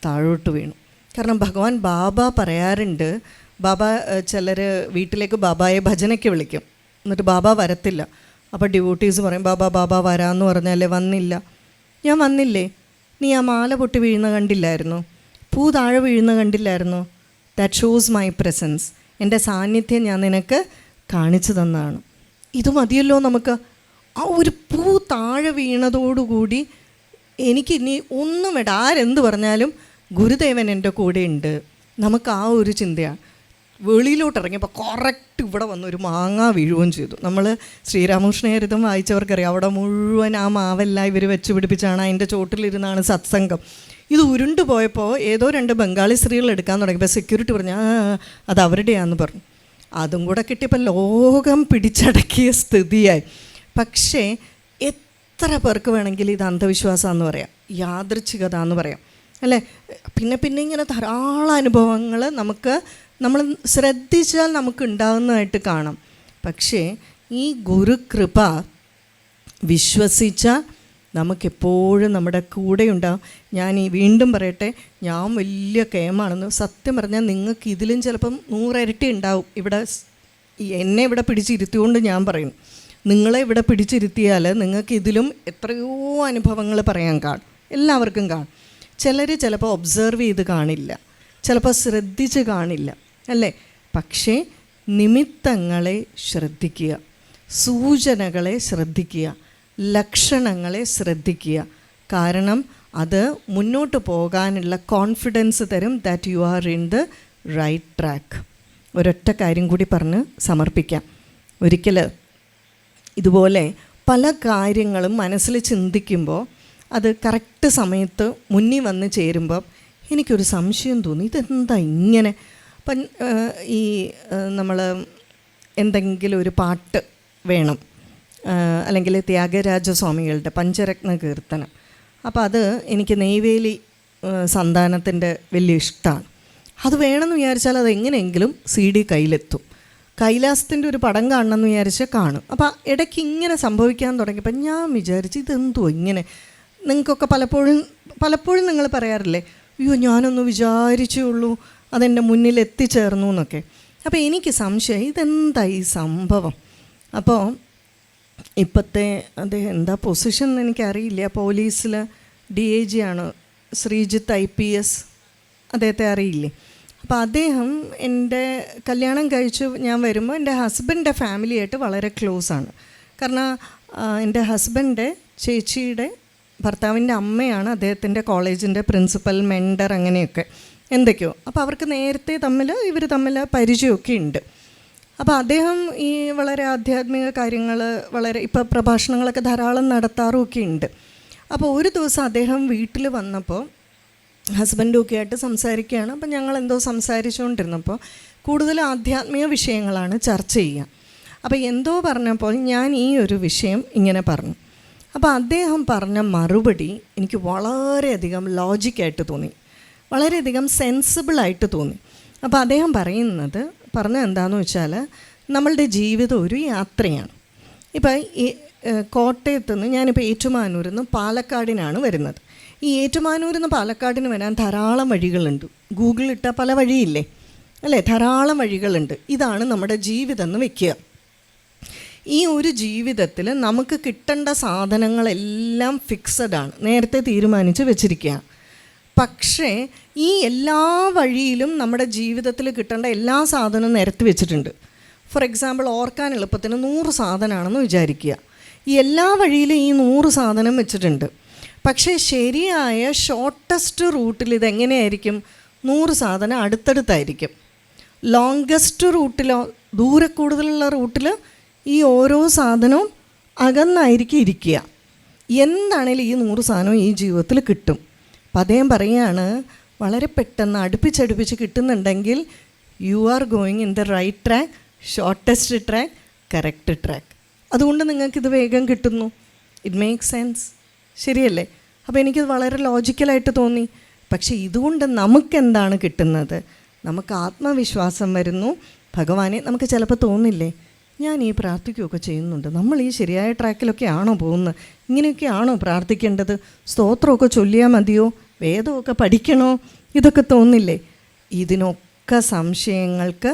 താഴോട്ട് വീണു. കാരണം ഭഗവാൻ ബാബ പറയാറുണ്ട്, ബാബ ചിലർ വീട്ടിലേക്ക് ബാബായെ ഭജനയ്ക്ക് വിളിക്കും, എന്നിട്ട് ബാബ വരത്തില്ല. അപ്പോൾ ഡ്യൂട്ടീസ് പറയും, ബാബ ബാബ വരാമെന്ന് പറഞ്ഞാലേ വന്നില്ല. ഞാൻ വന്നില്ലേ, നീ ആ മാല പൊട്ടി വീഴുന്ന കണ്ടില്ലായിരുന്നു, പൂ താഴെ വീഴുന്ന കണ്ടില്ലായിരുന്നു, ദാറ്റ് ഷോസ് മൈ പ്രസൻസ്, എൻ്റെ സാന്നിധ്യം ഞാൻ നിനക്ക് കാണിച്ചു തന്നതാണ്. ഇത് മതിയല്ലോ നമുക്ക്. ആ ഒരു പൂ താഴെ വീണതോടുകൂടി എനിക്കിനി ഒന്നും വേണ്ട, ആരെന്ത് പറഞ്ഞാലും ഗുരുദേവൻ എൻ്റെ കൂടെ ഉണ്ട്. നമുക്ക് ആ ഒരു ചിന്തയാണ്. വെളിയിലോട്ട് ഇറങ്ങിയപ്പോൾ കറക്റ്റ് ഇവിടെ വന്നൊരു മാങ്ങ വീഴുകയും ചെയ്തു. നമ്മൾ ശ്രീരാമകൃഷ്ണചരിതം വായിച്ചവർക്കറിയാം, അവിടെ മുഴുവൻ ആ മാവെല്ലാം ഇവർ വെച്ച് പിടിപ്പിച്ചാണ്, അതിൻ്റെ ചോട്ടിലിരുന്നാണ് സത്സംഗം. ഇത് ഉരുണ്ടു പോയപ്പോൾ ഏതോ 2 ബംഗാളി സ്ത്രീകൾ എടുക്കാൻ തുടങ്ങിയപ്പോൾ സെക്യൂരിറ്റി പറഞ്ഞു അത് അവരുടെയാണെന്ന് പറഞ്ഞു. അതും കൂടെ കിട്ടിയപ്പോൾ ലോകം പിടിച്ചടക്കിയ സ്ഥിതിയായി. പക്ഷേ എത്ര പേർക്ക് വേണമെങ്കിൽ ഇത് അന്ധവിശ്വാസമെന്ന് പറയാം, യാദൃച്ഛികത എന്ന് പറയാം അല്ലേ. പിന്നെ ഇങ്ങനെ ധാരാളം അനുഭവങ്ങൾ നമ്മൾ ശ്രദ്ധിച്ചാൽ നമുക്ക് ഉണ്ടാകുന്നതായിട്ട് കാണാം. പക്ഷേ ഈ ഗുരുകൃപ വിശ്വസിച്ചാൽ നമുക്കെപ്പോഴും നമ്മുടെ കൂടെ ഉണ്ടാകും. ഞാൻ വീണ്ടും പറയട്ടെ, ഞാൻ വലിയ കേമാണെന്ന്. സത്യം പറഞ്ഞാൽ നിങ്ങൾക്ക് ഇതിലും ചിലപ്പം 100 ഇരട്ടി ഉണ്ടാവും. എന്നെ ഇവിടെ പിടിച്ചിരുത്തിക്കൊണ്ട് ഞാൻ പറയും, നിങ്ങളെ ഇവിടെ പിടിച്ചിരുത്തിയാൽ നിങ്ങൾക്ക് ഇതിലും എത്രയോ അനുഭവങ്ങൾ പറയാൻ കാണും, എല്ലാവർക്കും കാണും. ചിലർ ചിലപ്പോൾ ഒബ്സർവ് ചെയ്ത് കാണില്ല, ചിലപ്പോൾ ശ്രദ്ധിച്ച് കാണില്ല അല്ലേ. പക്ഷേ നിമിത്തങ്ങളെ ശ്രദ്ധിക്കുക, സൂചനകളെ ശ്രദ്ധിക്കുക, ലക്ഷണങ്ങളെ ശ്രദ്ധിക്കുക. കാരണം അത് മുന്നോട്ട് പോകാനുള്ള കോൺഫിഡൻസ് തരും, that you are in the right track. ഒരൊറ്റ കാര്യം കൂടി പറഞ്ഞ് സമർപ്പിക്കാം. ഒരിക്കൽ ഇതുപോലെ പല കാര്യങ്ങളും മനസ്സിൽ ചിന്തിക്കുമ്പോൾ അത് കറക്റ്റ് സമയത്ത് മുന്നിൽ വന്ന് ചേരുമ്പോൾ എനിക്കൊരു സംശയം തോന്നി, ഇതെന്താ ഇങ്ങനെ. അപ്പം ഈ നമ്മൾ എന്തെങ്കിലും ഒരു പാട്ട് വേണം, അല്ലെങ്കിൽ ത്യാഗരാജസ്വാമികളുടെ പഞ്ചരത്ന കീർത്തനം. അപ്പോൾ അത് എനിക്ക് നെയ്വേലി സന്താനത്തിൻ്റെ വലിയ ഇഷ്ടമാണ്. അത് വേണമെന്ന് വിചാരിച്ചാൽ അത് എങ്ങനെയെങ്കിലും CD കയ്യിലെത്തും. കൈലാസത്തിൻ്റെ ഒരു പടം കാണണമെന്ന് വിചാരിച്ചാൽ കാണും. അപ്പോൾ ഇടയ്ക്ക് ഇങ്ങനെ സംഭവിക്കാൻ തുടങ്ങിയപ്പോൾ ഞാൻ വിചാരിച്ചു, ഇതെന്തോ ഇങ്ങനെ. നിങ്ങൾക്കൊക്കെ പലപ്പോഴും നിങ്ങൾ പറയാറില്ലേ, അയ്യോ ഞാനൊന്ന് വിചാരിച്ചേ ഉള്ളൂ അതെൻ്റെ മുന്നിൽ എത്തിച്ചേർന്നു എന്നൊക്കെ. അപ്പോൾ എനിക്ക് സംശയം, ഇതെന്താ ഈ സംഭവം. അപ്പോൾ ഇപ്പോഴത്തെ അദ്ദേഹം എന്താ പൊസിഷൻ എന്ന് എനിക്കറിയില്ല, പോലീസിൽ DIG ആണ്, ശ്രീജിത്ത് IPS, അദ്ദേഹത്തെ അറിയില്ലേ. അപ്പോൾ അദ്ദേഹം എൻ്റെ കല്യാണം കഴിച്ച് ഞാൻ വരുമ്പോൾ എൻ്റെ ഹസ്ബൻഡിൻ്റെ ഫാമിലിയായിട്ട് വളരെ ക്ലോസ് ആണ്. കാരണം എൻ്റെ ഹസ്ബൻഡിൻ്റെ ചേച്ചിയുടെ ഭർത്താവിൻ്റെ അമ്മയാണ് അദ്ദേഹത്തിൻ്റെ കോളേജിൻ്റെ പ്രിൻസിപ്പൽ, മെൻഡർ, അങ്ങനെയൊക്കെ എന്തൊക്കെയോ. അപ്പോൾ അവർക്ക് നേരത്തെ ഇവർ തമ്മിൽ പരിചയമൊക്കെ ഉണ്ട്. അപ്പോൾ അദ്ദേഹം ഈ വളരെ ആധ്യാത്മിക കാര്യങ്ങൾ ഇപ്പോൾ പ്രഭാഷണങ്ങളൊക്കെ ധാരാളം നടത്താറുമൊക്കെ ഉണ്ട്. അപ്പോൾ ഒരു ദിവസം അദ്ദേഹം വീട്ടിൽ വന്നപ്പോൾ ഹസ്ബൻഡും ഒക്കെ ആയിട്ട് സംസാരിക്കുകയാണ്. അപ്പം ഞങ്ങൾ എന്തോ സംസാരിച്ചുകൊണ്ടിരുന്നപ്പോൾ കൂടുതൽ ആധ്യാത്മിക വിഷയങ്ങളാണ് ചർച്ച ചെയ്യുക. അപ്പോൾ എന്തോ പറഞ്ഞപ്പോൾ ഞാൻ ഈ ഒരു വിഷയം ഇങ്ങനെ പറഞ്ഞു. അപ്പോൾ അദ്ദേഹം പറഞ്ഞ മറുപടി എനിക്ക് വളരെയധികം ലോജിക്കായിട്ട് തോന്നി, വളരെയധികം സെൻസിബിളായിട്ട് തോന്നി. അപ്പോൾ അദ്ദേഹം പറഞ്ഞത് എന്താണെന്ന് വെച്ചാൽ, നമ്മളുടെ ജീവിതം ഒരു യാത്രയാണ്. ഇപ്പോൾ ഈ കോട്ടയത്ത് നിന്ന് ഞാനിപ്പോൾ ഏറ്റുമാനൂരിൽ നിന്ന് പാലക്കാടിനാണ് വരുന്നത്. ഈ ഏറ്റുമാനൂരിൽ നിന്ന് പാലക്കാടിന് വരാൻ ധാരാളം വഴികളുണ്ട്. ഗൂഗിളിലിട്ടാൽ പല വഴിയില്ലേ അല്ലേ, ധാരാളം വഴികളുണ്ട്. ഇതാണ് നമ്മുടെ ജീവിതം എന്ന് വെക്കുക. ഈ ഒരു ജീവിതത്തിൽ നമുക്ക് കിട്ടേണ്ട സാധനങ്ങളെല്ലാം ഫിക്സഡ് ആണ്, നേരത്തെ തീരുമാനിച്ച് വെച്ചിരിക്കുക. പക്ഷേ ഈ എല്ലാ വഴിയിലും നമ്മുടെ ജീവിതത്തിൽ കിട്ടേണ്ട എല്ലാ സാധനവും നിരത്തി വെച്ചിട്ടുണ്ട്. ഫോർ എക്സാമ്പിൾ, ഓർക്കാൻ എളുപ്പത്തിന് 100 സാധനമാണെന്ന് വിചാരിക്കുക. ഈ എല്ലാ വഴിയിലും ഈ 100 സാധനം വെച്ചിട്ടുണ്ട്. പക്ഷേ ശരിയായ ഷോർട്ടസ്റ്റ് റൂട്ടിൽ ഇതെങ്ങനെയായിരിക്കും? 100 സാധനം അടുത്തടുത്തായിരിക്കും. ലോങ്കസ്റ്റ് റൂട്ടിലോ, ദൂരെ കൂടുതലുള്ള റൂട്ടിൽ ഈ ഓരോ സാധനവും അകന്നായിരിക്കും ഇരിക്കുക. എന്താണേലും ഈ 100 സാധനവും ഈ ജീവിതത്തിൽ കിട്ടും. അപ്പം അദ്ദേഹം പറയുകയാണ്, വളരെ പെട്ടെന്ന് അടുപ്പിച്ചടുപ്പിച്ച് കിട്ടുന്നുണ്ടെങ്കിൽ you are going in the right track, shortest track, correct track. അതുകൊണ്ട് നിങ്ങൾക്കിത് വേഗം കിട്ടുന്നു. ഇറ്റ് മേക്ക് സെൻസ്, ശരിയല്ലേ? അപ്പോൾ എനിക്കത് വളരെ ലോജിക്കലായിട്ട് തോന്നി. പക്ഷേ ഇതുകൊണ്ട് നമുക്കെന്താണ് കിട്ടുന്നത്? നമുക്ക് ആത്മവിശ്വാസം വരുന്നു. ഭഗവാനെ നമുക്ക് ചിലപ്പോൾ തോന്നില്ലേ, ഞാൻ ഈ പ്രാർത്ഥിക്കുകയൊക്കെ ചെയ്യുന്നുണ്ട്, നമ്മൾ ഈ ശരിയായ ട്രാക്കിലൊക്കെ ആണോ പോകുന്നത്, ഇങ്ങനെയൊക്കെ ആണോ പ്രാർത്ഥിക്കേണ്ടത്, സ്തോത്രമൊക്കെ ചൊല്ലിയാൽ മതിയോ, വേദമൊക്കെ പഠിക്കണോ, ഇതൊക്കെ തോന്നില്ലേ? ഇതിനൊക്കെ സംശയങ്ങൾക്ക്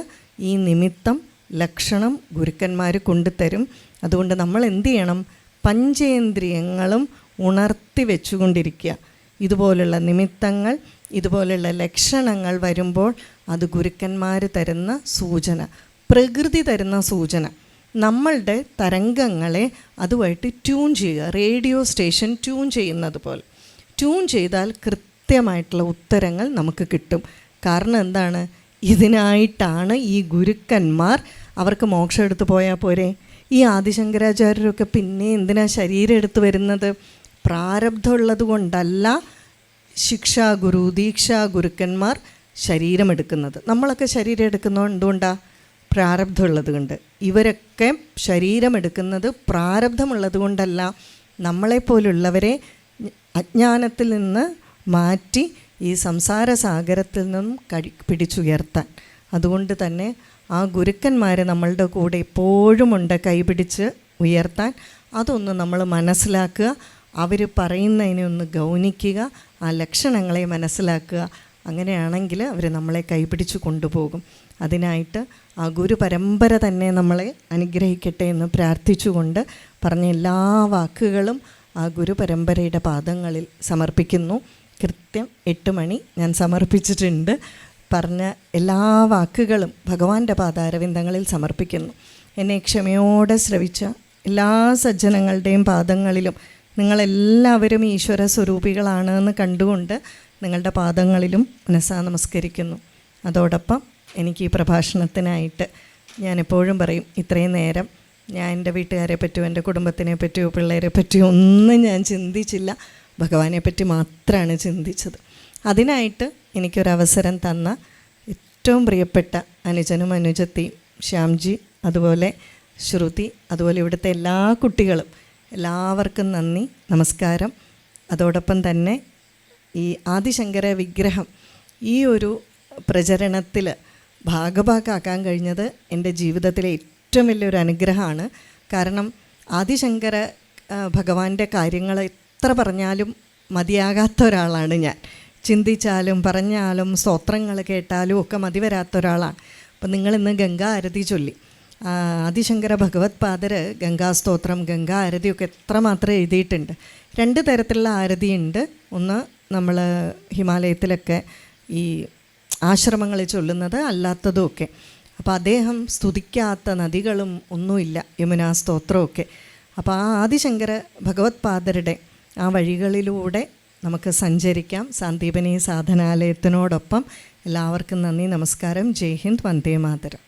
ഈ നിമിത്തം, ലക്ഷണം ഗുരുക്കന്മാർ കൊണ്ടുതരും. അതുകൊണ്ട് നമ്മൾ എന്ത് ചെയ്യണം? പഞ്ചേന്ദ്രിയങ്ങളും ഉണർത്തി വെച്ചുകൊണ്ടിരിക്കുക. ഇതുപോലുള്ള നിമിത്തങ്ങൾ, ഇതുപോലുള്ള ലക്ഷണങ്ങൾ വരുമ്പോൾ അത് ഗുരുക്കന്മാർ തരുന്ന സൂചന, പ്രകൃതി തരുന്ന സൂചന. നമ്മളുടെ തരംഗങ്ങളെ അതുമായിട്ട് ട്യൂൺ ചെയ്യുക, റേഡിയോ സ്റ്റേഷൻ ട്യൂൺ ചെയ്യുന്നത് പോലെ ട്യൂൺ ചെയ്താൽ കൃത്യമായിട്ടുള്ള ഉത്തരങ്ങൾ നമുക്ക് കിട്ടും. കാരണം എന്താണ്? ഇതിനായിട്ടാണ് ഈ ഗുരുക്കന്മാർ, അവർക്ക് മോക്ഷം എടുത്ത് പോയാൽ പോരെ? ഈ ആദിശങ്കരാചാര്യരൊക്കെ പിന്നെ എന്തിനാ ശരീരം എടുത്ത് വരുന്നത്? പ്രാരബ്ധമുള്ളത് കൊണ്ടല്ല ശിക്ഷാഗുരു, ദീക്ഷാ ഗുരുക്കന്മാർ ശരീരമെടുക്കുന്നത്. നമ്മളൊക്കെ ശരീരം എടുക്കുന്നത് എന്തുകൊണ്ടാണ്? പ്രാരബ്ധമുള്ളത് കൊണ്ട്. ഇവരൊക്കെ ശരീരമെടുക്കുന്നത് പ്രാരബ്ധമുള്ളത് കൊണ്ടല്ല, നമ്മളെപ്പോലുള്ളവരെ അജ്ഞാനത്തിൽ നിന്ന് മാറ്റി ഈ സംസാര സാഗരത്തിൽ നിന്നും പിടിച്ചുയർത്താൻ. അതുകൊണ്ട് തന്നെ ആ ഗുരുക്കന്മാർ നമ്മളുടെ കൂടെ എപ്പോഴുമുണ്ട്, കൈപിടിച്ച് ഉയർത്താൻ. അതൊന്ന് നമ്മൾ മനസ്സിലാക്കുക, അവർ പറയുന്നതിനെ ഒന്ന് ഗൗനിക്കുക, ആ ലക്ഷണങ്ങളെ മനസ്സിലാക്കുക. അങ്ങനെയാണെങ്കിൽ അവർ നമ്മളെ കൈപിടിച്ച് കൊണ്ടുപോകും. അതിനായിട്ട് ആ ഗുരു പരമ്പര തന്നെ നമ്മളെ അനുഗ്രഹിക്കട്ടെ എന്ന് പ്രാർത്ഥിച്ചുകൊണ്ട് പറഞ്ഞ എല്ലാ വാക്കുകളും ആ ഗുരു പരമ്പരയുടെ പാദങ്ങളിൽ സമർപ്പിക്കുന്നു. കൃത്യം 8 മണി ഞാൻ സമർപ്പിച്ചിട്ടുണ്ട്. പറഞ്ഞ എല്ലാ വാക്കുകളും ഭഗവാന്റെ പാതാരവിന്ദങ്ങളിൽ സമർപ്പിക്കുന്നു. എന്നെ ക്ഷമയോടെ ശ്രവിച്ച എല്ലാ സജ്ജനങ്ങളുടെയും പാദങ്ങളിലും നിങ്ങളെല്ലാവരും ഈശ്വര സ്വരൂപികളാണ് എന്ന് കണ്ടുകൊണ്ട് നിങ്ങളുടെ പാദങ്ങളിലും മനസ്സാ നമസ്കരിക്കുന്നു. അതോടൊപ്പം എനിക്ക് ഈ പ്രഭാഷണത്തിനായിട്ട് ഞാനെപ്പോഴും പറയും, ഇത്രയും നേരം ഞാൻ എൻ്റെ വീട്ടുകാരെ പറ്റിയോ എൻ്റെ കുടുംബത്തിനെ പറ്റിയോ പിള്ളേരെ പറ്റിയോ ഒന്നും ഞാൻ ചിന്തിച്ചില്ല, ഭഗവാനെ പറ്റി മാത്രമാണ് ചിന്തിച്ചത്. അതിനായിട്ട് എനിക്കൊരവസരം തന്ന ഏറ്റവും പ്രിയപ്പെട്ട അനുജനും അനുജത്തിയും ശ്യാംജി, അതുപോലെ ശ്രുതി, അതുപോലെ ഇവിടുത്തെ എല്ലാ കുട്ടികളും, എല്ലാവർക്കും നന്ദി, നമസ്കാരം. അതോടൊപ്പം തന്നെ ഈ ആദിശങ്കര വിഗ്രഹം ഈ ഒരു പ്രചരണത്തിൽ ഭാഗഭാക്കാക്കാൻ കഴിഞ്ഞത് എൻ്റെ ജീവിതത്തിലെ ഏറ്റവും വലിയൊരു അനുഗ്രഹമാണ്. കാരണം ആദിശങ്കര ഭഗവാന്റെ കാര്യങ്ങൾ എത്ര പറഞ്ഞാലും മതിയാകാത്ത ഒരാളാണ് ഞാൻ. ചിന്തിച്ചാലും പറഞ്ഞാലും സ്തോത്രങ്ങൾ കേട്ടാലും ഒക്കെ മതി വരാത്ത ഒരാളാണ്. അപ്പം നിങ്ങളിന്ന് ഗംഗാ ആരതി ചൊല്ലി, ആദിശങ്കര ഭഗവത് പാദർ ഗംഗാസ്തോത്രം, ഗംഗാ ആരതിയൊക്കെ എത്രമാത്രം എഴുതിയിട്ടുണ്ട്. 2 തരത്തിലുള്ള ആരതിയുണ്ട്. ഒന്ന് നമ്മൾ ഹിമാലയത്തിലൊക്കെ ഈ ആശ്രമങ്ങളിൽ ചൊല്ലുന്നത്, അല്ലാത്തതുമൊക്കെ. അപ്പോൾ അദ്ദേഹം സ്തുതിക്കാത്ത നദികളും ഒന്നുമില്ല, യമുനാ സ്തോത്രമൊക്കെ. അപ്പോൾ ആ ആദിശങ്കര ഭഗവത് പാദരുടെ ആ വഴികളിലൂടെ നമുക്ക് സഞ്ചരിക്കാം. സാന്ദീപനി സാധനാലയത്തിനോടൊപ്പം എല്ലാവർക്കും നന്ദി, നമസ്കാരം. ജയ് ഹിന്ദ്, വന്ദേ മാതരം.